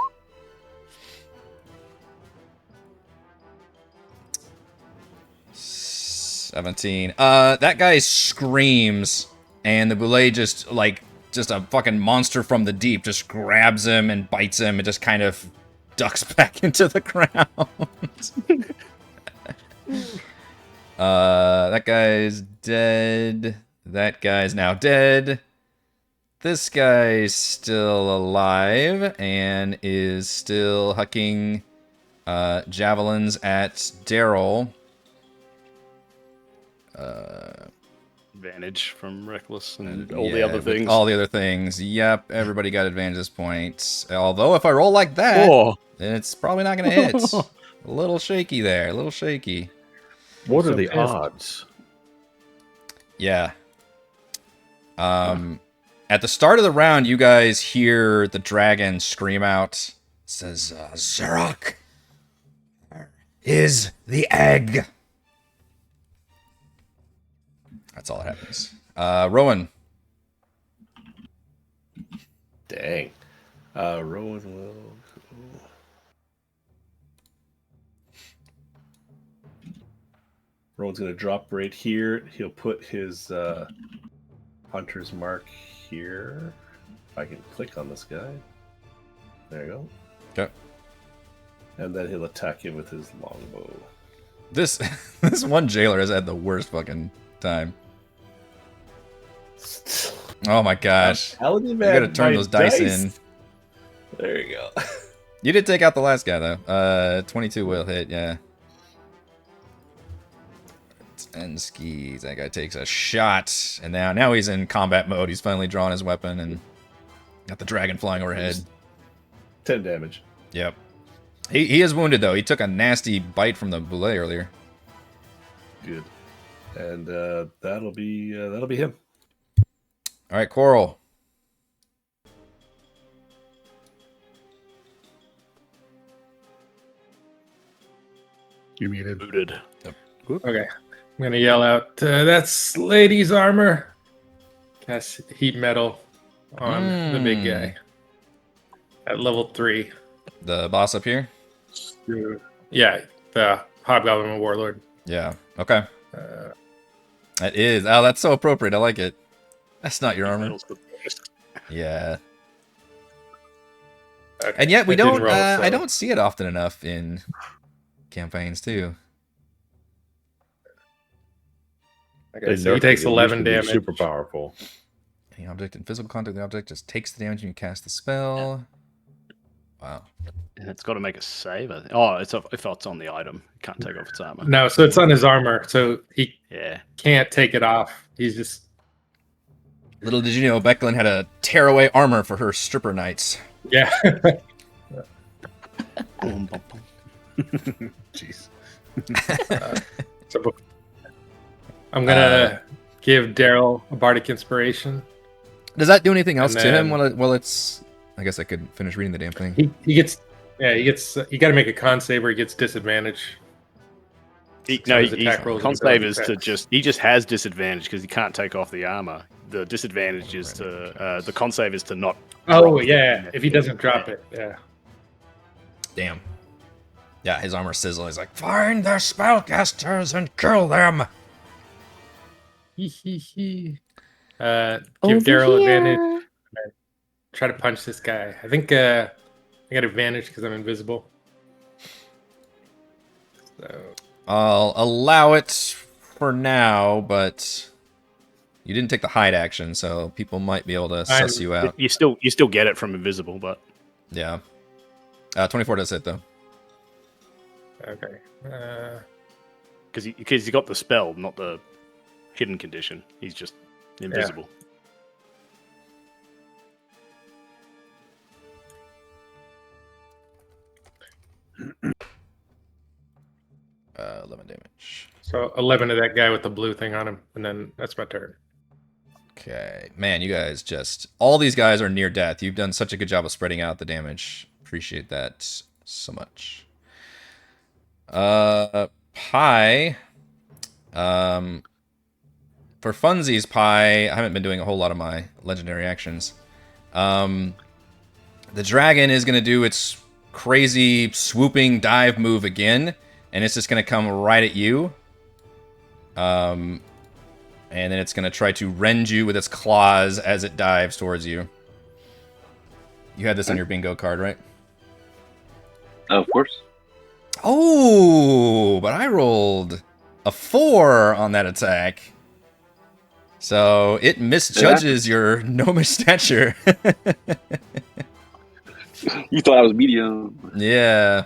That guy screams, and the boule just a fucking monster from the deep just grabs him and bites him and just kind of ducks back into the ground. That guy's dead. That guy's now dead. This guy's still alive and is still hucking javelins at Darryl. Advantage from Reckless and all the other things. All the other things. Yep, everybody got advantage this point. Although if I roll like that, then it's probably not going to hit. A little shaky there. A little shaky. What are the odds? Yeah. At the start of the round, you guys hear the dragon scream out. It says, Zerok is the egg. That's all that happens. Rowan. Dang. Rowan will... Rowan's going to drop right here. He'll put his hunter's mark here. If I can click on this guy. There you go. Okay. And then he'll attack him with his longbow. This one jailer has had the worst fucking time. Oh my gosh. Paladin, You man, gotta turn my those dice in. There you go. You did take out the last guy though. 22 will hit, yeah. And skis. That guy takes a shot. And now he's in combat mode. He's finally drawn his weapon and got the dragon flying overhead. 10 damage. Yep. He is wounded though. He took a nasty bite from the boule earlier. Good. And that'll be him. All right, Korl. You're muted. Booted. Okay. I'm going to yell out, that's lady's armor. Cast heat metal on the big guy. At level 3. The boss up here? Yeah, the Hobgoblin Warlord. Yeah. Okay. That is. Oh, that's so appropriate. I like it. That's not your armor. Yeah. Okay. And yet we I did don't. roll, so- I don't see it often enough in campaigns too. Okay, so he takes 11 damage. Super powerful. Any object in physical contact with the object just takes the damage when you cast the spell. Wow. And it's got to make a save. I think. Oh, if it's on the item, it can't take off its armor. No, so it's on his armor, so he Yeah. can't take it off. He's just Little did you know, Becklin had a tearaway armor for her stripper knights. yeah. Jeez. So I'm gonna give Darryl a bardic inspiration. Does that do anything else And to him? then- Well, it's. I guess I could finish reading the damn thing. He gets you got to make a con save or he gets disadvantage. No, his attack rolls con and save ability is to checks. he just has disadvantage because he can't take off the armor. The disadvantage is to the con save is to not. Oh drop yeah, it. if he doesn't drop it, yeah. Damn. Yeah, his armor sizzles. He's like, find the spellcasters and kill them. Give Over Darryl here. advantage. Try to punch this guy. I think I got advantage because I'm invisible. So I'll allow it for now, but You didn't take the hide action, so people might be able to suss you out. You still get it from invisible, but Yeah. 24 does hit, though. Okay. because he got the spell, not the hidden condition. He's just invisible. 11 damage. So 11 to that guy with the blue thing on him, and then that's my turn. Okay. Man, you guys just... All these guys are near death. You've done such a good job of spreading out the damage. Appreciate that so much. Pie. For funsies, Pie, I haven't been doing a whole lot of my legendary actions. The dragon is going to do its crazy swooping dive move again, and it's just going to come right at you. And then it's going to try to rend you with its claws as it dives towards you. You had this on your bingo card, right? Of course. Oh, but I rolled a 4 on that attack. So it misjudges your gnomish stature. You thought I was medium. Yeah.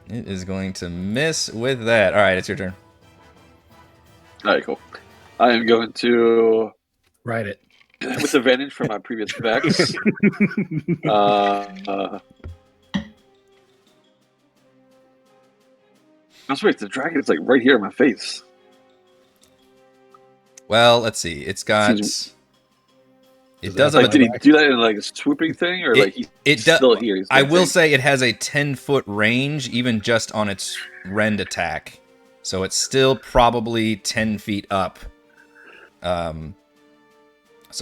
It is going to miss with that. All right, it's your turn. All right, cool. I am going to, Write it. with advantage from my previous vex. I'm sorry, the dragon is like right here in my face. Well, let's see. It's got... It does have Like, a... did he do that in like a swooping thing, or like he's still here? He's I will like, say it has a 10-foot range, even just on its rend attack. So it's still probably 10 feet up. So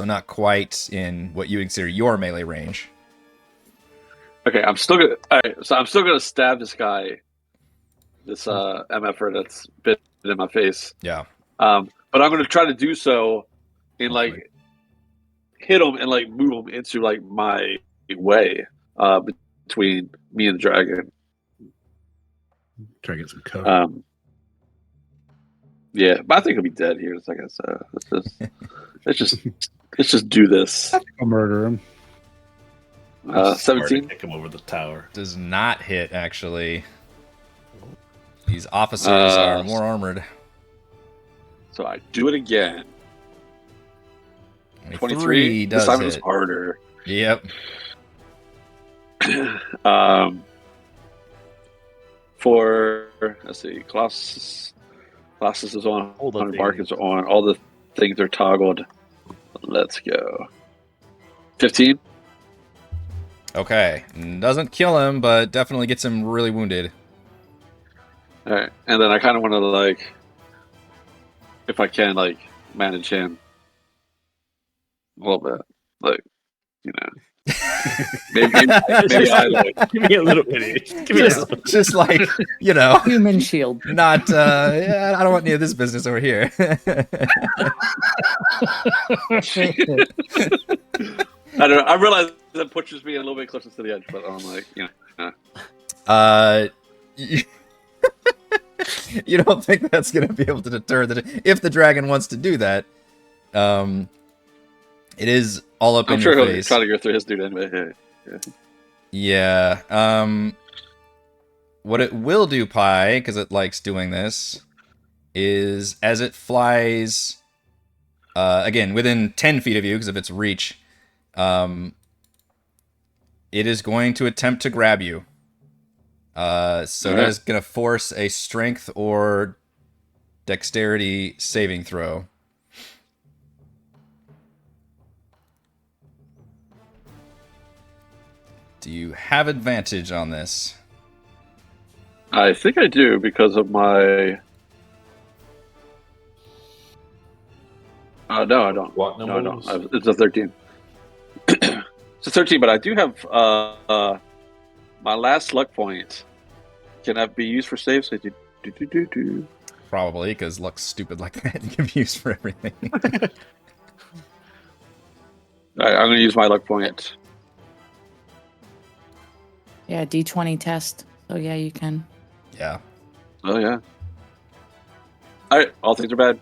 not quite in what you consider your melee range. okay, I'm still gonna. All right, so I'm still gonna stab this guy, this MFer that's been in my face. Yeah. But I'm gonna try to do so in like hit him and like move him into like my way between me and the dragon. Try to get some cover. Yeah, but I think he'll be dead here in a second. So let's just do this. I'll murder him. 17. Kick him over the tower. Does not hit, actually. These officers are more armored. So I do it again. 23. 23 does This time hit. it was harder. Yep. For let's see, Colossus is on. All the 100 bark things. is on. All the things are toggled. Let's go. 15. Okay. Doesn't kill him, but definitely gets him really wounded. All right, and then I kind of want to like, if I can, like manage him a little bit, like you know, maybe I like. Give me a little bit. Give me a little bit. Just like, you know, Human shield. not, yeah, I don't want any of this business over here. I don't know. I realize that pushes me a little bit closer to the edge, but I'm like, you know. You don't think that's going to be able to deter if the dragon wants to do that. It is all up I'm in sure your he'll face. try to go through his dude anyway. Yeah. What it will do, Pie, because it likes doing this, is as it flies, again, within 10 feet of you, because of its reach, it is going to attempt to grab you. So that is going to force a strength or dexterity saving throw. Do you have advantage on this? I think I do because of my. No, I don't. What No, number? I don't. It's a 13. It's a 13, but I do have my last luck point. Can that be used for saves? So do. Probably, because luck's stupid like that. You can be used for everything. All right, I'm going to use my luck point. Yeah, D20 test. So yeah, you can. Yeah. Oh yeah. All right, all things are bad.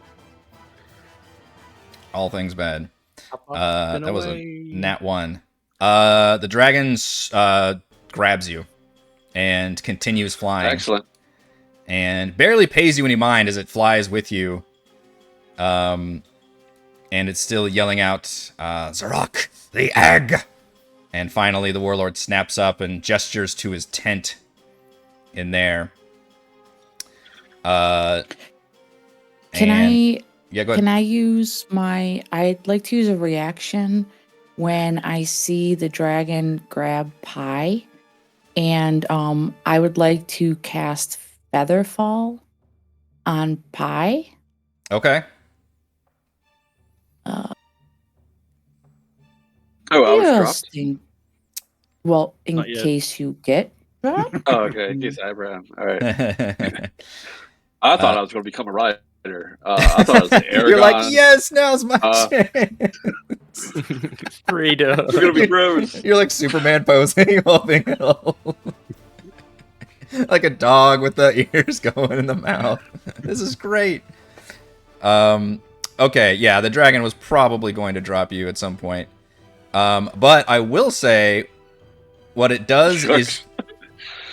All things bad. Been That was a away. nat 1. The dragon grabs you and continues flying. Excellent. And barely pays you any mind as it flies with you. And it's still yelling out, Zarok, the egg! And finally, the warlord snaps up and gestures to his tent in there. Can Yeah, go ahead. Can I use my? I'd like to use a reaction when I see the dragon grab Pie, and I would like to cast Featherfall on Pie. Okay. Oh, I was dropped. Interesting. Well, in Not yet. case you get dropped. Oh, okay. In case eyebrow. All right. I thought I was going to become a rider. I thought it was Aragon. You're like, yes, now's my chance. Freedom. It's going to be Rose. You're like Superman posing, holding it all. Like a dog with the ears going in the mouth. This is great. Okay, yeah, the dragon was probably going to drop you at some point. But I will say, what it does is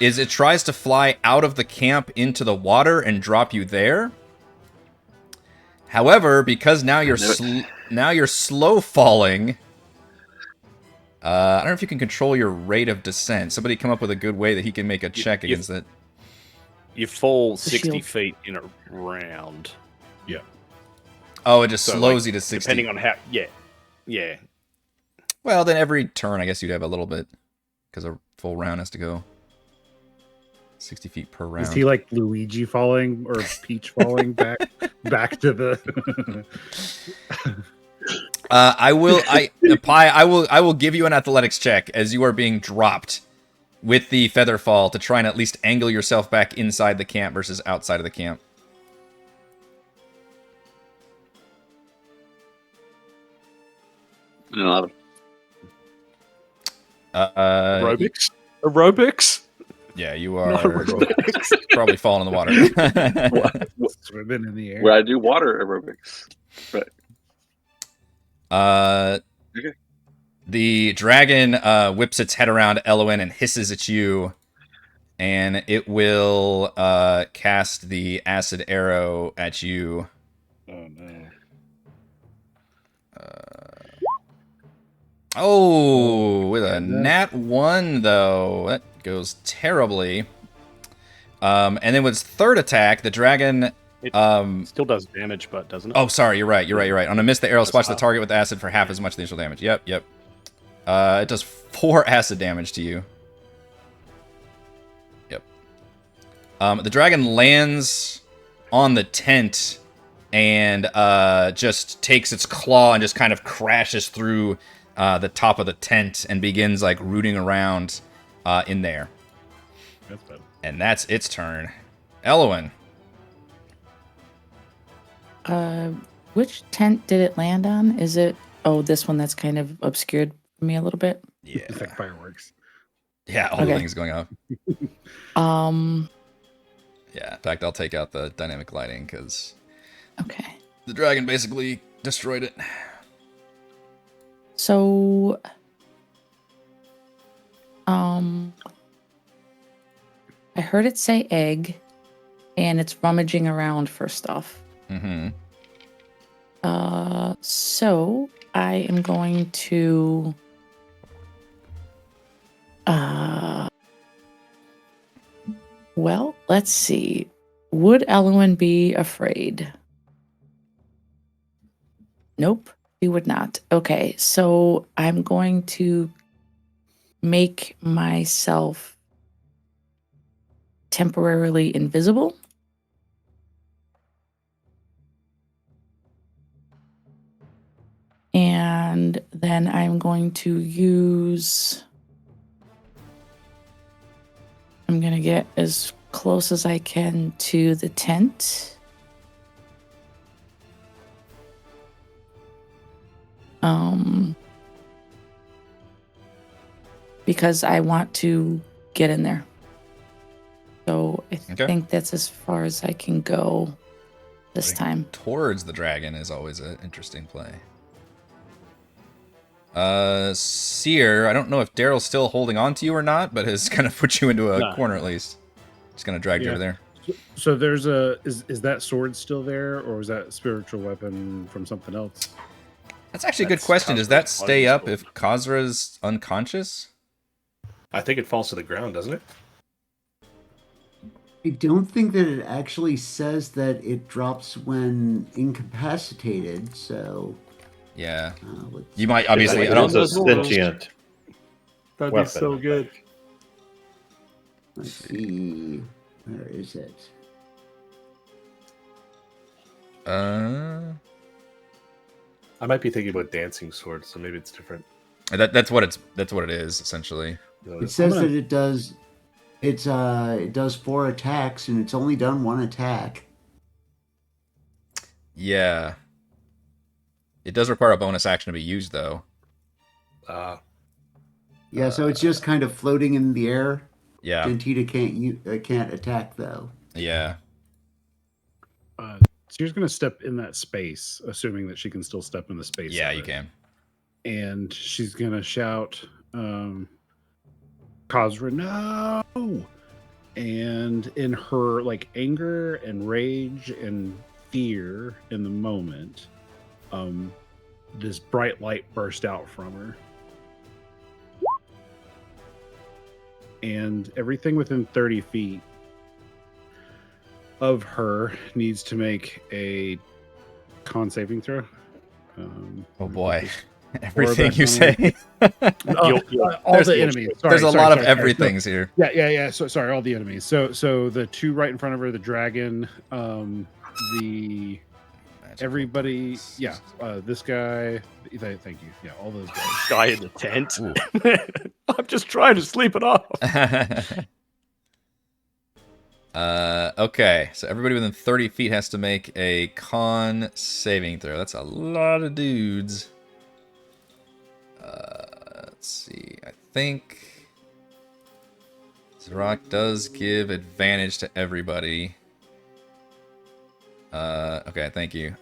it tries to fly out of the camp into the water and drop you there. However, because now you're slow falling. I don't know if you can control your rate of descent. Somebody come up with a good way that he can make a check against it. You fall The 60 shield. feet in a round. Oh, it just So, slows like, you to 60. Depending on how... Yeah. Well, then every turn, I guess you'd have a little bit, because a full round has to go 60 feet per round. Is he like Luigi falling or Peach falling back to the? I will give you an athletics check as you are being dropped with the feather fall to try and at least angle yourself back inside the camp versus outside of the camp. An 11. Aerobics? Yeah, you Not are aerobics. probably falling in the water. Swimming in the air. Where I do water aerobics. Right. Okay. The dragon whips its head around Ellowyn and hisses at you, and it will cast the acid arrow at you. Oh, no. With a nat 1, though. That goes terribly. And then with its third attack, the dragon... Still does damage, but doesn't it? Oh, sorry, you're right. On a miss, the arrow splash the target with acid for half as much initial damage. Yep. It does 4 acid damage to you. Yep. The dragon lands on the tent and just takes its claw and just kind of crashes through the top of the tent and begins like rooting around in there. That's bad. And that's its turn. Ellowyn. Which tent did it land on? Is it? Oh, this one that's kind of obscured for me a little bit. Yeah. It's like fireworks. Yeah, all the Okay. things going up. Yeah, in fact, I'll take out the dynamic lighting because Okay. the dragon basically destroyed it. So, I heard it say egg, and it's rummaging around for stuff. Mm-hmm. So I am going to, well, let's see. Would Ellowyn be afraid? Nope, he would not. Okay, so I'm going to make myself temporarily invisible. And then I'm going to use... I'm going to get as close as I can to the tent. Because I want to get in there. So I Okay. think that's as far as I can go. this time. Towards the dragon is always an interesting play. Cere, I don't know if Darryl's still holding on to you or not, but has kind of put you into a No. corner at least. Just kind of dragged you over there. So there's a is that sword still there, or is that spiritual weapon from something else? That's actually a good That's question. Does that Kazra's stay up sword. if Kazra's unconscious? I think it falls to the ground, doesn't it? I don't think that it actually says that it drops when incapacitated. So Yeah. let's You might obviously. It's I don't. a sentient That'd weapon. be so good. let's see. Where is it? Uh, I might be thinking about dancing sword, so maybe it's different. that's what it is essentially. You know, It says that it does. It does 4 attacks, and it's only done 1 attack. Yeah. It does require a bonus action to be used, though. Yeah, so it's just kind of floating in the air. Yeah. Gentita can't attack though. Yeah. She's going to step in that space, assuming that she can still step in the space. Yeah, of you it. can. And she's going to shout, Kazra, no! And in her like anger and rage and fear in the moment, this bright light burst out from her. And everything within 30 feet of her needs to make a con saving throw. Oh boy. Everything you say. All There's- the enemies. There's a lot of Sorry. everything's here. Yeah. So sorry, all the enemies. So the 2 right in front of her, the dragon, the everybody. Yeah, this guy. Thank you. Yeah, all those guys. Guy in the tent. Ooh. I'm just trying to sleep it off. Okay, so everybody within 30 feet has to make a con saving throw. That's a lot of dudes. Let's see. I think Zrock does give advantage to everybody. Okay, thank you.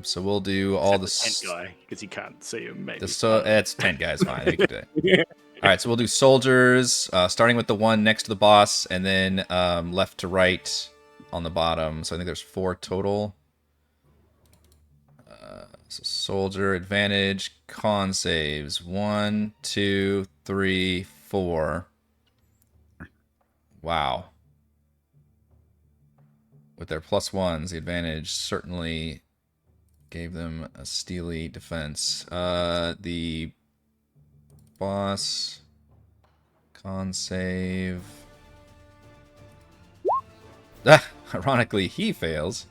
So we'll do all the tent guy because he can't see him. Maybe. it's tent guys. Fine. We can do it. All right, so we'll do soldiers, starting with the one next to the boss, and then left to right on the bottom. So I think there's 4 total. So soldier advantage, con saves 1, 2, 3, 4. Wow. With their +1s, the advantage certainly gave them a steely defense. The boss con save. Ironically, he fails.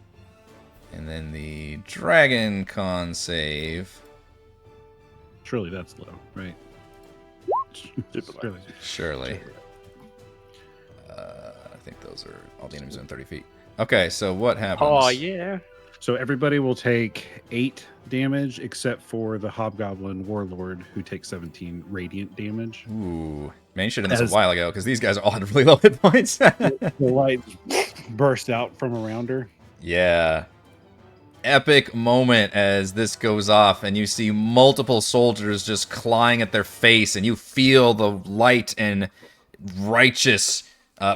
And then the dragon con save. Surely that's low, right? Surely. I think those are all the enemies within 30 feet. Okay, so what happens? Oh yeah. So everybody will take 8 damage, except for the Hobgoblin Warlord, who takes 17 radiant damage. Ooh. Man, you should have done this a while ago, because these guys all had really low hit points. The light burst out from around her. Yeah. Epic moment as this goes off, and you see multiple soldiers just clawing at their face, and you feel the light and righteous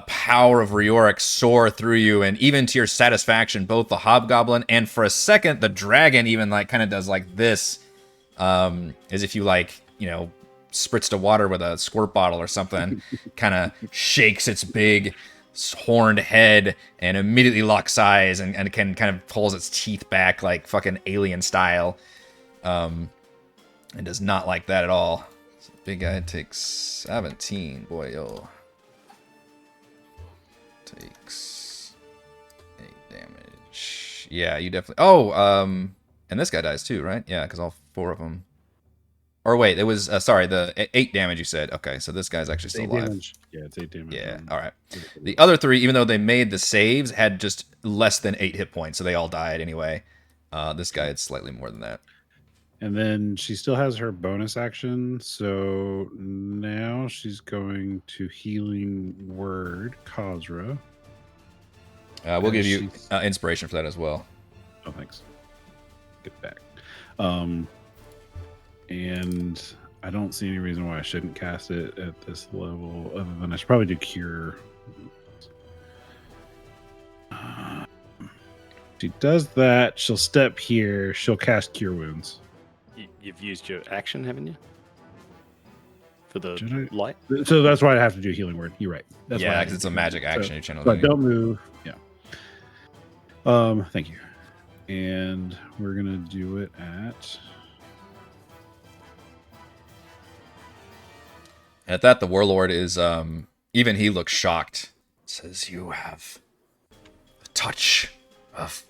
power of Rioric soar through you, and even to your satisfaction, both the Hobgoblin and for a second the dragon even like kind of does like this, as if you like, you know, spritzed a water with a squirt bottle or something, kind of shakes its big horned head and immediately locks eyes and can kind of pulls its teeth back like fucking alien style, and does not like that at all. So big guy takes 17. Boy, yo. Takes 8 damage. Yeah, you definitely. Oh, and this guy dies too, right? Yeah, because all 4 of them. Or wait, it was sorry, the 8 damage you said. Okay, so this guy's actually still alive. Damage. Yeah, it's 8 damage. Yeah, all right. The other 3, even though they made the saves, had just less than 8 hit points, so they all died anyway. This guy had slightly more than that. And then she still has her bonus action, so now she's going to Healing Word, Kazra. We'll give you inspiration for that as well. Oh, thanks. Get back. And I don't see any reason why I shouldn't cast it at this level, other than I should probably do cure. She does that. She'll step here. She'll cast cure wounds. You've used your action, haven't you? For the Did I? light? So that's why I have to do healing word. You're right. That's why Yeah, I because have it's to a do magic that. action So, you channel. but don't move. Yeah. Thank you. And we're gonna do it at. At that, the warlord is even he looks shocked. Says, "You have the touch of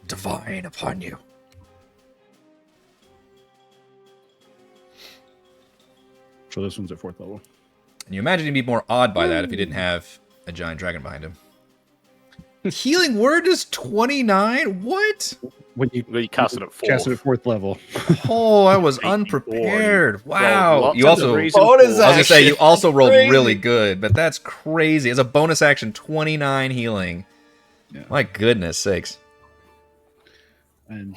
divine upon you." So this one's at 4th level. And you imagine he'd be more awed by that if he didn't have a giant dragon behind him. Healing word is 29? What? When you cast it at 4th. Cast it at 4th level. Oh, I was 84. unprepared. Well, Wow. lots You of also, the I reason Bonus for- was gonna say, you action. also rolled Crazy. really good, but that's crazy. As a bonus action, 29 healing. Yeah. My goodness sakes. And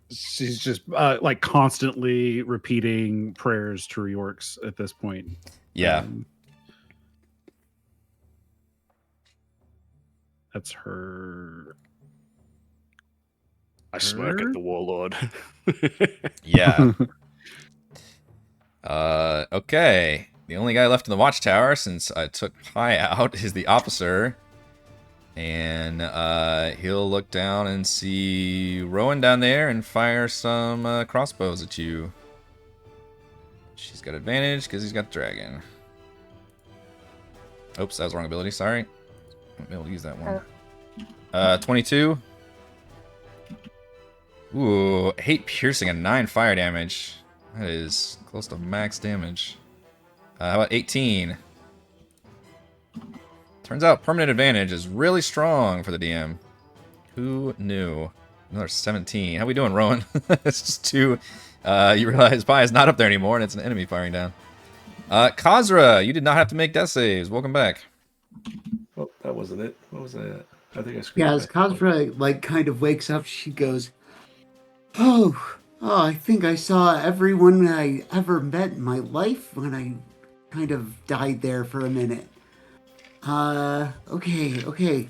she's just like constantly repeating prayers to reorcs at this point. Yeah. That's her. I smirk at the warlord. Yeah. Okay. The only guy left in the watchtower since I took Pi out is the officer. And he'll look down and see Rowan down there and fire some crossbows at you. She's got advantage because he's got the dragon. Oops, that was the wrong ability. Sorry. Won't be able to use that one. 22. Ooh, 8 piercing and 9 fire damage. That is close to max damage. How about 18? Turns out permanent advantage is really strong for the DM. Who knew? Another 17. How we doing, Rowan? It's just 2. You realize Pi is not up there anymore, and it's an enemy firing down. Kazra, you did not have to make death saves. Welcome back. Oh, that wasn't it. What was that? I think I screwed Yeah, it as back. Kazra like kind of wakes up, she goes, "Oh, I think I saw everyone I ever met in my life when I kind of died there for a minute." Okay.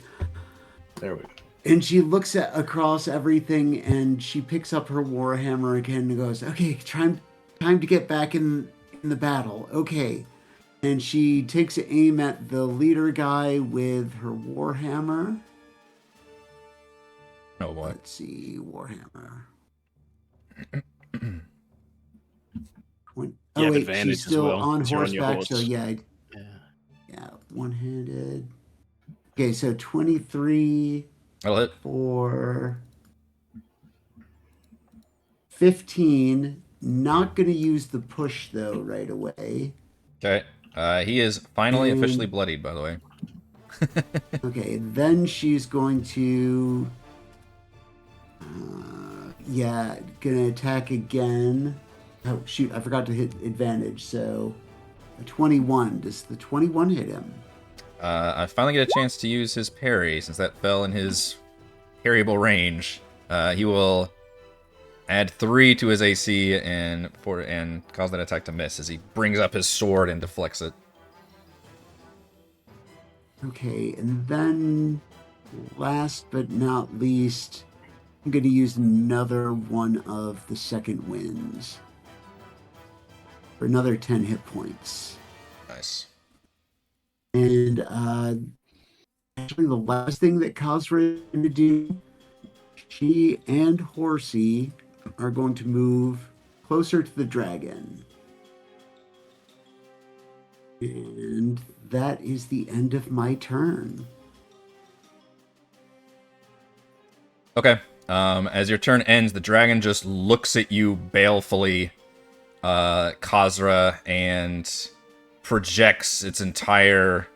There we go. And she looks at across everything, and she picks up her warhammer again and goes, "Okay, time to get back in the battle." Okay. And she takes aim at the leader guy with her warhammer. Oh boy. Let's see, warhammer. You Oh have wait, advantage she's as still well, on 'cause you're on your horseback, so horse. yeah, one-handed. Okay, so 23 That'll hit. for 15. Not gonna use the push though right away. Okay. He is finally And- officially bloodied, by the way. Okay, then she's going to gonna attack again. Oh shoot, I forgot to hit advantage, so a 21. Does the 21 hit him? I finally get a chance to use his parry, since that fell in his parryable range. He will add 3 to his AC and cause that attack to miss as he brings up his sword and deflects it. Okay, and then last but not least, I'm going to use another one of the second winds for another 10 hit points. Nice. And actually, the last thing that Kazra is going to do, she and Horsey are going to move closer to the dragon. And that is the end of my turn. Okay. As your turn ends, the dragon just looks at you balefully, Kazra, and projects its entire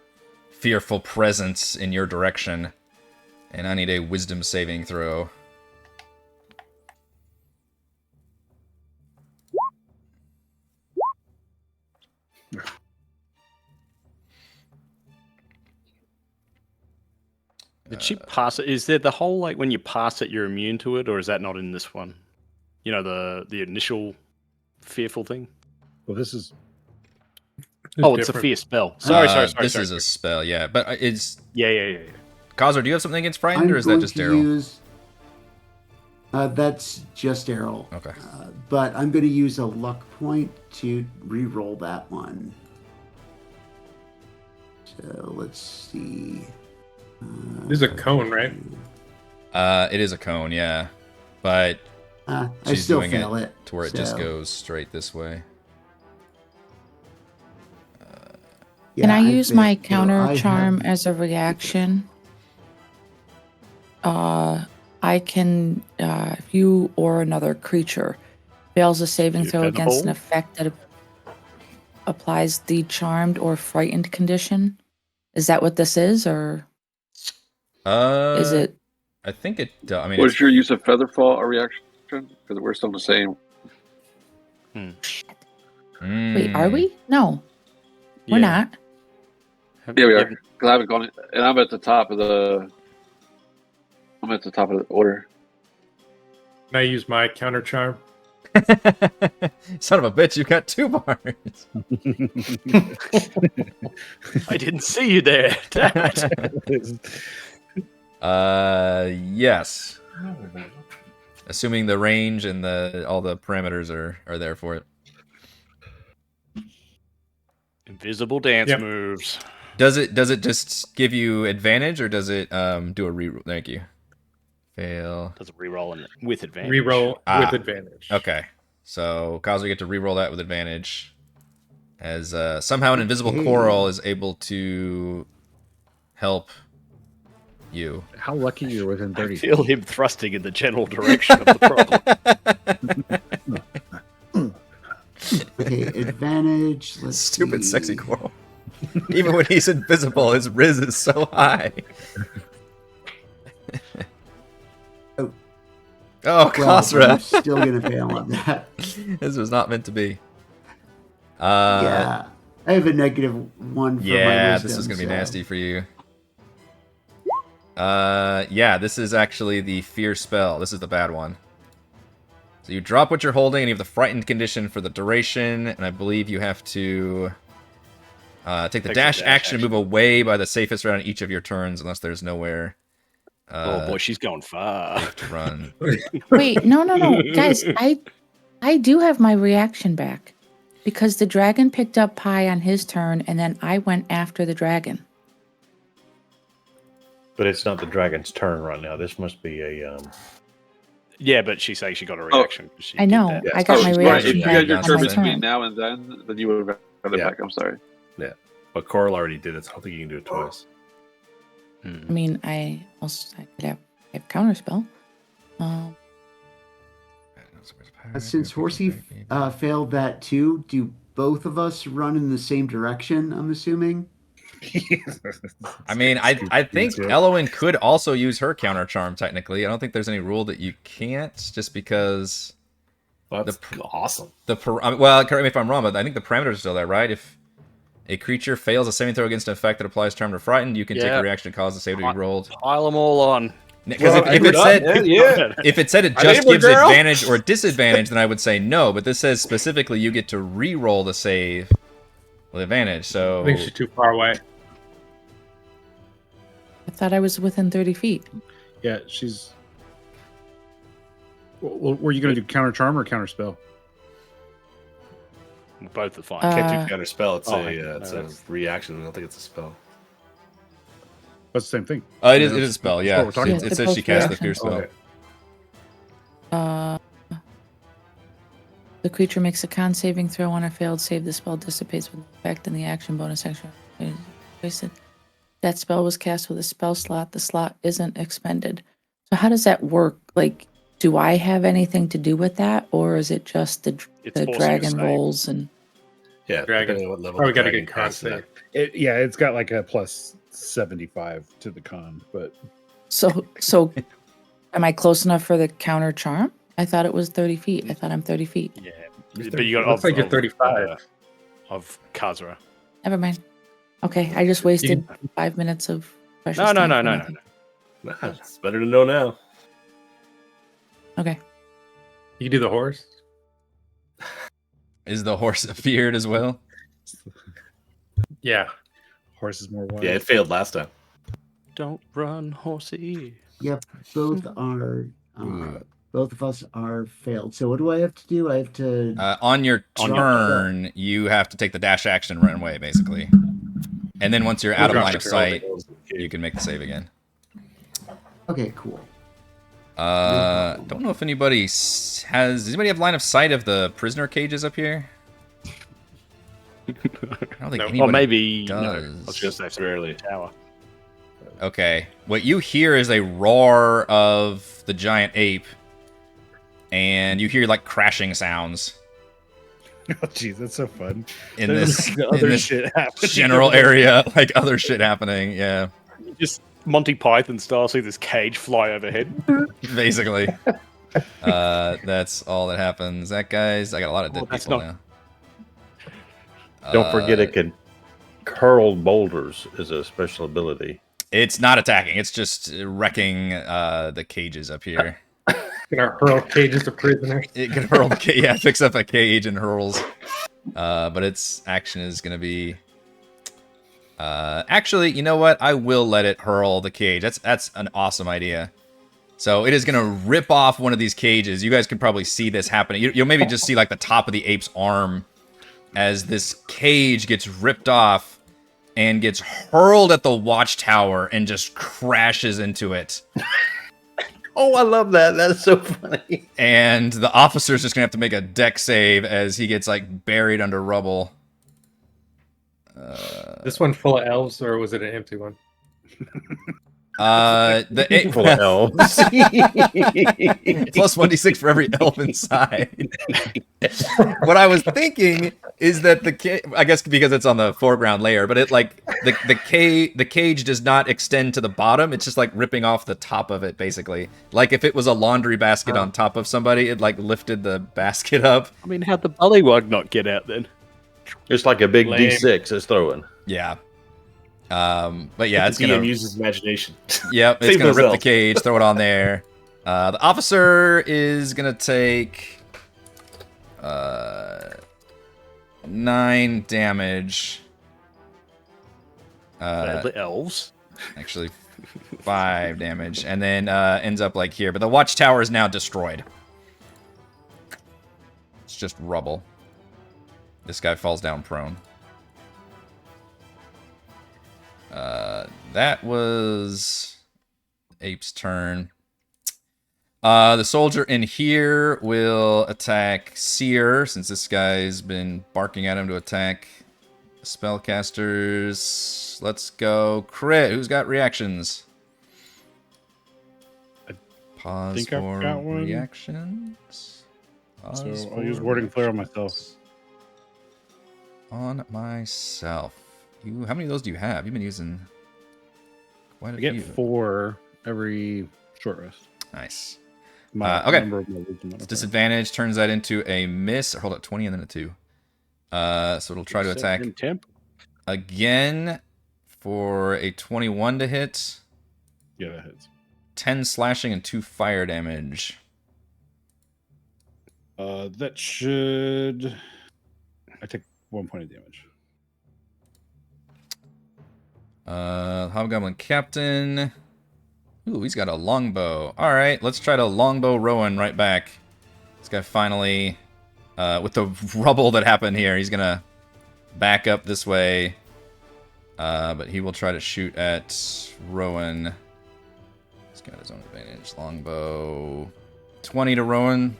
fearful presence in your direction. And I need a wisdom saving throw. Did she pass it? Is there the whole like when you pass it, you're immune to it, or is that not in this one? You know, the initial fearful thing. Well, this is Oh, it's a fear spell. Sorry. This is a spell, yeah. But it's Yeah. Kazra, do you have something against frightened, I'm or is that going just to Darryl? use. That's just Darryl. Okay. But I'm going to use a luck point to re-roll that one. So let's see. This is a cone, right? It is a cone, yeah. But I she's still doing fail it it. to where it just so, goes straight this way. Can I use failed. my So counter I charm have- as a reaction? I can, if you or another creature fails a saving You throw feather against an ball? effect that applies the charmed or frightened condition. Is that what this is, or is it? I think it. I mean, Was it's, your use of Featherfall a reaction? Because we're still the same. Wait, are we? No, we're Yeah. not. Yeah, we are. Because I haven't gone, and I'm at the top of the. I'm at the top of the order. Can I use my counter charm? son of a bitch, you got 2 bars. I didn't see you there. Damn it. Yes. Assuming the range and all the parameters are there for it. Invisible dance Yep. moves. Does it just give you advantage, or does it do a reroll? Thank you. Fail. Does a reroll with advantage. Reroll Ah. with advantage. Okay. So Kazra, you get to reroll that with advantage. As somehow an invisible Korl is able to help you. how lucky you're within I 30 feel him thrusting in the general direction of the problem. Okay, advantage. Let's Stupid see. sexy Korl. Even when he's invisible, his riz is so high. Oh. Oh, Well, Kazra. I'm still gonna fail on that. This was not meant to be. Yeah, I have a -1 for my Yeah, wisdom, this is gonna be so- nasty for you. Yeah, this is actually the fear spell. This is the bad one. So you drop what you're holding, and you have the frightened condition for the duration, and I believe you have to take the dash action and move away by the safest route on each of your turns, unless there's nowhere Oh boy, she's going far. to run. Wait, no, guys, I do have my reaction back because the dragon picked up pie on his turn, and then I went after the dragon. But it's not the dragon's turn right now. This must be a. Yeah, but she says she got a reaction. She I did know. that. I got my right. reaction If you back had your on turn my between turn. now and then you would have got it Yeah. back. I'm sorry. But Korl already did it, so I don't think you can do it twice. I mean, I could have counterspell. Since Horsey failed that too, do both of us run in the same direction? I'm assuming. I mean, I think Ellowyn could also use her counter charm. Technically, I don't think there's any rule that you can't, just because Well, that's awesome. well, correct me if I'm wrong, but I think the parameters are still there, right? If a creature fails a saving throw against an effect that applies charmed or frightened, you can take Yeah. a reaction to cause the save to be rolled. Pile them all on. Because Well, if it said yeah. if it said it I just named the gives girl. advantage or disadvantage, then I would say no. But this says specifically you get to re-roll the save with advantage. So I think she's too far away. I thought I was within 30 feet. Yeah, she's. Well, were you going to do counter charm or counter spell? Both are fine. Can't do counter spell. It's Oh, it's no, a reaction. I don't think it's a spell. That's the same thing. it is Yeah, a spell. that's Yeah, what we're talking it, about. it says she Both cast the fear reactions. spell. Okay. The creature makes a con saving throw. On a failed save, the spell dissipates with effect, and the action bonus action is wasted. That spell was cast with a spell slot. The slot isn't expended. So how does that work? Like, do I have anything to do with that, or is it just the It's forcing a dragon save. rolls and? Yeah, Dragon. depending on what level Probably the got to dragon get con casts it save. at. It's got like a plus 75 to the con, but So, am I close enough for the counter charm? I thought it was 30 feet. I thought I'm 30 feet. Yeah, You're but you got looks like you're 35. of Kazra. Never mind. Okay, I just wasted 5 minutes of precious No. time for nothing. Nah, it's better to know now. Okay. You do the horse. Is the horse feared as well? Yeah. Horse is more wild. Yeah, it failed last time. Don't run, horsey. Yep, both are. Both of us are failed. So what do I have to do? I have to. On your On your turn, you have to take the dash action and run away, basically. And then once you're out of Drop line your of sight, girl. you can make the save again. Okay, cool. Don't know if anybody has. Does anybody have line of sight of the prisoner cages up here? I don't think anybody Or maybe does. no. I was just say Rarely. tower. Okay. What you hear is a roar of the giant ape, and you hear like crashing sounds Oh, jeez, that's so fun. in There's this, like other in this shit happening. general area, like other shit happening. Yeah, Just Monty Python style, see this cage fly overhead. basically. That's all that happens. That guy's. I got a lot of dead that's people not- now. Don't forget it can curl boulders is a special ability. It's not attacking. It's just wrecking the cages up here. Gonna hurl cages to prisoners. It can hurl the cage. Yeah, it picks up a cage and hurls. But its action is going to be... actually, you know what? I will let it hurl the cage. That's an awesome idea. So it is going to rip off one of these cages. You guys can probably see this happening. You'll maybe just see like the top of the ape's arm as this cage gets ripped off and gets hurled at the watchtower and just crashes into it. Oh, I love that. That's so funny. And the officer's just gonna have to make a deck save as he gets like buried under rubble. This one full of elves, or was it an empty one? The eight Full of elves. plus 1d6 for every elf inside. What I was thinking is that I guess because it's on the foreground layer, but it like the cage does not extend to the bottom. It's just like ripping off the top of it, basically. Like if it was a laundry basket on top of somebody, it like lifted the basket up. I mean, how'd the bullywug not get out then? It's like a big Lame. D6 it's throwing. Yeah. But yeah, it's The gonna DM uses his imagination. Yep, it's Save gonna those rip the elves. cage, throw it on there. The officer is gonna take 9 damage. The elves. Actually 5 damage, and then ends up like here. But the watchtower is now destroyed. It's just rubble. This guy falls down prone. That was Ape's turn. The soldier in here will attack Cere, since this guy's been barking at him to attack spellcasters. Let's go crit. Who's got reactions? Pause think I've for got one. reactions. Pause So I'll use for Warding Flare on reactions. myself. On myself. How many of those do you have? You've been using quite a I get few. 4 every short rest. Nice. My Okay. number of my wisdom modifier. Disadvantage turns that into a miss. Or hold up, 20 and then a 2. So it'll try to attack Temp. again for a 21 to hit. Yeah, that hits. 10 slashing and 2 fire damage. That should. I take 1 point of damage. Hobgoblin Captain. Ooh, he's got a longbow. Alright, let's try to longbow Rowan right back. This guy finally, with the rubble that happened here, he's gonna back up this way. But he will try to shoot at Rowan. He's got his own advantage. Longbow. 20 to Rowan.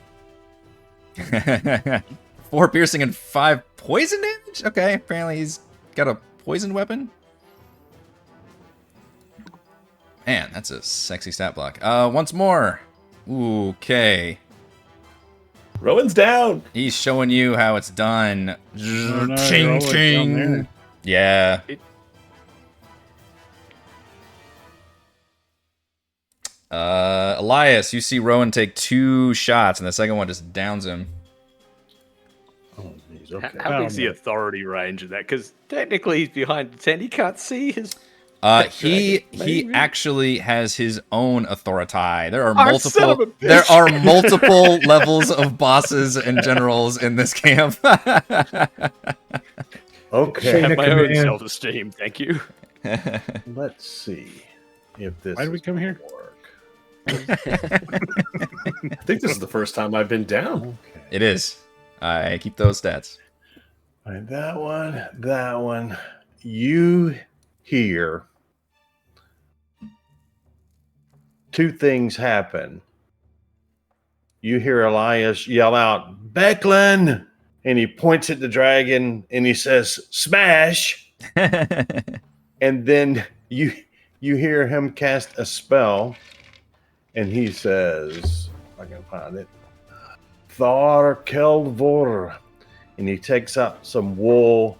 4 piercing and 5 poison damage? Okay, apparently he's got a poison weapon. Man, that's a sexy stat block. Once more. Ooh, okay. Rowan's down. He's showing you how it's done. no, you're Ching, all the way down ching. there. Yeah. Elyas, you see Rowan take 2 shots, and the second one just downs him. Oh, geez, okay. How big's the authority range of that? Because technically he's behind the tent. He can't see his He Maybe. actually has his own authority. There are Oh, son of multiple a bitch. there are multiple levels of bosses and generals in this camp. Okay. I Chain have of my own command. self-esteem, thank you. Let's see if this Why did we come here? work. I think this is the first time I've been down. Okay. It is. I keep those stats. All right, that one. You hear two things happen. You hear Elyas yell out, "Becklin!" And he points at the dragon and he says, "Smash!" And then you hear him cast a spell and he says, if I can find it, Thar Keldvor. And he takes out some wool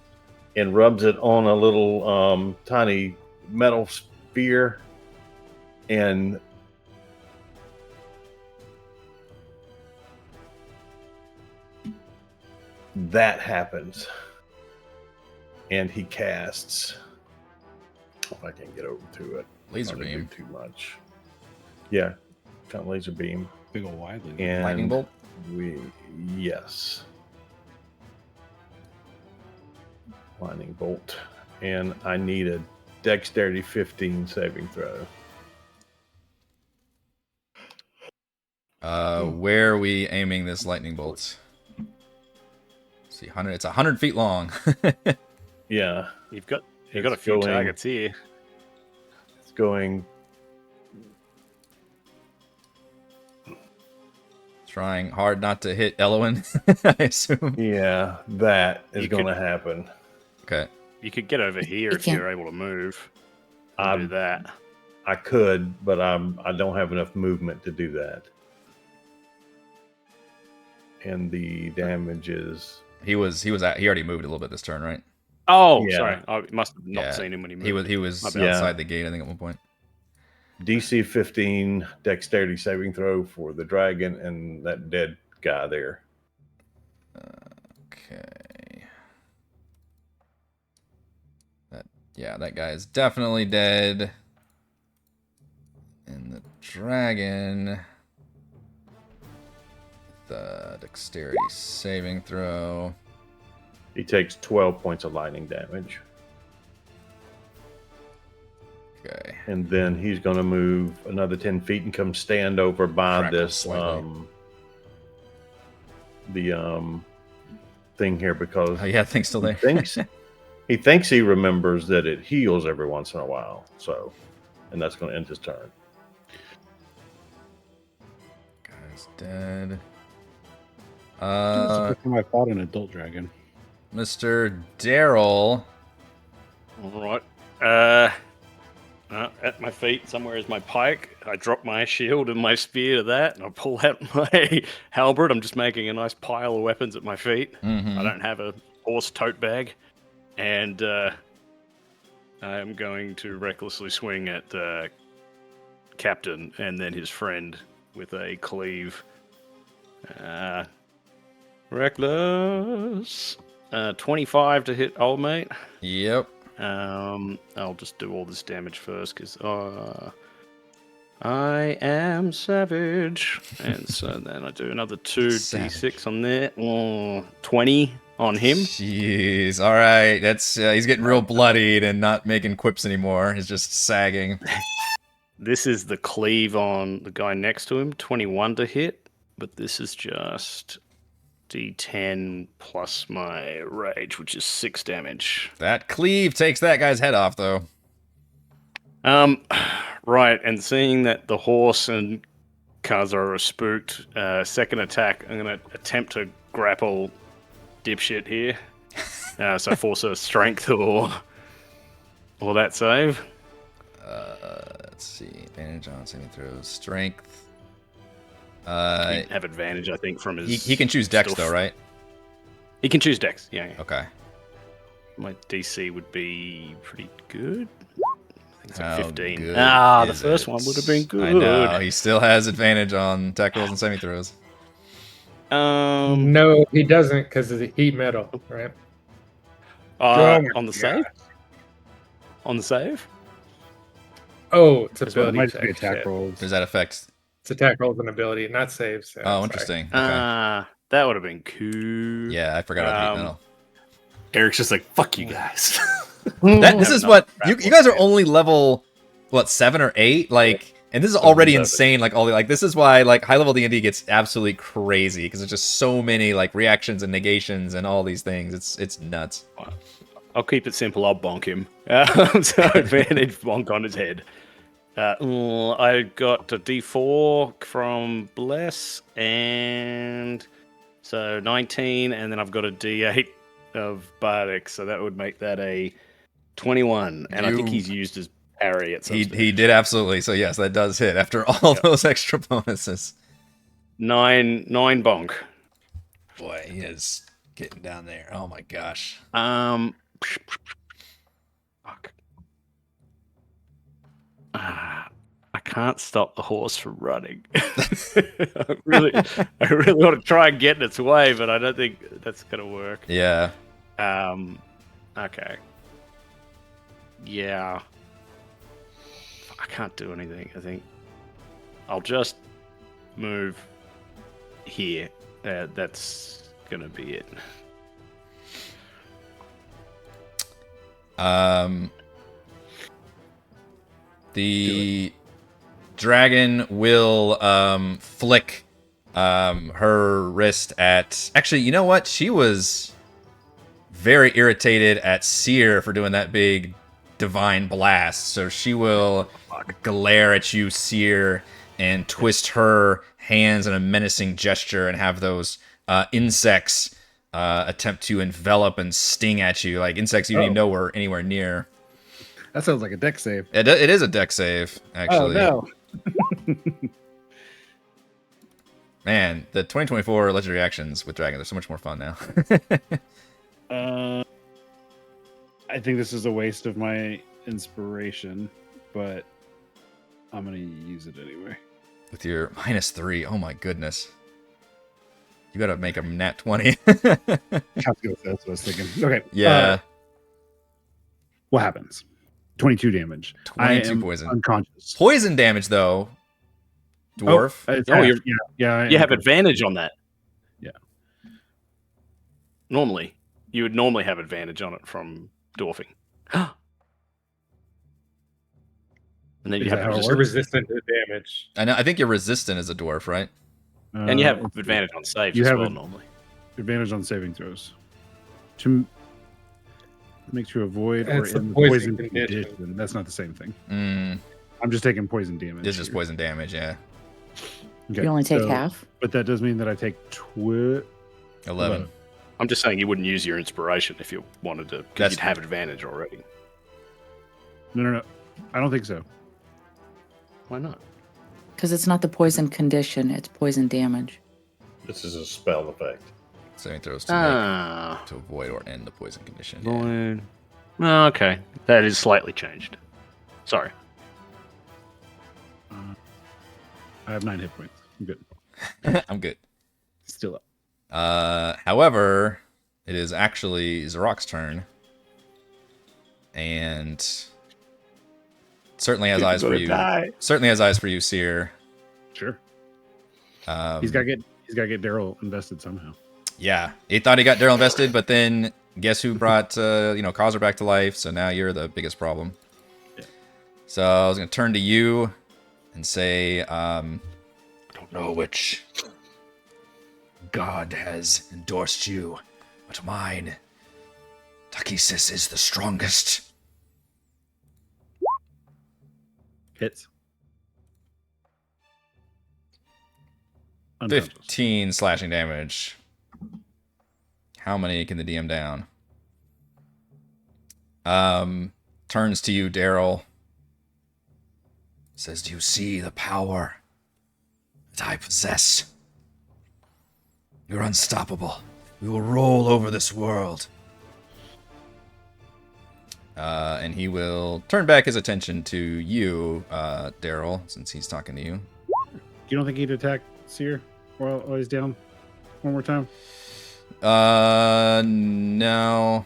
and rubs it on a little tiny metal spear. And that happens. And he casts. If I can get over to it. Laser Not gonna beam. do too much. Yeah, kind of laser beam. Big old widely. And Lightning bolt. Yes. Lightning bolt. And I need a dexterity 15 saving throw. Where are we aiming this lightning bolt? Let's see, 100. It's 100 feet long. Yeah. You've got a It's few going- targets here. It's going. Trying hard not to hit Ellowyn, I assume. Yeah, that is You going to could- happen. Okay. You could get over here You if can't- you're able to move. Do I that. could, but I don't have enough movement to do that. And the damage is He already moved a little bit this turn, right? Oh, Yeah. sorry. I must have not Yeah. seen him when he moved. He was My bad. Yeah. outside the gate, I think, at one point. DC 15 dexterity saving throw for the dragon and that dead guy there. Okay. That guy is definitely dead. And the dragon, the dexterity saving throw. He takes 12 points of lightning damage. Okay. And then he's going to move another 10 feet and come stand over by Crackle this slightly. thing here because Oh yeah, thing's still there. he thinks he remembers that it heals every once in a while. So, and that's going to end his turn. Guy's dead. That's the first time I fought an adult dragon. Mr. Darryl. All right. At my feet somewhere is my pike. I drop my shield and my spear to that, and I pull out my halberd. I'm just making a nice pile of weapons at my feet. Mhm. I don't have a horse tote bag, and I am going to recklessly swing at Captain and then his friend with a cleave. Reckless. 25 to hit old mate. Yep. I'll just do all this damage first because I am savage, and so then I do another 2d6 on there. 20 on him. Jeez. All right. That's he's getting real bloodied and not making quips anymore. He's just sagging. This is the cleave on the guy next to him. 21 to hit, but this is just d10 plus my rage, which is 6 damage. That cleave takes that guy's head off, though. Right, and seeing that the horse and Kazra are spooked, second attack, I'm going to attempt to grapple dipshit here. So force a strength or that save. Let's see. Advantage on saving throws. Strength. He'd have advantage, I think, from his... He can choose Dex, stuff. though, right? He can choose Dex, yeah. Okay. My DC would be pretty good. I think it's How like 15. good The is first it? one would have been good. I know. He still has advantage on attack rolls and saving throws. No, he doesn't because of the heat metal, right? Oh my On the God. save? On the save? Oh, it's That's So it ability might just be check. attack Shit. rolls. Does that affect? It's attack rolls and ability, not saves. Yeah, Oh, sorry. interesting. Okay. That would have been cool. Yeah, I forgot about the heat metal. Eric's just like, fuck you guys. This is what you guys are only level what 7 or 8 like, and this is already 7. insane. Like all the like this is why like high level D&D gets absolutely crazy because there's just so many like reactions and negations and all these things. It's nuts. I'll keep it simple. I'll bonk him. So advantage bonk on his head. I got a D4 from Bless, and so 19, and then I've got a D8 of Bardic, so that would make that a 21. And I think he's used his parry at some stage. He did absolutely. So yes, that does hit after all those extra bonuses. 9 bonk. Boy, he is getting down there. Oh my gosh. Fuck. I can't stop the horse from running. I really want to try and get in its way, but I don't think that's gonna work. Yeah. Okay. Yeah. I can't do anything. I think I'll just move here. That's gonna be it. The dragon will flick her wrist at. Actually, you know what? She was very irritated at Cere for doing that big divine blast, so she will glare at you, Cere, and twist her hands in a menacing gesture and have those insects attempt to envelop and sting at you, like insects you don't even know were anywhere near. That sounds like a deck save. It is a deck save, actually. Oh no. Man, the 2024 legendary actions with dragons are so much more fun now. I think this is a waste of my inspiration, but I'm gonna use it anyway. With your -3, oh my goodness. You gotta make a nat 20. That's what I was thinking. Okay. Yeah. What happens? 22 damage. 22 I am poison. Unconscious. Poison damage, though. Dwarf. It's Oh, half. you're- yeah. You have advantage on that. Yeah. Normally, you would normally have advantage on it from dwarfing. And then you Is have that how it You're resistance, resistant to damage. I think you're resistant as a dwarf, right? and you have it's advantage on saves you as have well. a- Normally, advantage on saving throws. To make to avoid or That's the in the poison poison condition. condition. That's not the same thing. Mm, I'm just taking poison damage. it's just here. poison damage, yeah. Okay, You only take so- half. But that does mean that I take 11. I'm just saying you wouldn't use your inspiration if you wanted to, That's- because you'd have advantage already. No. I don't think so. Why not? Because it's not the poison condition, it's poison damage. This is a spell effect. Saving throws to, to avoid or end the poison condition. Yeah. Void. Oh, okay, that is slightly changed. Sorry. I have 9 hit points. I'm good. I'm good. Still up. However, it is actually Zarok's turn. And certainly has eyes for you. Certainly has eyes for you, Cere. Sure. Um, He's got to get Darryl invested somehow. Yeah, he thought he got Darryl invested, but then guess who brought Kazra back to life? So now you're the biggest problem. Yeah. So I was gonna turn to you and say, I don't know which god has endorsed you, but mine, Takesis, is the strongest. Hits. Unconscious. 15 slashing damage. How many can the DM down? Turns to you, Darryl. Says, do you see the power that I possess? You're unstoppable. We will roll over this world. And he will turn back his attention to you, Darryl, since he's talking to you. You don't think he'd attack Cere while he's down one more time? No.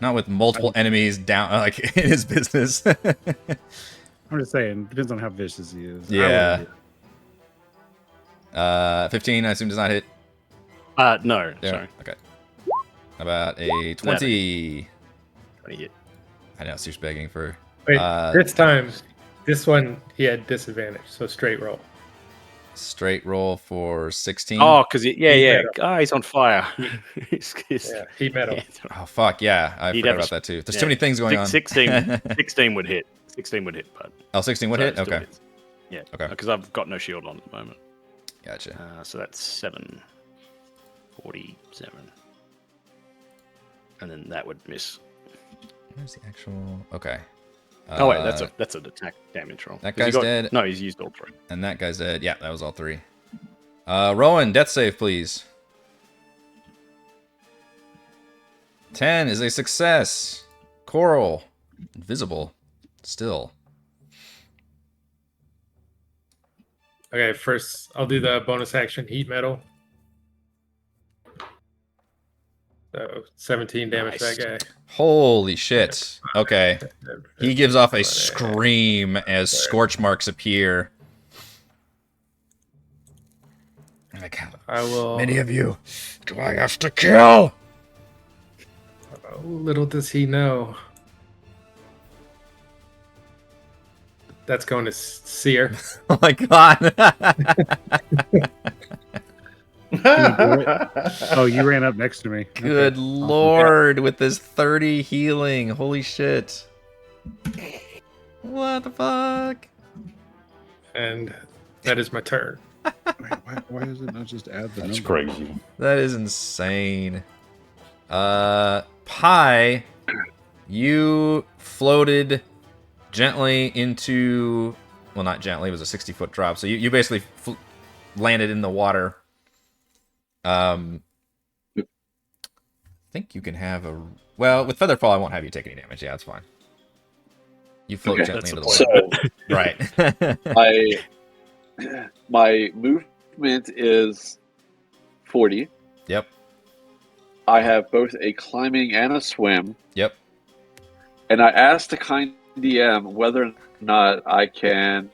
Not with multiple enemies down, like, in his business. I'm just saying, depends on how vicious he is. Yeah. 15, I assume, does not hit. No, There. sorry. Okay. How about a 20? 20 hit. I know, Cere's begging for... Wait, this time, this one he had disadvantage, so straight roll. Straight roll for 16. Oh, because Heat yeah. metal. Oh, he's on fire. Yeah, heat metal. Oh, fuck, yeah. I He'd forgot have a about that, too. There's yeah, too many things going on. 16 would hit. 16 would hit, but... Oh, 16 would so hit? it still Okay. hits. Yeah. Okay. Because I've got no shield on at the moment. Gotcha. So that's 7. 47. And then that would miss. Where's the actual... Okay. Oh, wait, that's an attack damage roll. That 'Cause guy's dead. No, he's used all 3. And that guy's dead. Yeah, that was all 3. Rowan, death save, please. 10 is a success. Korl, invisible, still. Okay, first I'll do the bonus action heat metal. So 17 damage to Nice. that guy. Holy shit. Okay. He gives off a scream as scorch marks appear. Like, how I will. many of you do I have to kill? Little does he know. That's going to Cere. Oh my god. Oh, you ran up next to me. Good Okay. lord, with this 30 healing. Holy shit. What the fuck? And that is my turn. Wait, why is it not just add the That's number? crazy. That is insane. Pi, you floated gently into... Well, not gently, it was a 60-foot drop. So you basically landed in the water. I think you can have a... Well, with Featherfall, I won't have you take any damage. Yeah, that's fine. You float Okay, gently into the So water. Right. my movement is 40. Yep. I have both a climbing and a swim. Yep. And I asked the kind DM whether or not I can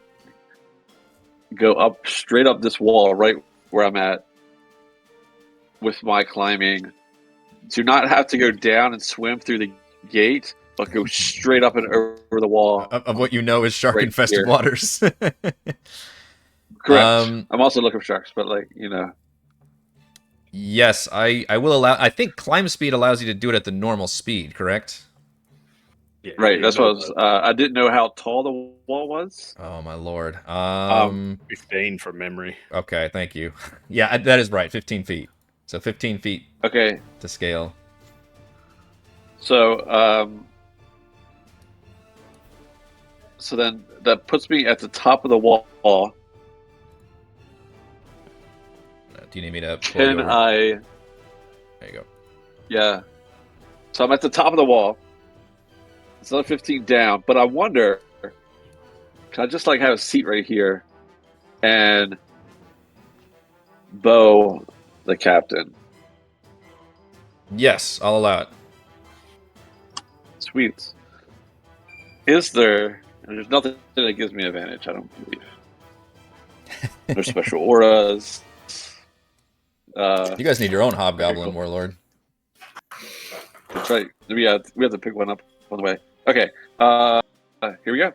go up straight up this wall right where I'm at with my climbing. Do not have to go down and swim through the gate, but go straight up and over the wall. Of what you know is shark-infested here. waters. Correct. I'm also looking for sharks, but Yes, I will allow... I think climb speed allows you to do it at the normal speed, correct? Yeah, Right, that's what I was... I didn't know how tall the wall was. Oh, my lord. 15 from memory. Okay, thank you. Yeah, that is right, 15 feet. So 15 feet Okay, to scale. so so then that puts me at the top of the wall. Do you need me to pull you Can over? I... There you go. Yeah. So I'm at the top of the wall. It's another 15 down, but I wonder, can I just have a seat right here and bow the captain? Yes, I'll allow it. Sweet. Is there... There's nothing that gives me advantage, I don't believe. There's special auras. You guys need your own hobgoblin, cool. warlord. That's right. We have to pick one up on the way. Okay. Here we go.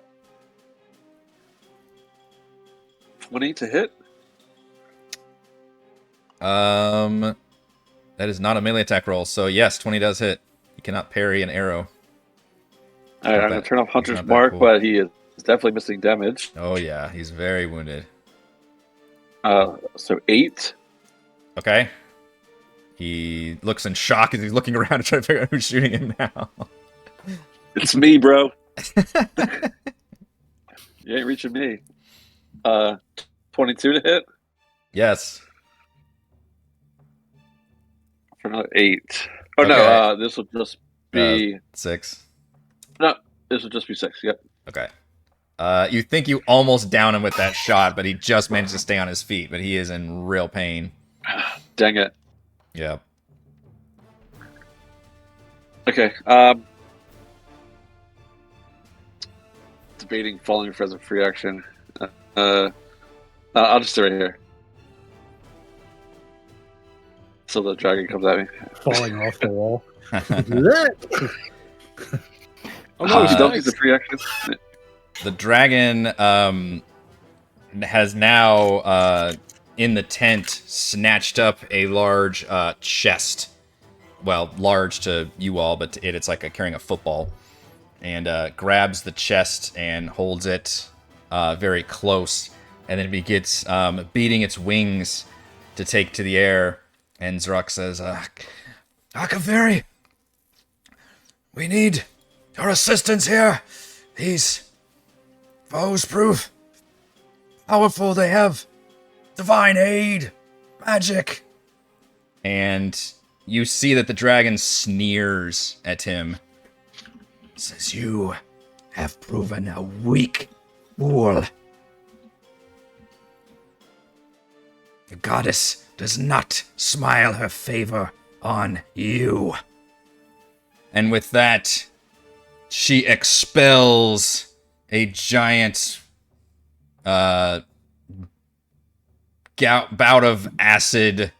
20 to hit. That is not a melee attack roll, so yes, 20 does hit. You cannot parry an arrow. All right, not I'm going that- to turn off it's Hunter's not that Mark, cool. but he is definitely missing damage. Oh yeah, he's very wounded. So 8. Okay. He looks in shock as he's looking around to try to figure out who's shooting him now. It's me, bro. You ain't reaching me. 22 to hit Yes. for another 8. Oh Okay. no, this will just be 6. no. This will just be 6. Yep. Okay. You think you almost down him with that shot, but he just managed to stay on his feet, but he is in real pain. Dang it. Yeah. Okay. debating falling for as a free action. I'll just stay right here. So the dragon comes at me. Falling off the wall. Oh no, You Uh, don't use the free action. The dragon has now, in the tent, snatched up a large chest. Well, large to you all, but to it's like carrying a football. And grabs the chest and holds it very close. And then begins beating its wings to take to the air. And Zrock says, Akaveri, we need your assistance here. These foes prove powerful. They have divine aid, magic. And you see that the dragon sneers at him. Says, you have proven a weak fool. The goddess does not smile her favor on you. And with that, she expels a giant bout of acid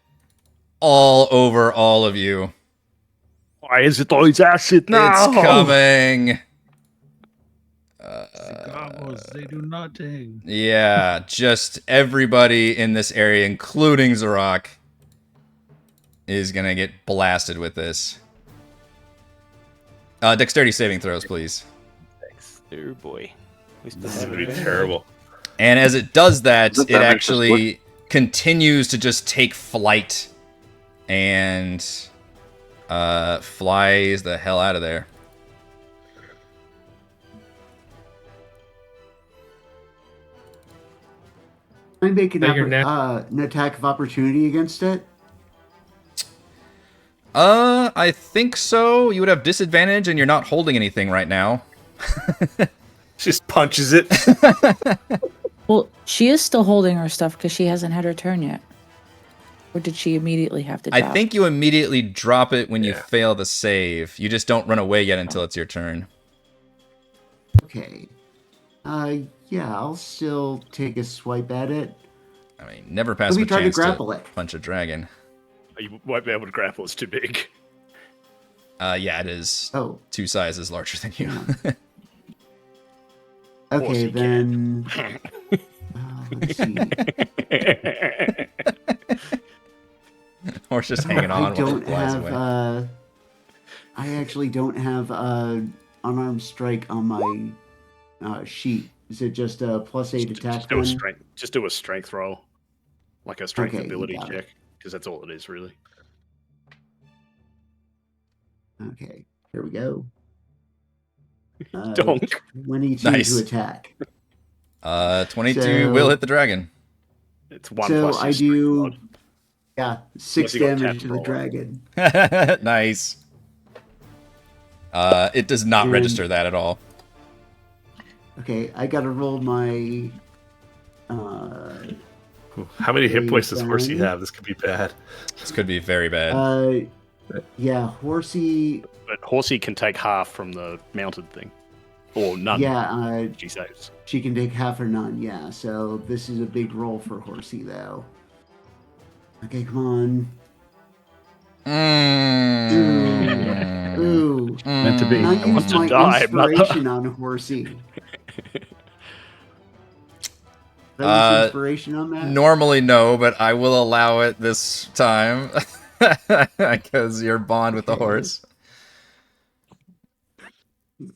all over all of you. Why is it always acid now? It's coming. They do nothing. Yeah, just everybody in this area, including Zrock, is gonna get blasted with this. Dexterity saving throws, please. Oh boy. This is gonna be terrible. And as it does that, Does it that make actually continues to just take flight and flies the hell out of there. Can I make Make your an attack of opportunity against it? I think so. You would have disadvantage, and you're not holding anything right now. Just punches it. Well, she is still holding her stuff because she hasn't had her turn yet. Or did she immediately have to drop? I think you immediately drop it when you Yeah. fail the save. You just don't run away yet until it's your turn. Okay. Yeah, I'll still take a swipe at it. I mean, never pass Let me a try to chance grapple it. punch a dragon. You won't be able to grapple, it's too big. Yeah, it is Oh, 2 sizes larger than you. okay, you then. Let's see. Horse just hanging I on while don't it flies have. away. I actually don't have unarmed strike on my sheet. Is it just a +8 attack? Just do a then? strength. Just do a strength roll, like a strength Okay, you ability got it. check, because that's all it is, really. Okay, here we go. Donk. 22 Nice. to attack. 22 So- will hit the dragon. It's 1 So plus. I your strength do, mod. yeah, 6 you got damage tap to the roll. dragon. Nice. It does not And- register that at all. Okay, I gotta roll my. How many hit points does Horsey Then- have? This could be bad. This could be very bad. Yeah, Horsey. But Horsey can take half from the mounted thing, or none. Yeah, She saves. she can take half or none. Yeah, so this is a big roll for Horsey though. Okay, come on. Mm. Ooh, Meant to be. can I I want use to my die, mother. inspiration on Horsey? Can I use inspiration on that? Normally no, but I will allow it this time because your bond with the Okay. horse.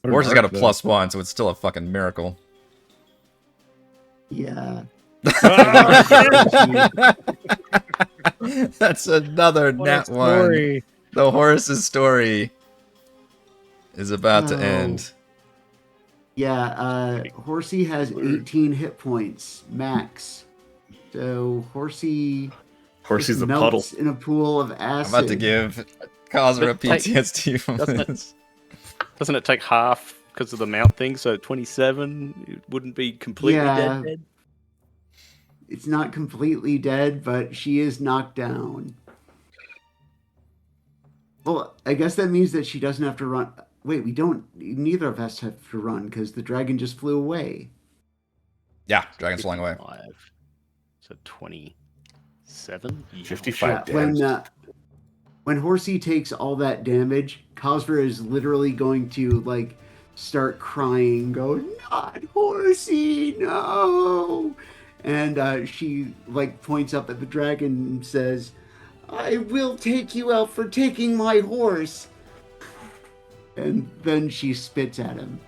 What Horse has got a mark, though. +1, so it's still a fucking miracle. Yeah. That's another nat one. Story. The horse's story is about to Oh. end. Yeah, Horsey has 18 hit points max. So Horsey Horsey's just a puddle. melts in a pool of I'm acid. about to give Kazra But take- PTSD from doesn't it- this. Doesn't it take half because of the mount thing? So 27, it wouldn't be completely Yeah. dead. It's not completely dead, but she is knocked down. Well, I guess that means that she doesn't have to run. Wait, we don't. Neither of us have to run because the dragon just flew away. Yeah, dragon's flying away. 55. So 27? 55 Yeah, damage. when Horsey takes all that damage, Kazra is literally going to like start crying, go, "Not Horsey, no!" And she like points up at the dragon and says, "I will take you out for taking my horse." And then she spits at him.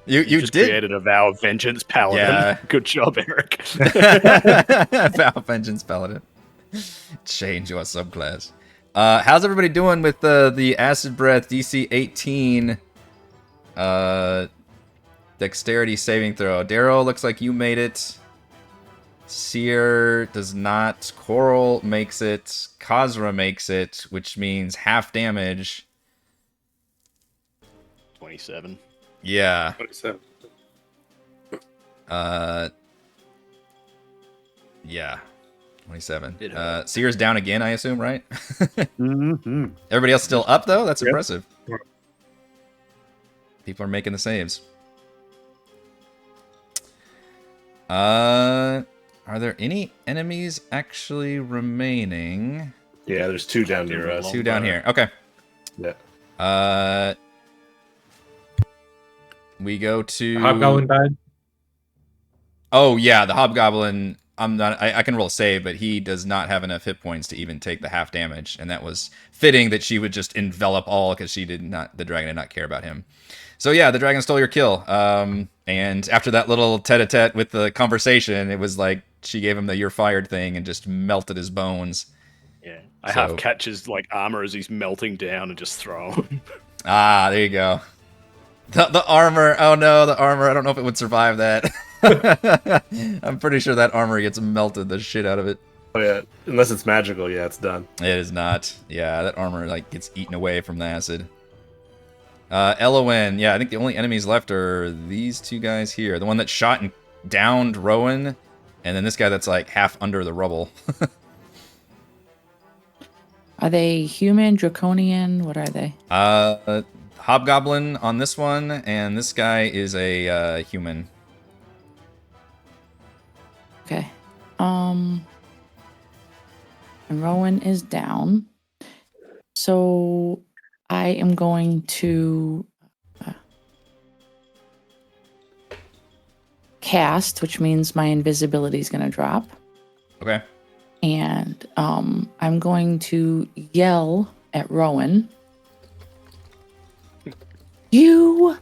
You just did created a vow of vengeance, Paladin. Yeah. Good job, Eric. Vow Vengeance Paladin. Change your subclass. How's everybody doing with the Acid Breath DC 18 dexterity saving throw? Darryl, looks like you made it. Cere does not. Korl makes it. Kazra makes it, which means half damage. 27. Yeah. 27. Yeah. 27. It hurt. Cere's down again, I assume, right? Mm-hmm. Everybody else still up, though? That's Yep. impressive. Yep. People are making the saves. Are there any enemies actually remaining? Yeah, there's 2 down near us. 2 down here. Okay. Yeah. We go to... Hobgoblin died. Oh, yeah, the Hobgoblin... I can roll a save, but he does not have enough hit points to even take the half damage, and that was fitting that she would just envelop all because the dragon did not care about him. So yeah, the dragon stole your kill. And after that little tete-a-tete with the conversation, it was like she gave him the "you're fired" thing and just melted his bones. Yeah. I So- half catch his like armor as he's melting down and just throw him. Ah, there you go. The armor. Oh no, the armor. I don't know if it would survive that. I'm pretty sure that armor gets melted the shit out of it. Oh yeah, unless it's magical, yeah, it's done. It is not. Yeah, that armor like gets eaten away from the acid. Ellowyn. Yeah, I think the only enemies left are these 2 guys here. The one that shot and downed Rowan, and then this guy that's like half under the rubble. Are they human, draconian? What are they? Hobgoblin on this one, and this guy is a human. Okay. And Rowan is down. So I am going to cast, which means my invisibility is going to drop. Okay. And I'm going to yell at Rowan. You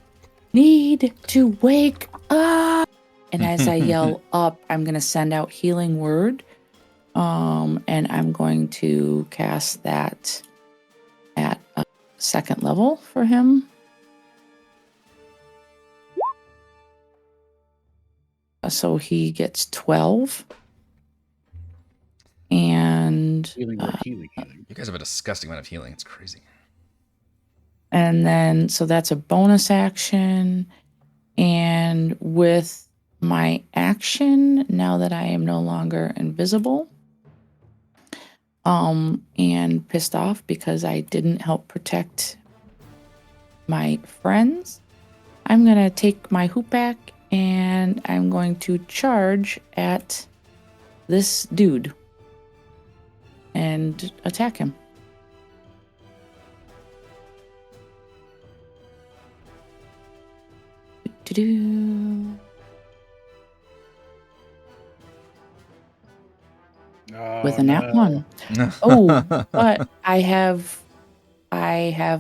need to wake up. And as I yell up, I'm going to send out Healing Word. And I'm going to cast that at a 2nd level for him. So he gets 12. And Healing. You guys have a disgusting amount of healing. It's crazy. And then, so that's a bonus action. And with my action, now that I am no longer invisible, and pissed off because I didn't help protect my friends, I'm going to take my hoop back and I'm going to charge at this dude and attack him. Do-do-do. With a nat 1. Oh, but I have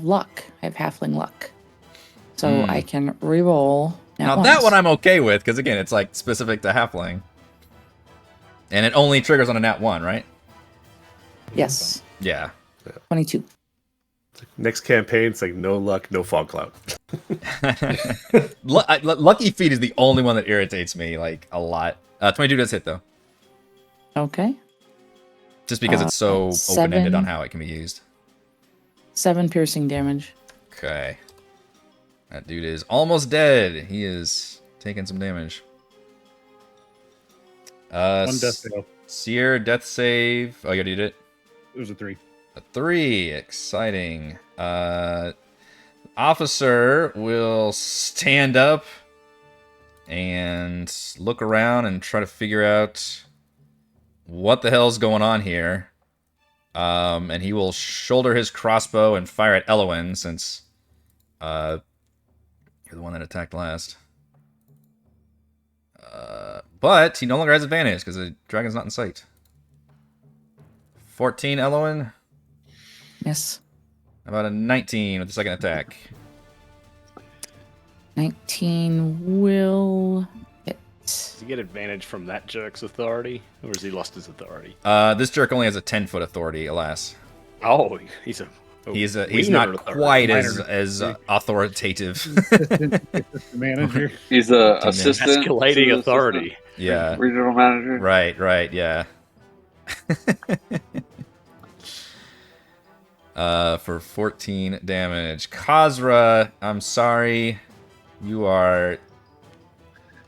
luck. I have halfling luck. So I can reroll. Now that one I'm okay with, because again, it's like specific to halfling. And it only triggers on a nat 1, right? Yes. Yeah. 22. Next campaign, it's like no luck, no fog cloud. Lucky Feet is the only one that irritates me, like, a lot. 22 does hit, though. Okay. Just because it's so 7. open-ended on how it can be used. 7 piercing damage. Okay. That dude is almost dead. He is taking some damage. 1 death save. Cere, death save. Oh, you already did it? It was a 3. A 3. Exciting. Officer will stand up and look around and try to figure out what the hell's going on here. And he will shoulder his crossbow and fire at Ellowyn, since you're the one that attacked last. But he no longer has advantage because the dragon's not in sight. 14, Ellowyn. Miss. How about a 19 with the second attack? 19 will hit. Does he get advantage from that jerk's authority, or has he lost his authority? This jerk only has a 10-foot authority, alas. Oh, he's He's not quite as authoritative. Assistant manager. He's a assistant. Escalating authority. Yeah. Regional manager. Right, yeah. For 14 damage. Kazra, I'm sorry. You are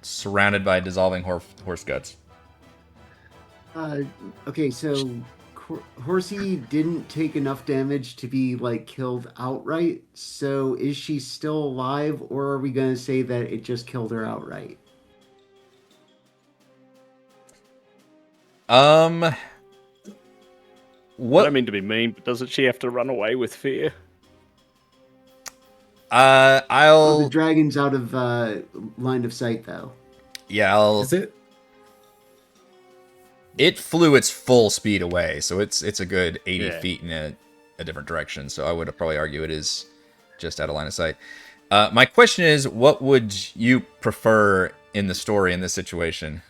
surrounded by dissolving horse guts. Okay, so Horsey didn't take enough damage to be like killed outright. So is she still alive, or are we gonna say that it just killed her outright? I What? don't mean to be mean, but doesn't she have to run away with fear? Oh, the dragon's out of line of sight, though. Yeah, Is it? It flew its full speed away, so it's a good 80 Yeah. feet in a different direction. So I would probably argue it is just out of line of sight. My question is, what would you prefer in the story in this situation?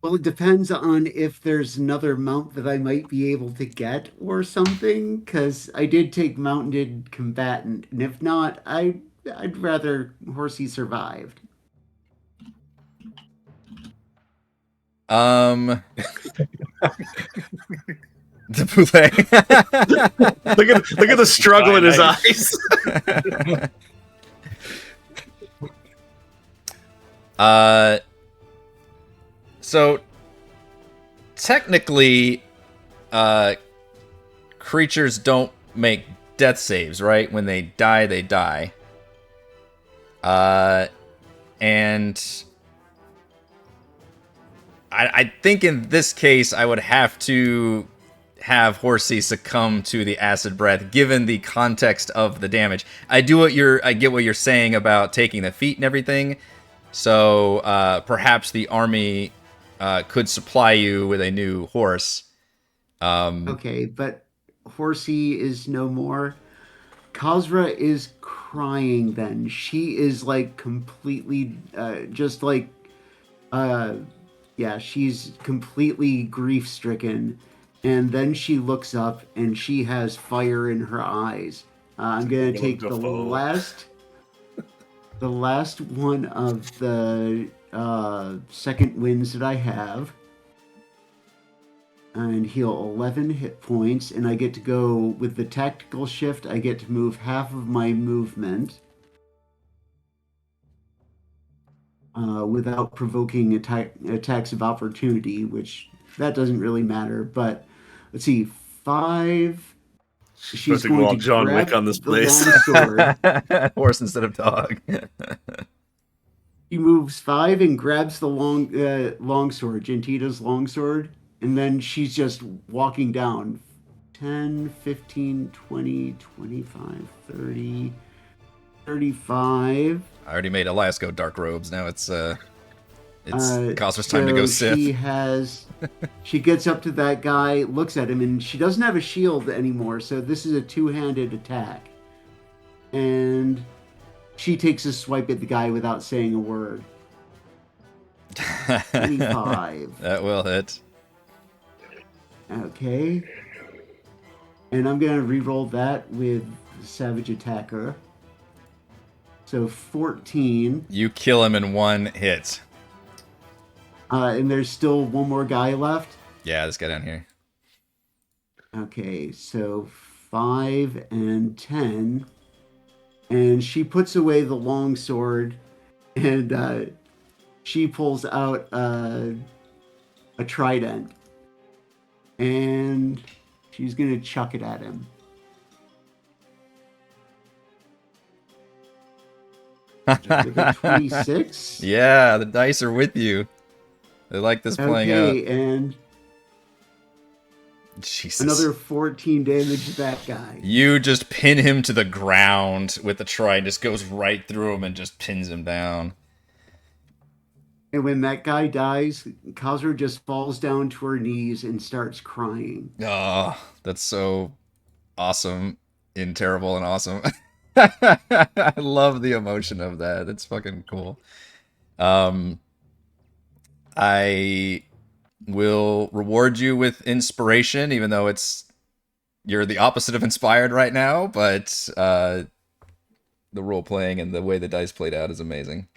Well, it depends on if there's another mount that I might be able to get or something, because I did take mounted combatant, and if not, I'd rather Horsey survived. The poulet. Look at the struggle in his eyes. So technically, creatures don't make death saves, right? When they die, they die. And I think in this case, I would have to have Horsey succumb to the acid breath, given the context of the damage. I get what you're saying about taking the feet and everything. So perhaps the army could supply you with a new horse. Okay, but Horsey is no more. Kazra is crying then. She is like completely just like she's completely grief stricken. And then she looks up and she has fire in her eyes. I'm gonna take the last one of the second winds that I have and heal 11 hit points, and I get to go with the tactical shift. I get to move half of my movement without provoking attacks of opportunity, which that doesn't really matter. But let's see, 5. She's to go all John Wick on this place. Horse instead of dog. He moves 5 and grabs the longsword, Gentita's longsword, and then she's just walking down 10, 15, 20, 25, 30, 35. I already made Elyas go dark robes. Now it's Kazra's time to go Sith. She gets up to that guy, looks at him, and she doesn't have a shield anymore, so this is a two-handed attack. And she takes a swipe at the guy without saying a word. 25. That will hit. Okay. And I'm going to re-roll that with Savage Attacker. So 14. You kill him in one hit. And there's still one more guy left? Yeah, this guy down here. Okay, so 5 and 10. And she puts away the long sword, and she pulls out a trident. And she's going to chuck it at him. With a 26. Yeah, the dice are with you. They like this playing out. Okay, and Jesus. another 14 damage to that guy. You just pin him to the ground with the trident. Just goes right through him and just pins him down. And when that guy dies, Kazra just falls down to her knees and starts crying. Oh, that's so awesome and terrible and awesome. I love the emotion of that. That's fucking cool. I will reward you with inspiration, even though you're the opposite of inspired right now, but the role playing and the way the dice played out is amazing.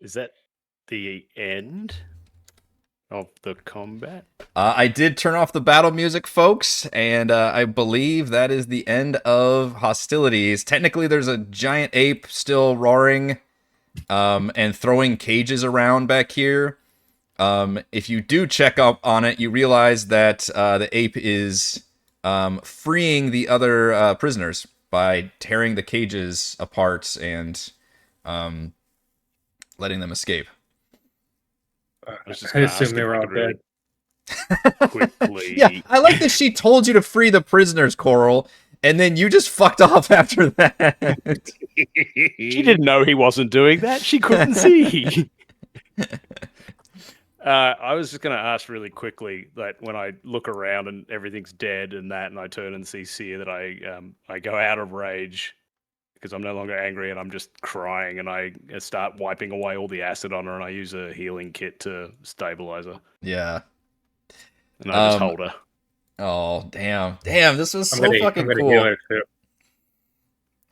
Is that the end of the combat? I did turn off the battle music, folks, and I believe that is the end of hostilities. Technically, there's a giant ape still roaring and throwing cages around back here. If you do check up on it, you realize that the ape is freeing the other prisoners by tearing the cages apart and letting them escape. I assume they were all dead. Quickly. Yeah, I like that she told you to free the prisoners, Korl, and then you just fucked off after that. She didn't know he wasn't doing that. She couldn't see. I was just going to ask really quickly that when I look around and everything's dead and I turn and see Cere, that I go out of rage because I'm no longer angry and I'm just crying, and I start wiping away all the acid on her, and I use a healing kit to stabilize her. Yeah. And I just hold her. Oh, damn. Damn, this was so fucking I'm cool. heal her too.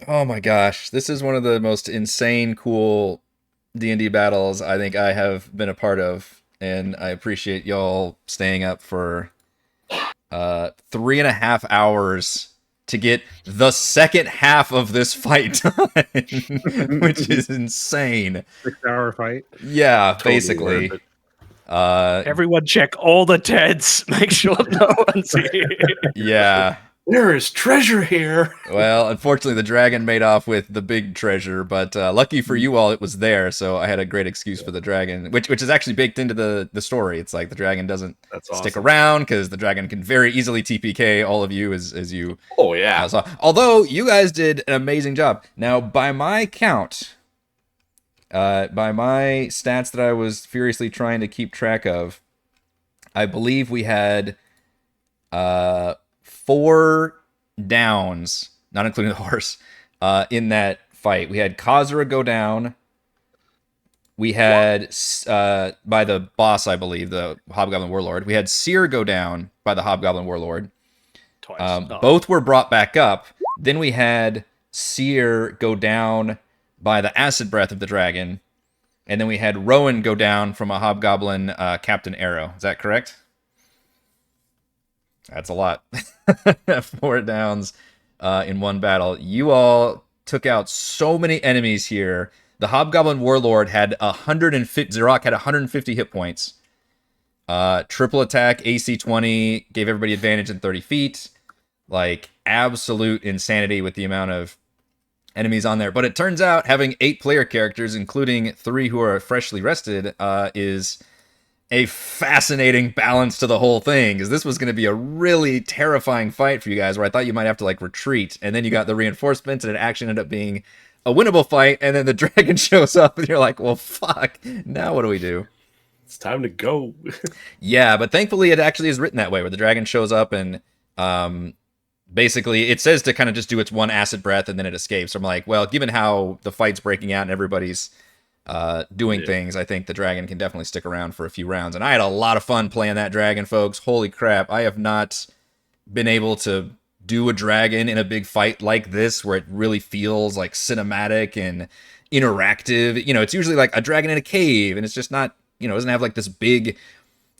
Oh my gosh, this is one of the most insane, cool D&D battles I think I have been a part of, and I appreciate y'all staying up for 3.5 hours to get the second half of this fight done, which is insane. 6-hour fight. Yeah, Totally basically. worth it. Everyone check all the tents. Make sure no one's here. Yeah. There is treasure here. Well, unfortunately, the dragon made off with the big treasure, but lucky for you all, it was there, so I had a great excuse for the dragon, which is actually baked into the story. It's like the dragon doesn't stick around, because the dragon can very easily TPK all of you as you... Oh, yeah. saw. Although, you guys did an amazing job. Now, by my count, by my stats that I was furiously trying to keep track of, I believe we had... 4 downs, not including the horse, in that fight. We had Kazra go down. We had, by the boss, I believe, the Hobgoblin Warlord. We had Cere go down by the Hobgoblin Warlord. Twice. Both were brought back up. Then we had Cere go down by the Acid Breath of the Dragon. And then we had Rowan go down from a Hobgoblin Captain Arrow. Is that correct? That's a lot. 4 downs in one battle. You all took out so many enemies here. The Hobgoblin Warlord had 150. Xerox had 150 hit points. Triple attack, AC 20, gave everybody advantage in 30 feet. Like, absolute insanity with the amount of enemies on there. But it turns out having 8 player characters, including 3 who are freshly rested, is a fascinating balance to the whole thing, because this was going to be a really terrifying fight for you guys, where I thought you might have to like retreat, and then you got the reinforcements, and it actually ended up being a winnable fight, and then the dragon shows up, and you're like, well, fuck, now what do we do? It's time to go. Yeah, but thankfully it actually is written that way, where the dragon shows up, and basically it says to kind of just do its one acid breath, and then it escapes. So I'm like, well, given how the fight's breaking out and everybody's doing things, I think the dragon can definitely stick around for a few rounds. And I had a lot of fun playing that dragon, folks. Holy crap, I have not been able to do a dragon in a big fight like this, where it really feels like cinematic and interactive. You know, it's usually like a dragon in a cave, and it's just not, you know, it doesn't have like this big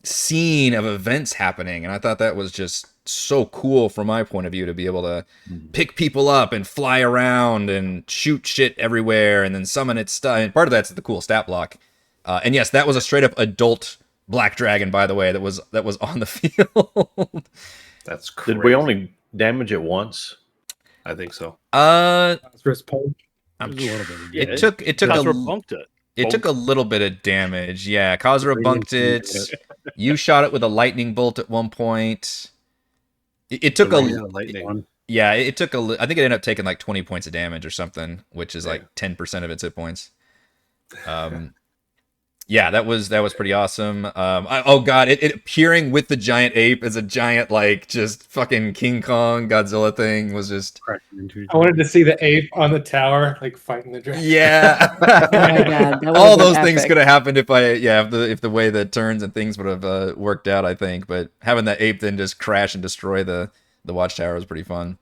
scene of events happening. And I thought that was just so cool from my point of view, to be able to pick people up and fly around and shoot shit everywhere and then summon its stuff. And part of that's the cool stat block. And yes, that was a straight up adult black dragon, by the way, that was on the field. That's crazy. Did we only damage it once? I think so. Phosphorus pulp. I'm There's a little bit of Yeah, it took Kazra bumped it. it took a little bit of damage. Yeah, Kazra bunked it. You shot it with a lightning bolt at one point. It took lightning. yeah, it took I think it ended up taking like 20 points of damage or something, which is like 10% of its hit points. Yeah, that was pretty awesome. Oh god, it appearing with the giant ape as a giant like just fucking King Kong Godzilla thing was just I wanted to see the ape on the tower, like fighting the dragon. yeah. Oh my god, that All would've been those things epic. could have happened if if the way the turns and things would have worked out, I think. But having that ape then just crash and destroy the watchtower was pretty fun.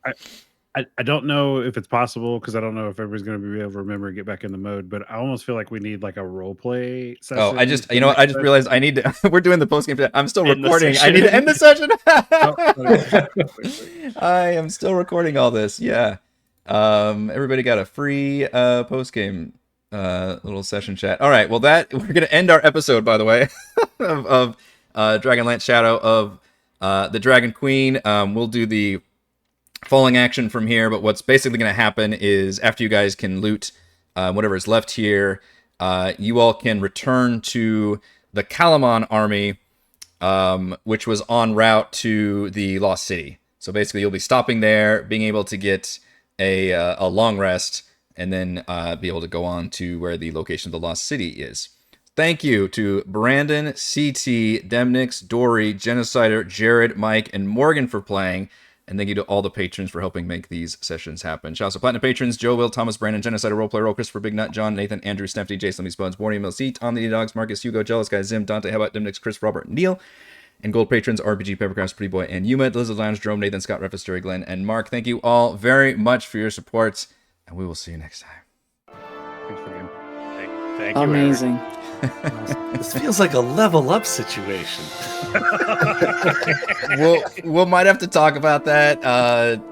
I don't know if it's possible because I don't know if everybody's going to be able to remember and get back in the mode, but I almost feel like we need like a role play session. Oh, I just you know what? I just realized I need to. We're doing the post game. I'm still End the recording. I session. need to end the session. okay. I am still recording all this. Yeah. Everybody got a free post game little session chat. All right. Well, we're gonna end our episode, by the way, of Dragonlance Shadow of the Dragon Queen. We'll do the falling action from here, but what's basically going to happen is after you guys can loot whatever is left here, you all can return to the Kalamon army, which was en route to the Lost City. So basically, you'll be stopping there, being able to get a long rest, and then be able to go on to where the location of the Lost City is. Thank you to Brandon, CT, Demnix, Dory, Genocider, Jared, Mike, and Morgan for playing. And thank you to all the patrons for helping make these sessions happen. Shout out to Platinum patrons: Joe, Will, Thomas, Brandon, Genocider, Roleplayer, Roll, Christopher, Big Nut, John, Nathan, Andrew, Snefty, Jason, Lee Spuds, Warning, Mill, C, Tom, the Dogs, Marcus, Hugo, Jealous Guy, Zim, Dante, How about Dimnix, Chris, Robert, Neil. And gold patrons: RPG, Peppercrafts, Pretty Boy, and Yuma, Lizard Lounge, Jerome, Nathan, Scott, Refus, Jerry, Glenn, and Mark. Thank you all very much for your support, and we will see you next time. Thanks for the game. Thank you. Amazing. This feels like a level up situation. We'll might have to talk about that.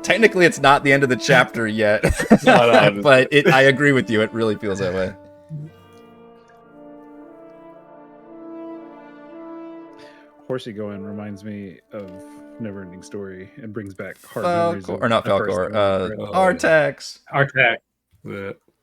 Technically, it's not the end of the chapter yet, No. but I agree with you. It really feels that way. Horsey going reminds me of Neverending Story and brings back hard memories. Or not of my first Falcor. time. Artax. Artax. Yeah.